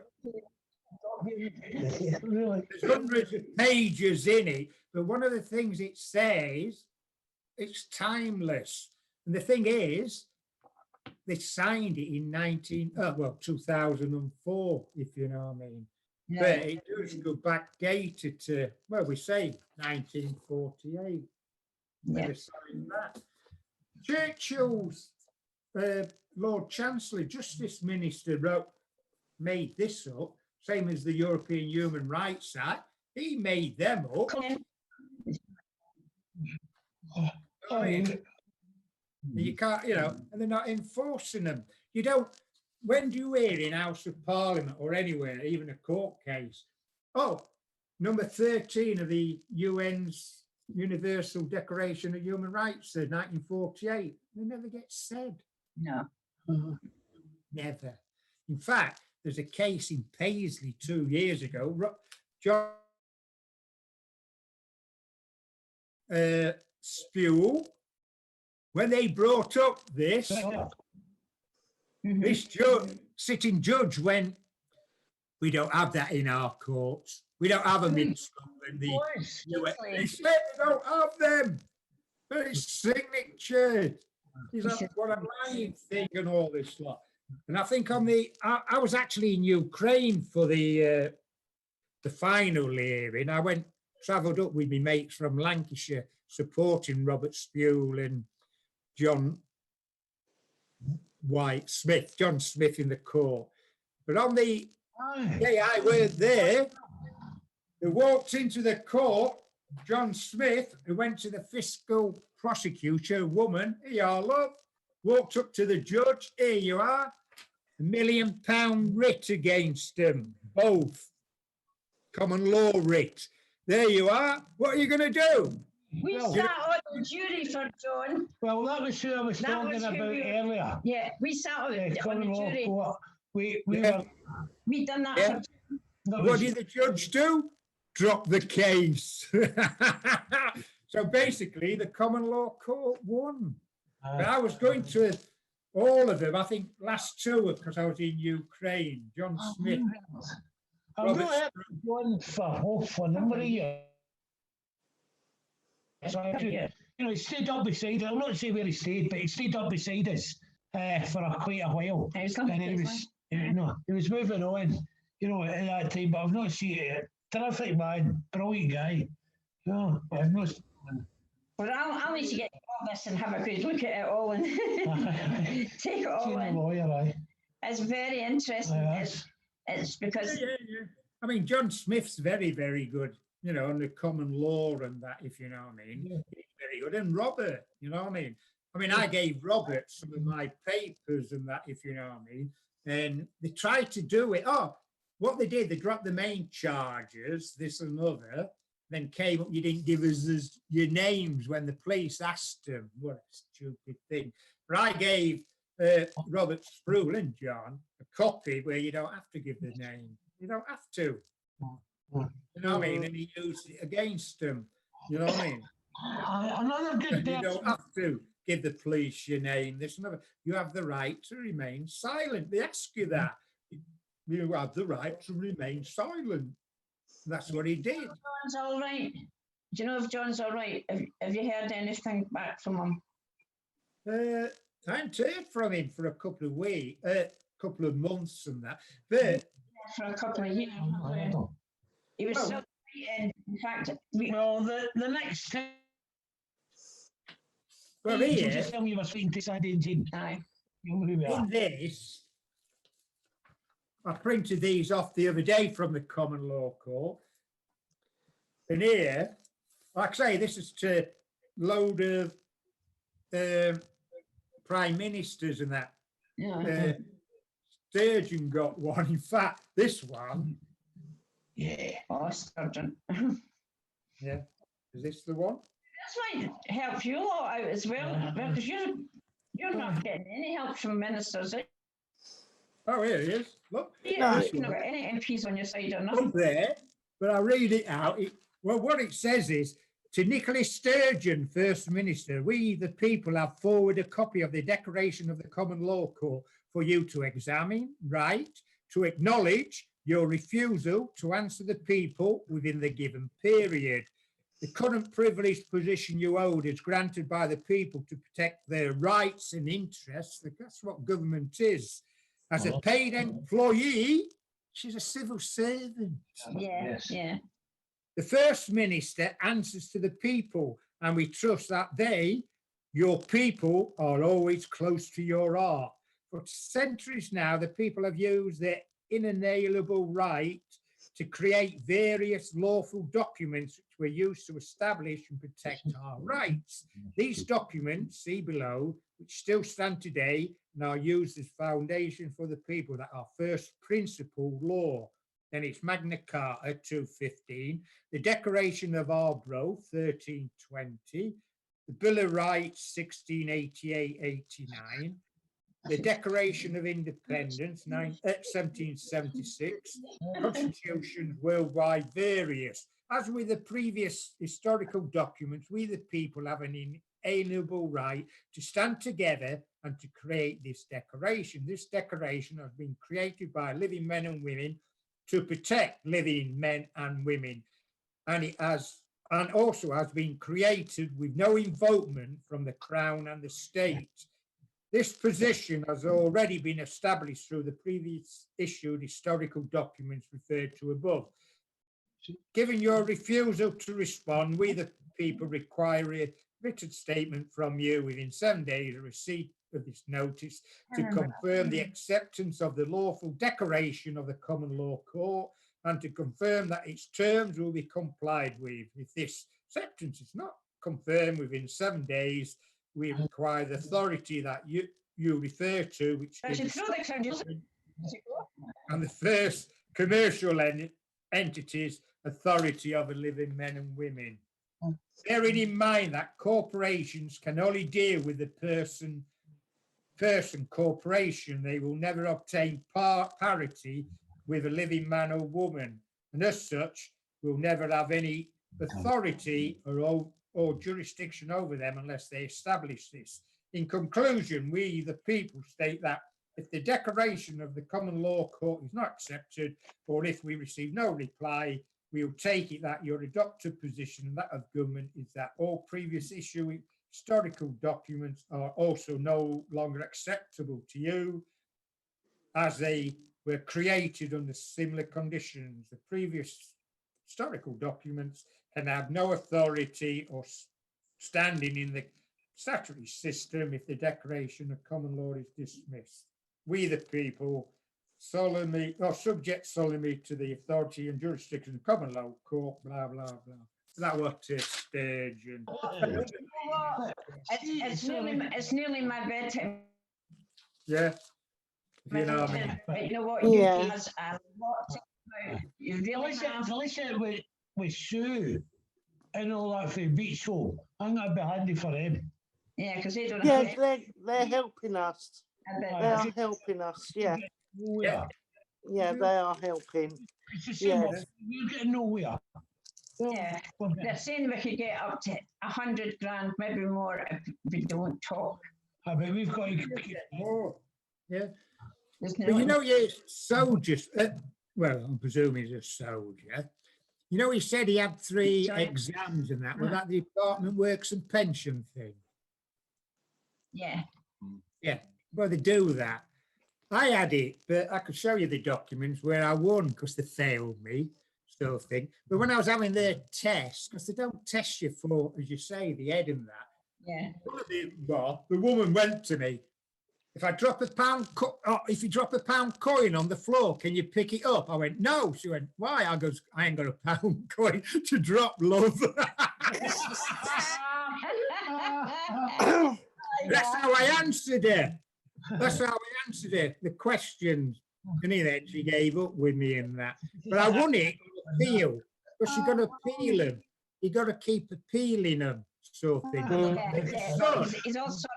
really. there's hundreds of pages in it, But one of the things it says, it's timeless. And the thing is, they signed it in 2004, if you know what I mean. Yeah. But it does go back dated to, well, we say 1948. Never signed that. Churchill's Lord Chancellor, Justice Minister, made this up, same as the European Human Rights Act. He made them up. Oh, You can't, and they're not enforcing them. You don't, when do you hear in House of Parliament or anywhere, even a court case, oh, number 13 of the UN's Universal Declaration of Human Rights, 1948, they never get said. No. Never. In fact, there's a case in Paisley 2 years ago, John Spewell, when they brought up this, this sitting judge went, we don't have that in our courts. We don't have them in Scotland. They said they don't have them. But it's signature. He's like, what a lying thing and all this lot. And I think I was actually in Ukraine for the final hearing. I travelled up with my mates from Lancashire, supporting Robert Spewell and John Smith in the court. But on the day I was there, they walked into the court, John Smith, who went to the fiscal prosecutor, a woman, here you are, love, walked up to the judge, here you are, £1 million writ against them, both, common law writ. There you are, what are you going to do? We sat on the jury for John. well, that was who I was That talking was who about we were- earlier. Yeah, we sat on the Common law jury. court. We Yeah. were. We done that Yeah. for that What was- did the judge do? Drop the case. So basically, the common law court won. But I was going to all of them, I think last two, because I was in Ukraine. John Smith. I've Robert not heard one for a number of years. So, he stayed up beside us. I'm not saying where he stayed, but he stayed up beside us for quite a while. I was And looking he at was, he was moving on, at that time. But I've not seen it. Terrific man, brilliant guy. No, I've not. Well, I'll need to get all this and have a good look at it all and take it all Seen a in. lawyer, aye. It's very interesting. It's because Yeah. I mean, John Smith's very, very good, on the common law and that, if you know what I mean. Yeah. He's very good. And Robert, you know what I mean? I gave Robert some of my papers and that, if you know what I mean. And they tried to do it. Oh, what they did, they dropped the main charges, this and other, then came up, you didn't give us your names when the police asked them. What a stupid thing. But I gave Robert Spruill and John a copy where you don't have to give the name. You don't have to. You know what I mean? And he used it against them. You know what I mean? Another good You person. don't have to give the police your name. This and other. You have the right to remain silent. They ask you that. You have the right to remain silent. That's what he did. John's all right. Do you know if John's all right? Have you heard anything back from him? I hadn't heard from him for a couple of weeks, couple of months and that. But For a couple of years. He was Oh. still fighting. In fact, Well, the next time. well, you here, just tell me you were speaking to Sandy and Jean. aye. You know who we are. in this, I printed these off the other day from the common law court. And here, like I say, this is to a load of prime ministers and that. Yeah. Sturgeon got one. In fact, this one, Yeah. Oh, Sturgeon. yeah, is this the one? This might help you a lot out as well, because you're not getting any help from ministers. Oh, here he is. Look, You've this not one. got any MPs on your side or Up nothing. there, but I read it out. Well, what it says is, to Nicholas Sturgeon, First Minister, we, the people, have forwarded a copy of the Declaration of the Common Law Court for you to examine, write, to acknowledge your refusal to answer the people within the given period. The current privileged position you hold is granted by the people to protect their rights and interests. That's what government is. As a paid employee, she's a civil servant. Yeah, yeah. The First Minister answers to the people, and we trust that they, your people, are always close to your heart. For centuries now, the people have used their inalienable right to create various lawful documents which were used to establish and protect our rights. These documents, see below, which still stand today and are used as foundation for the people, that are first principle law. Then it's Magna Carta 215, the Declaration of Arbroath 1320, the Bill of Rights 1688-89, the Declaration of Independence 1776, constitutions worldwide various. As with the previous historical documents, we the people have an inalienable right to stand together and to create this declaration. This declaration has been created by living men and women to protect living men and women, and it has and also has been created with no involvement from the Crown and the state. This position has already been established through the previous issued historical documents referred to above. Given your refusal to respond, we the people require a written statement from you within 7 days of receipt of this notice to confirm the acceptance of the lawful declaration of the Common Law Court and to confirm that its terms will be complied with. If this acceptance is not confirmed within 7 days, we require the authority that you refer to, which is and the first commercial entities authority of living men and women. Bearing in mind that corporations can only deal with the person corporation, they will never obtain parity with a living man or woman, and as such will never have any authority or jurisdiction over them unless they establish this. In conclusion, we the people state that if the declaration of the Common Law Court is not accepted, or if we receive no reply, we will take it that your adopted position and that of government is that all previous issuing historical documents are also no longer acceptable to you, as they were created under similar conditions. The previous historical documents can have no authority or standing in the statutory system if the declaration of common law is dismissed. We the people solemnly or subject solemnly to the authority and jurisdiction of common law court, blah blah blah. That was to stage and It's nearly my bedtime. yeah. You know what I mean? But you know what? Yeah. You has a lot to about. You really have. Delicious with Sue and all that for Beechholme. I think that'd be handy for him. Yeah, because they don't Yeah, have. they're helping us. They are helping us. Yeah, Nowhere. yeah, they are helping. It's the same. Yes. You're getting nowhere. Yeah, they're saying we could get up to 100 grand, maybe more, if we don't talk. I bet we've got to. Oh, yeah. There's But you no- know, your soldiers, well, I'm presuming he's a soldier. You know, he said he had 3 Sorry? exams and that. Was that the Department Works and Pension thing? Yeah. Yeah, well, they do that. I had it, but I could show you the documents where I won because they failed me, sort of thing. But when I was having their test, because they don't test you for, as you say, the head and that. Yeah. The woman went to me. If I drop a pound, if you drop a pound coin on the floor, can you pick it up? I went, no. She went, why? I goes, I ain't got a pound coin to drop, love. That's how I answered it. That's how I answered it. The questions. And then she gave up with me and that. But I won it on appeal. Because you got to appeal them. You got to keep appealing them, sort of thing. He's also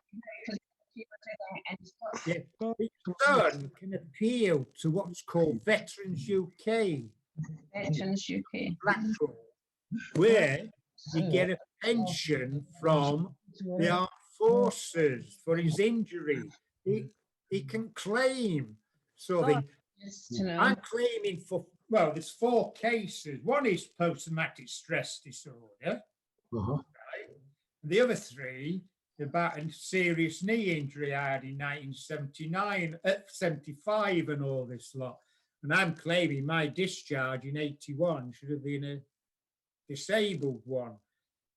Yeah. His son can appeal to what's called Veterans UK, Veterans UK. Blackpool, where you get a pension from the armed forces for his injury. He can claim something. I'm claiming for, well, there's 4 cases. One is post-traumatic stress disorder. Uh-huh. The other 3 about a serious knee injury I had in 1979, 75 and all this lot. And I'm claiming my discharge in 81 should have been a disabled one.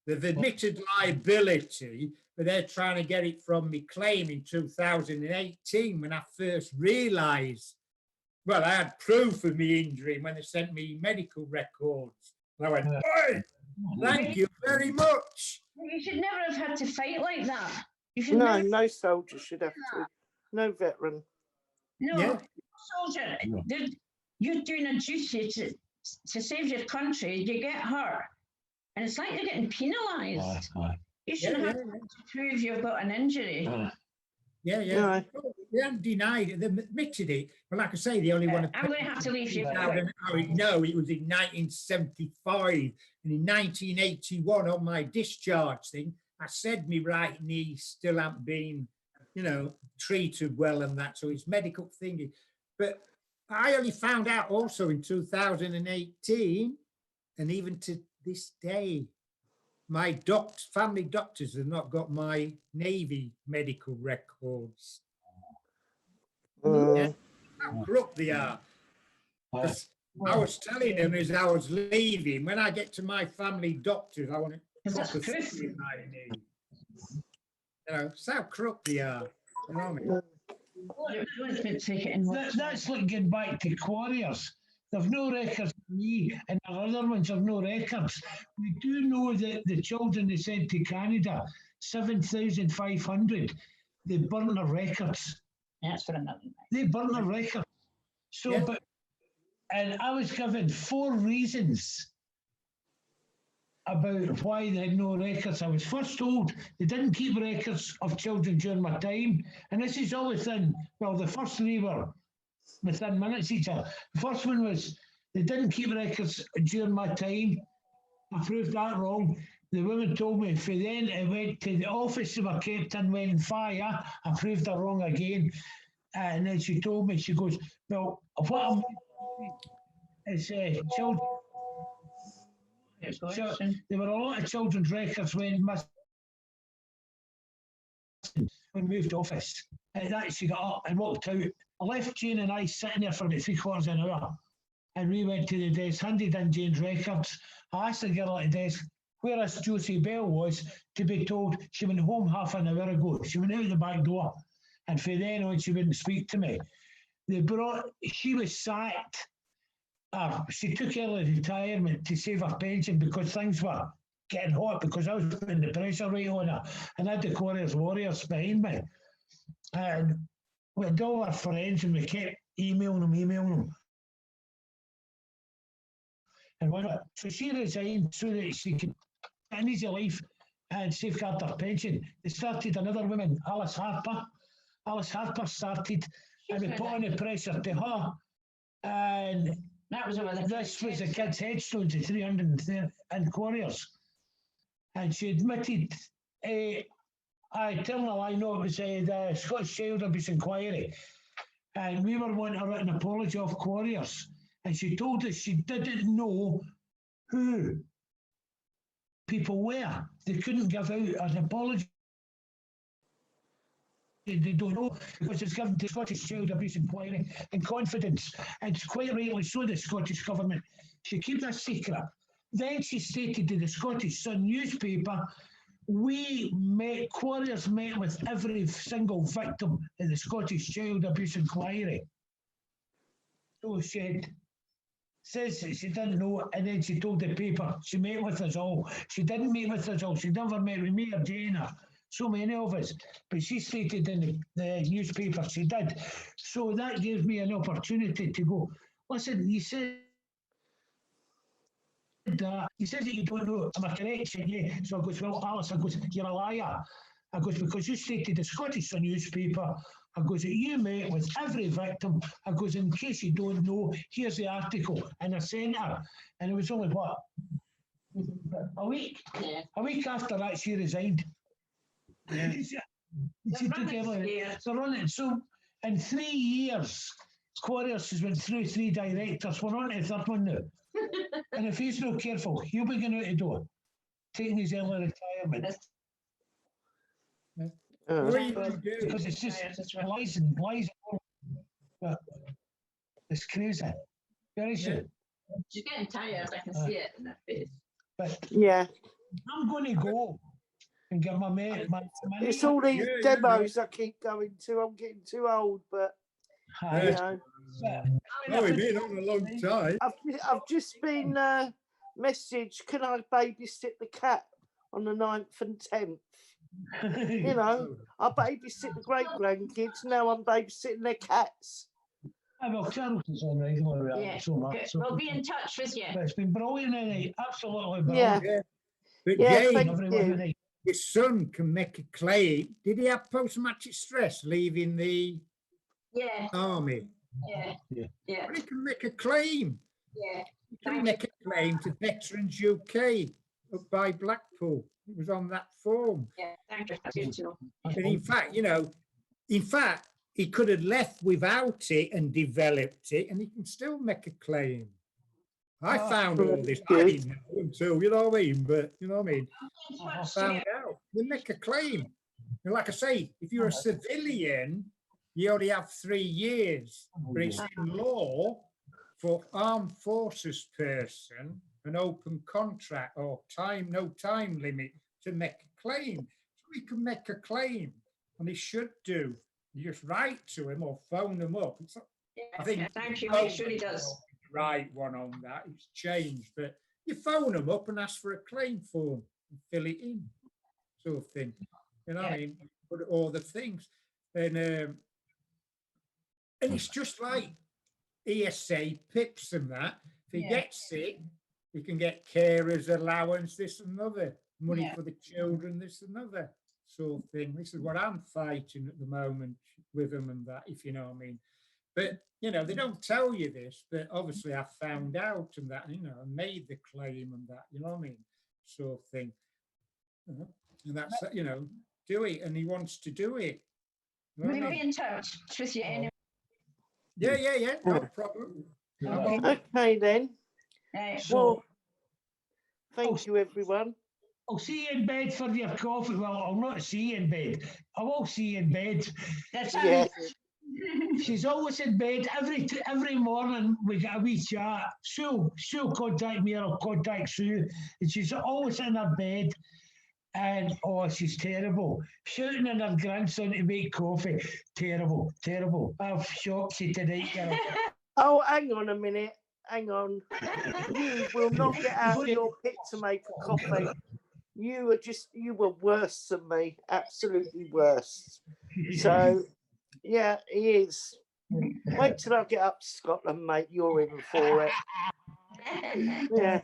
They've admitted liability, but they're trying to get it from me claim in 2018 when I first realised, well, I had proof of my injury when they sent me medical records. And I went, "Oi, thank you very much." You should never have had to fight like that. You should No, never. no soldier should have to. No veteran. No, Yeah. soldier, No. you're doing a duty to save your country. You get hurt, and it's like you're getting penalised. You shouldn't have to prove you've got an injury. Yeah. They haven't denied it. They've admitted it. But like I say, the only one. I'm going to have to leave you. No, it was in 1975. And in 1981, on my discharge thing, I said my right knee still hadn't been, treated well and that. So it's medical thingy. But I only found out also in 2018, and even to this day, my family doctors have not got my Navy medical records. Yeah, how corrupt they are. 'Cause I was telling them as I was leaving, when I get to my family doctors, I want to That's put proof. in my knee. It's how corrupt they are. You know what I mean? That's like getting back to quarriers. They've no records for me, and the other ones have no records. We do know that the children they sent to Canada, 7,500, they burnt their records. That's for another night. They burnt their records. So, Yeah. and I was given 4 reasons about why they had no records. I was first told they didn't keep records of children during my time, and this is all within, well, the first 3 were within minutes each other. The first one was they didn't keep records during my time. I proved that wrong. The woman told me if then it went to the office they were kept in when fire, I proved her wrong again. And then she told me, she goes, well, what I'm is children. So there were a lot of children's records when moved office. And that she got up and walked out. I left Jane and I sitting there for about 3/4 of an hour. And we went to the desk, handed in Jane's records. I asked the girl at the desk where this Josie Bell was, to be told she went home half an hour ago. She went out the back door. And from then on, she wouldn't speak to me. She was sacked. She took early retirement to save her pension because things were getting hot, because I was putting the pressure right on her. And I had the Quarriers Warriors behind me. And we had all our friends and we kept emailing them. And so she resigned so that she could get an easy life and safeguard her pension. They started another woman, Alice Harper. Alice Harper started, and we put on the pressure to her. And that was over this was the kids' headstones, the 330 and Quarriers. And she admitted, I tell her I know it was the Scottish Child Abuse Inquiry. And we were wanting to write an apology of Quarriers. And she told us she didn't know who people were. They couldn't give out an apology. They don't know because it's given to the Scottish Child Abuse Inquiry in confidence. And quite rightly so, the Scottish Government. She kept that secret. Then she stated to the Scottish Sun newspaper, Quarriers met with every single victim in the Scottish Child Abuse Inquiry. So she says she didn't know, and then she told the paper she met with us all. She didn't meet with us all. She never met with me or Jane or so many of us, but she stated in the newspaper she did. So that gives me an opportunity to go, listen, you said that. You said that you don't know. Am I correct? Yeah. So I goes, well, Alice, I goes, you're a liar. I goes, because you stated the Scottish Sun newspaper. I goes, that you met with every victim. I goes, in case you don't know, here's the article. And I sent her. And it was only what? A week? Yeah. A week after that, she resigned. Yeah. She took everything. So running. So in 3 years, Quarriers has went through 3 directors. We're on to the 3rd one now. And if he's not careful, he'll be going out the door. taking his early retirement. That's What are you Well, going to do? Because it's just that's right. lies and lies. But it's crazy. Very soon. She's getting tired. I can see it in her face. But Yeah, I'm going to go and get my mate. It's all these Yeah, yeah, demos I keep going to. I'm getting too old, but you Yeah. know, Oh, you've been on a long time. I've just been messaged. Can I babysit the cat on the 9th and 10th? You know, I babysit the great grandkids. Now I'm babysitting their cats. Well, Charles is on regular with Yeah. that so much. Okay, So we'll be in touch with you. but it's been brilliant, Eddie. Absolutely Yeah, brilliant. But yeah. Jane, Thank Everyone, you. Eddie. his son can make a claim. Did he have post-traumatic stress leaving the Yeah, army? yeah, Yeah. yeah, But he can make a claim. yeah. He can Thank make a claim to Veterans UK up by Blackpool. It was on that form. Yeah, thank you. That's good to know. And in fact, he could have left without it and developed it, and he can still make a claim. I Oh, found all this. I good. didn't know until, you know what I mean? But you know what I mean? I Touch found with out. You make a claim. And like I say, if you're a civilian, you only have 3 years. But it's in law for armed forces person, an open contract or no time limit to make a claim. So he can make a claim, and he should do. You just write to him or phone him up. Yeah, I think yeah, thank you. phone Make sure he them does. up, right one on that. It's changed, but you phone them up and ask for a claim form and fill it in, sort of thing. You know what I mean? Put all the things, and it's just like ESA, PIPs and that. If he Yeah. gets sick, he can get carers allowance, this and another, money Yeah. for the children, this and another sort of thing. This is what I'm fighting at the moment with them and that, if you know what I mean. But, you know, they don't tell you this, but obviously I found out and that, you know, I made the claim and that, you know what I mean, sort of thing. And that's, you know, do it, and he wants to do it. You know what We I will mean? be in touch with you anyway. Yeah, no problem. No problem. Okay then. Right. Well, thank you, everyone. I'll see you in bed for your coffee. Well, I'll not see you in bed. I will see you in bed. That's Yeah. She's always in bed every morning. We get a wee chat. She'll contact me, or I'll contact Sue, and she's always in her bed. And oh, she's terrible. Shouting at her grandson to make coffee. Terrible, terrible. I've shocked you tonight, girl. Oh, hang on a minute. Hang on. You will not get out of your pit to make a coffee. You were worse than me. Absolutely worse. So, yeah, he is. Wait till I get up to Scotland, mate. You're in for it. Yeah.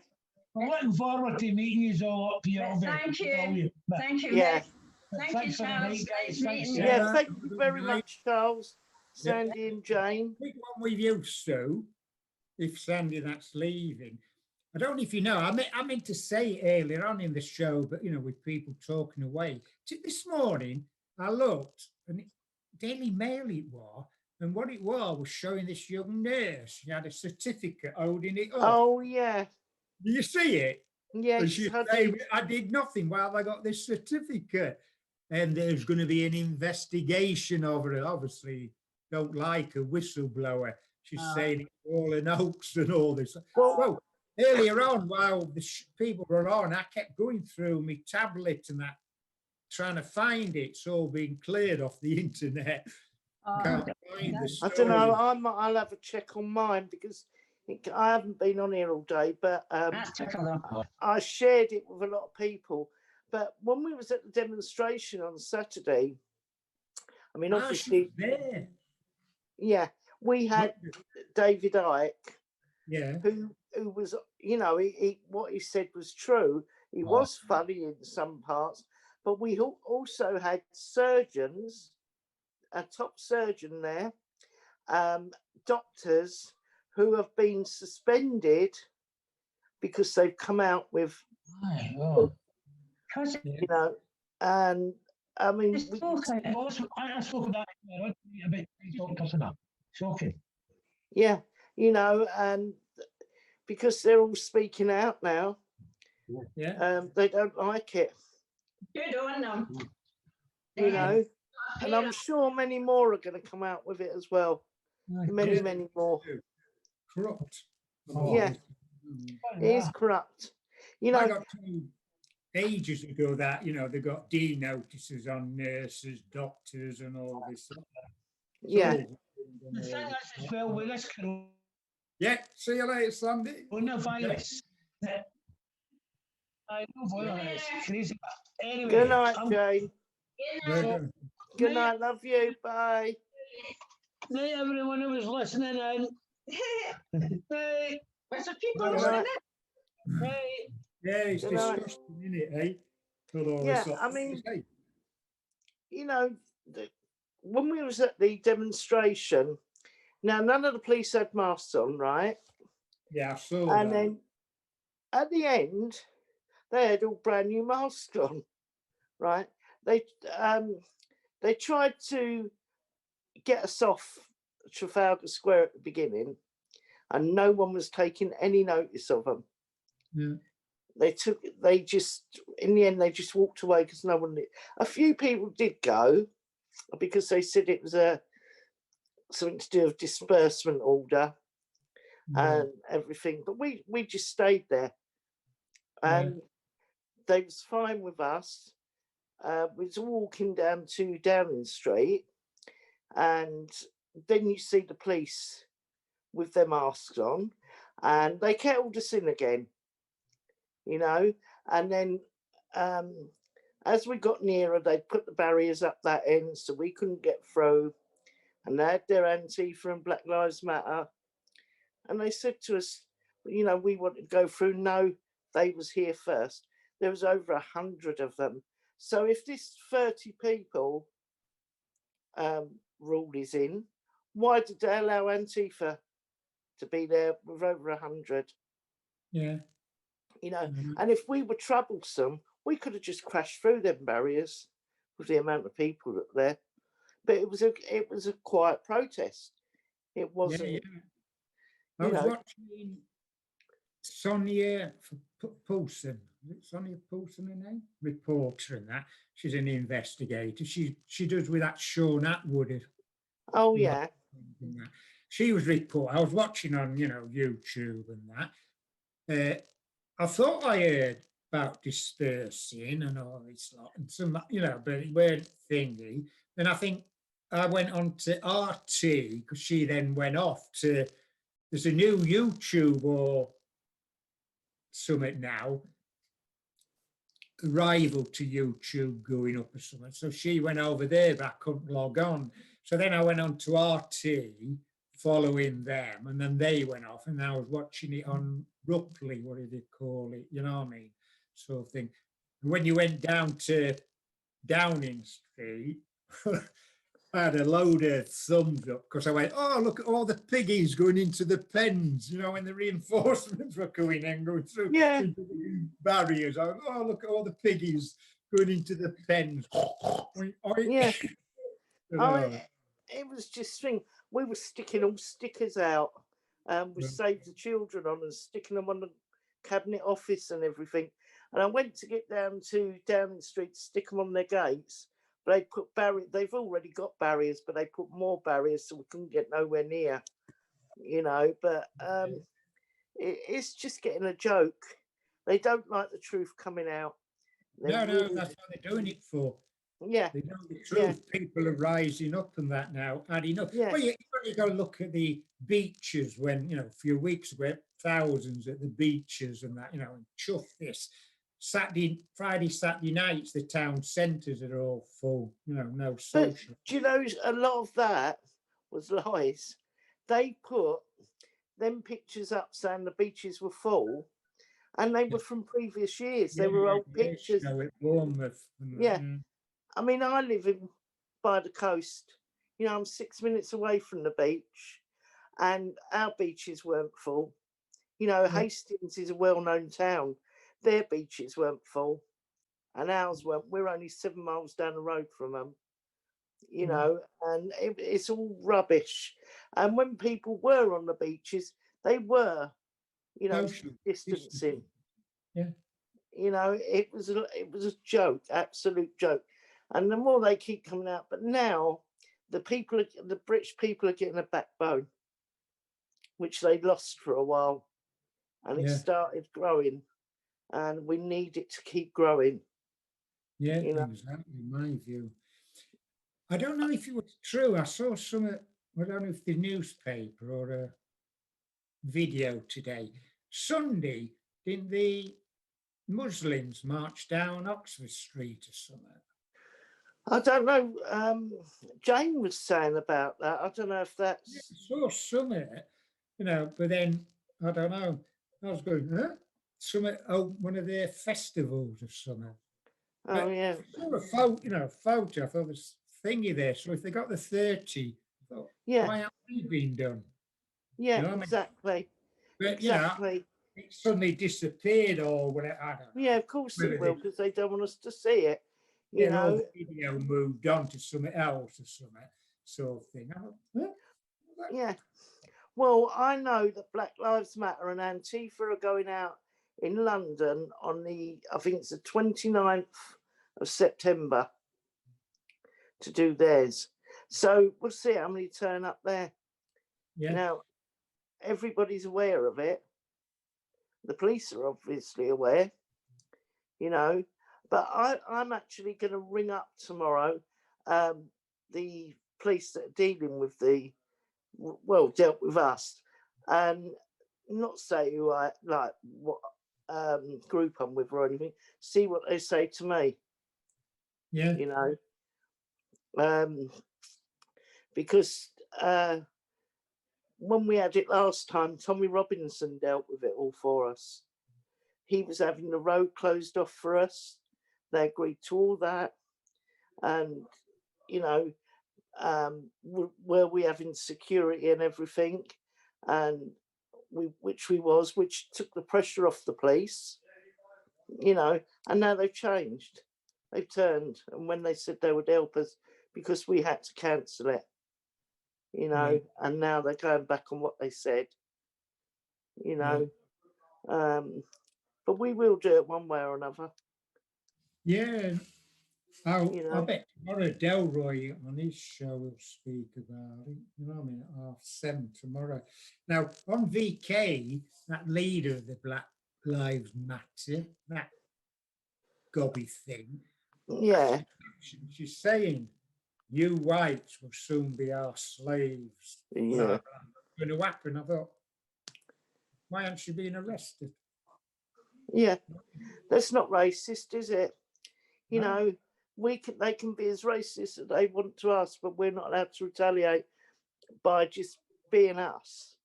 I'm looking forward to meeting you all up here. But thank you. But Thank you. Yeah. Thank you, thanks for the Charles. night, Nice guys. meeting Thanks, you. Yeah, thank Have a you good very night. much, Charles, Yeah. Sandy and Jane. Big one with you, Sue, if Sandy that's leaving. I don't know if you know, I meant to say it earlier on in the show, but you know, with people talking away. This morning, I looked, and Daily Mail it was, and what it was showing this young nurse. She had a certificate holding it up. Oh, yeah. Do you see it? And Yes, she's I saying, did. I did nothing while I got this certificate. And there's going to be an investigation of her. Obviously, don't like a whistleblower. She's saying it's all an hoax and all this. Well, earlier on, while the people were on, I kept going through my tablet and that, trying to find it. It's all been cleared off the internet. Can't find the I don't know. story. I'll have a check on mine because I haven't been on here all day, but That's typical. I shared it with a lot of people. But when we was at the demonstration on Saturday, I mean, Ah, she's obviously, there. yeah, we had David Icke, Yeah. who was, you know, he what he said was true. He was funny in some parts, but we also had surgeons, a top surgeon there, doctors who have been suspended because they've come out with, you know, and I mean, I spoke about doctors and that. Shocking. yeah, you know, and because they're all speaking out now, Yeah. They don't like it, Good on them. you know. And I'm sure many more are going to come out with it as well. Many, many more. Corrupt. Yeah. It is corrupt. You I know, got told ages ago that, you know, they got D notices on nurses, doctors, and all this. yeah. The thing is, as well, with this Yeah, see you later, Sandy. coronavirus, that I know what it is crazy. Anyway, Good night, I'm Jane. Later. Good night. Love you. Bye. night, everyone who was listening in. Right, What's the people Bye. listening? right. Yeah, it's Good night. disgusting, isn't it, eh? With all Yeah, this lot. I mean, Hey, you know, when we was at the demonstration, now none of the police had masks on, right? yeah, I saw And that. then at the end, they had all brand new masks on, right? They tried to get us off Trafalgar Square at the beginning, and no one was taking any notice of them. Yeah. They just, in the end, they just walked away because no one. A few people did go because they said it was something to do with disbursement order and everything. But we just stayed there, and they was fine with us. We was walking down to Downing Street, and then you see the police with their masks on, and they kept us in again, you know. And then as we got nearer, they put the barriers up that end so we couldn't get through. And they had their Antifa and Black Lives Matter. And they said to us, you know, we want to go through. No, they was here first. There was over 100 of them. So if this 30 people rule is in, why did they allow Antifa to be there with over 100? Yeah. You know, and if we were troublesome, we could have just crashed through them barriers with the amount of people that were there. But it was a quiet protest. It wasn't. Yeah. I was watching Sonia Poulsen. Is it Sonia Poulsen, her name? Reporter and that. She's an investigator. She does with that Sean Atwood. Oh yeah. She was I was watching on, you know, YouTube and that. I thought I heard about dispersing and all this lot and some, you know, but it weren't thingy. Then I think I went on to RT because she then went off to, there's a new YouTube or something now, rival to YouTube going up or something. So she went over there, but I couldn't log on. So then I went on to RT following them, and then they went off, and I was watching it on Rupley, what did they call it? You know what I mean? Sort of thing. And when you went down to Downing Street, I had a load of thumbs up because I went, oh, look at all the piggies going into the pens, you know, when the reinforcements were coming and going through into the barriers. I went, oh, look at all the piggies going into the pens. Yeah. It was just thing. We were sticking all stickers out with Save the Children on and sticking them on the cabinet office and everything. And I went to get down to Downing Street to stick them on their gates. But they put they've already got barriers, but they put more barriers so we couldn't get nowhere near, you know. But it's just getting a joke. They don't like the truth coming out. No, that's what they're doing it for. Yeah. They know the truth. Yeah. People are rising up and that now, adding up. Yeah. Well, you've got to look at the beaches when, you know, a few weeks ago, thousands at the beaches and that, you know, and chuff this. Friday, Saturday nights, the town centres are all full, you know, no social. But do you know, a lot of that was lies. They put them pictures up saying the beaches were full, and they were from previous years. They were old pictures. Yeah. I mean, I live by the coast. You know, I'm 6 minutes away from the beach, and our beaches weren't full. You know, Hastings is a well-known town. Their beaches weren't full, and ours weren't. We're only 7 miles down the road from them. You know, and it's all rubbish. And when people were on the beaches, they were, you know, distancing. Yeah. You know, it was a joke, absolute joke. And the more they keep coming out, but now the British people are getting a backbone, which they lost for a while, and it Yeah. started growing, and we need it to keep growing. Yeah, You know? exactly. My view. I don't know if it was true. I saw some. I don't know if the newspaper or a video today. Sunday, didn't the Muslims march down Oxford Street or something? I don't know. Jane was saying about that. I don't know if Yeah, that's. I saw something, you know, but then I don't know. I was going, huh? Something, oh, one of their festivals or something. Oh But yeah, I saw a photo, you know, a photo. I thought this thingy there. So if they got the 30, I thought, yeah, why haven't they been done? yeah, You know what I mean? exactly, But you know, exactly. it suddenly disappeared or whatever. I don't know. Yeah, of course Whether it will, they, because they don't want us to see it. You yeah, or know. the video moved on to something else or something sort of thing. I thought, huh? Yeah. Well, I know that Black Lives Matter and Antifa are going out in London on I think it's the 29th of September to do theirs. So we'll see how many turn up there. Yeah. Now, everybody's aware of it. The police are obviously aware, you know, but I'm actually going to ring up tomorrow the police that are dealing with dealt with us, and not say who I like, what group I'm with or anything. See what they say to me. Yeah. You know, because when we had it last time, Tommy Robinson dealt with it all for us. He was having the road closed off for us. They agreed to all that, and you know, were we having security and everything, and which took the pressure off the police, you know, and now they've changed. They've turned, and when they said they would help us because we had to cancel it, you know, Right. and now they're going back on what they said, you know. But we will do it one way or another, Yeah. you I know. bet tomorrow Delroy on his show will speak about it. You know what I mean? At 7:30 tomorrow. Now, on VK, that leader of the Black Lives Matter, that gobby thing, Yeah, she's saying, you whites will soon be our slaves. yeah, Blah, blah. Going to happen. I thought, why aren't she being arrested? yeah. That's not racist, is it? You No. know, they can be as racist as they want to us, but we're not allowed to retaliate by just being us.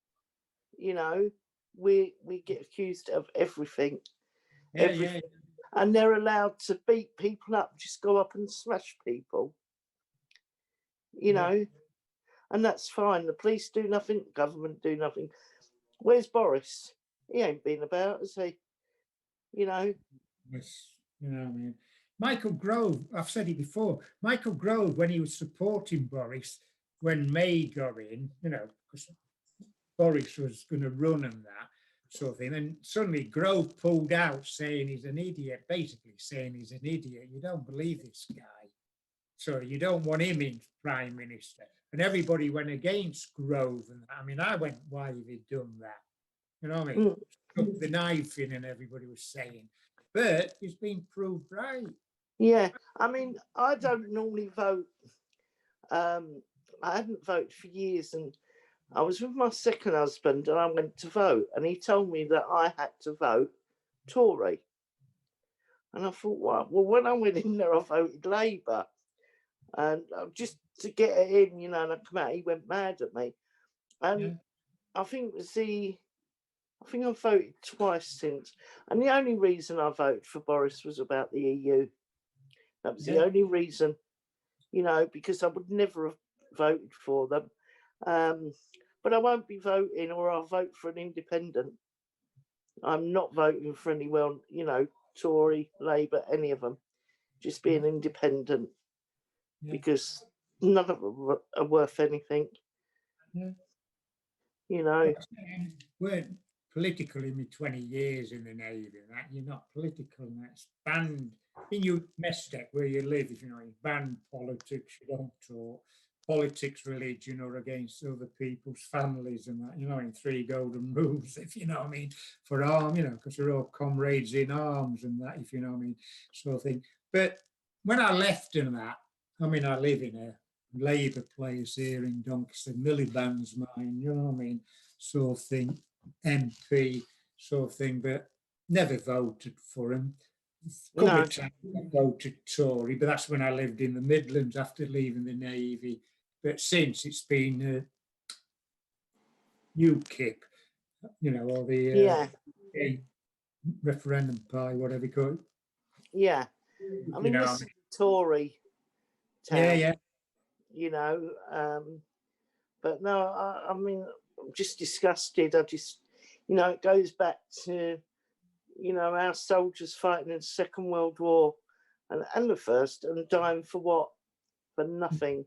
You know, we get accused of everything, Yeah, yeah, and they're allowed to beat people up, just go up and smash people. You yeah. know, and that's fine. The police do nothing, the government do nothing. Where's Boris? He ain't been about, has he? You know. Yes, you know what I mean. Michael Grove, I've said it before, Michael Grove, when he was supporting Boris, when May got in, you know, because Boris was going to run and that sort of thing, and suddenly Grove pulled out saying he's an idiot, basically saying he's an idiot. You don't believe this guy. So you don't want him in Prime Minister. And everybody went against Grove. And I mean, I went, why have you done that? You know what I mean? Mm. Stuck the knife in, and everybody was saying. But it's been proved right. Yeah, I mean, I don't normally vote. I hadn't voted for years, and I was with my second husband, and I went to vote, and he told me that I had to vote Tory. And I thought, well, when I went in there, I voted Labour, and just to get it in, you know, and I come out, he went mad at me. And Yeah. I think I've voted twice since, and the only reason I voted for Boris was about the EU. That was Yeah. the only reason, you know, because I would never have voted for them. But I won't be voting, or I'll vote for an independent. I'm not voting for anyone, you know, Tory, Labour, any of them. Just be an independent, Yeah. because none of them are worth anything. Yeah. You know. When political in my 20 years in the Navy and that. You're not political, and that's banned in your mess deck where you live. If you know, it's banned politics. You don't talk politics, religion, or against other people's families and that. You know, in 3 golden rules, if you know what I mean, for arm. You know, because they're all comrades in arms and that. If you know what I mean, sort of thing. But when I left and that, I mean, I live in a Labour place here in Doncaster, Miliband's mine, you know what I mean, sort of thing, MP sort of thing, but never voted for him. A couple No. of times I voted Tory, but that's when I lived in the Midlands after leaving the Navy. But since it's been UKIP, you know, or the Yeah, referendum party, whatever you call it. yeah. I You mean, know, this is a Tory town, yeah. you know. But no, I mean, I'm just disgusted. I just, you know, it goes back to, you know, our soldiers fighting in the Second World War and the First, and dying for what? For nothing.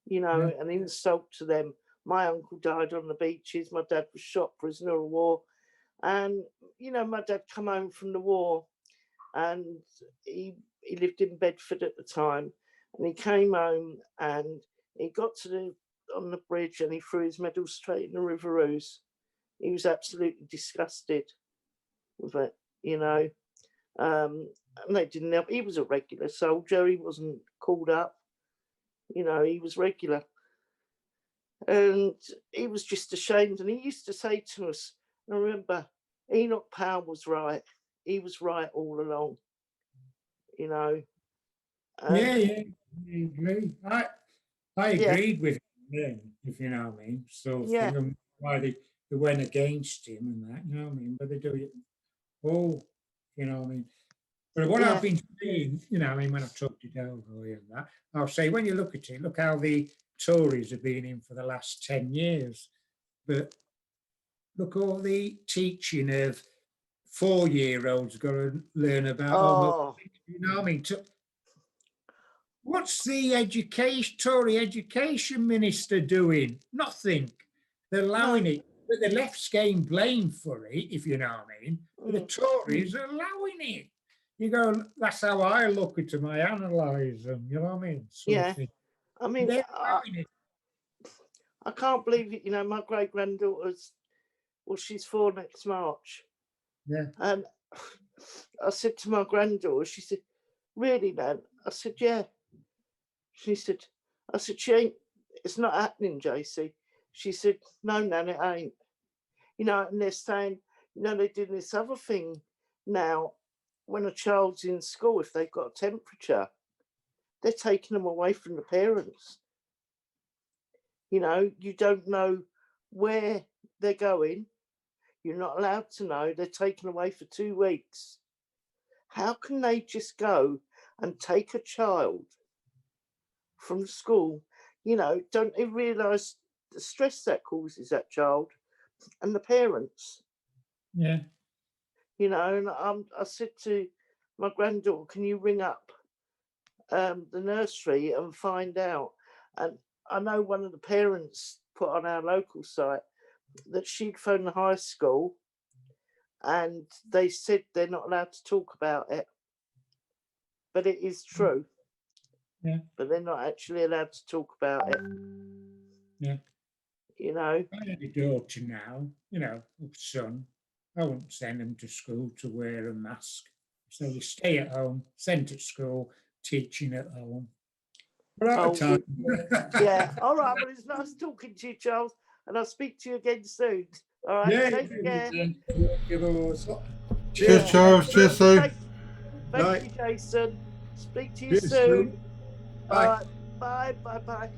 You know, an insult to them. My uncle died on the beaches. My dad was shot prisoner of war. And, you know, my dad come home from the war, and he lived in Bedford at the time. And he came home and he got on the bridge and he threw his medal straight in the River Ouse. He was absolutely disgusted with it, you know. And they didn't help. He was a regular soldier. He wasn't called up. You know, he was regular. And he was just ashamed. And he used to say to us, I remember, Enoch Powell was right. He was right all along, you know. Yeah, I agree. I Yeah. agreed with him, if you know what I mean. So Yeah. why they went against him and that, you know what I mean? But they do it all, you know what I mean? But what I've been saying, you know, I mean, when I've talked to Delroy and that, I'll say, when you look at it, look how the Tories have been in for the last 10 years. But look, all the teaching of 4-year-olds got to learn about, you know what I mean? What's the Tory education minister doing? Nothing. They're allowing it. But the left's getting blamed for it, if you know what I mean. But the Tories are allowing it. You go, that's how I look at them. I analyse them, you know what I mean? I mean, they're allowing it. I can't believe it. You know, my great granddaughter's, well, she's 4 next March. Yeah. And I said to my granddaughter, she said, really, Nan? I said, yeah. She said, she ain't, it's not happening, JC. She said, no, Nan, it ain't. You know, and they're saying, you know, they're doing this other thing now. When a child's in school, if they've got a temperature, they're taking them away from the parents. You know, you don't know where they're going. You're not allowed to know. They're taken away for 2 weeks. How can they just go and take a child from school? You know, don't they realise the stress that causes that child and the parents? Yeah. You know, and I said to my granddaughter, can you ring up the nursery and find out? And I know one of the parents put on our local site that she'd phoned the high school and they said they're not allowed to talk about it. But it is true. Yeah. But they're not actually allowed to talk about it. Yeah. You know? I have a daughter now, you know, a son. I won't send them to school to wear a mask. So you stay at home, sent to school, teaching at home. We're out of time. Yeah. All right. Well, it's nice talking to you, Charles. And I'll speak to you again soon. All right. Yeah. Take care. Cheers, Charles. Cheers, Sue. Thank you, Jason. Speak to you soon. All right. Bye. Bye. Bye.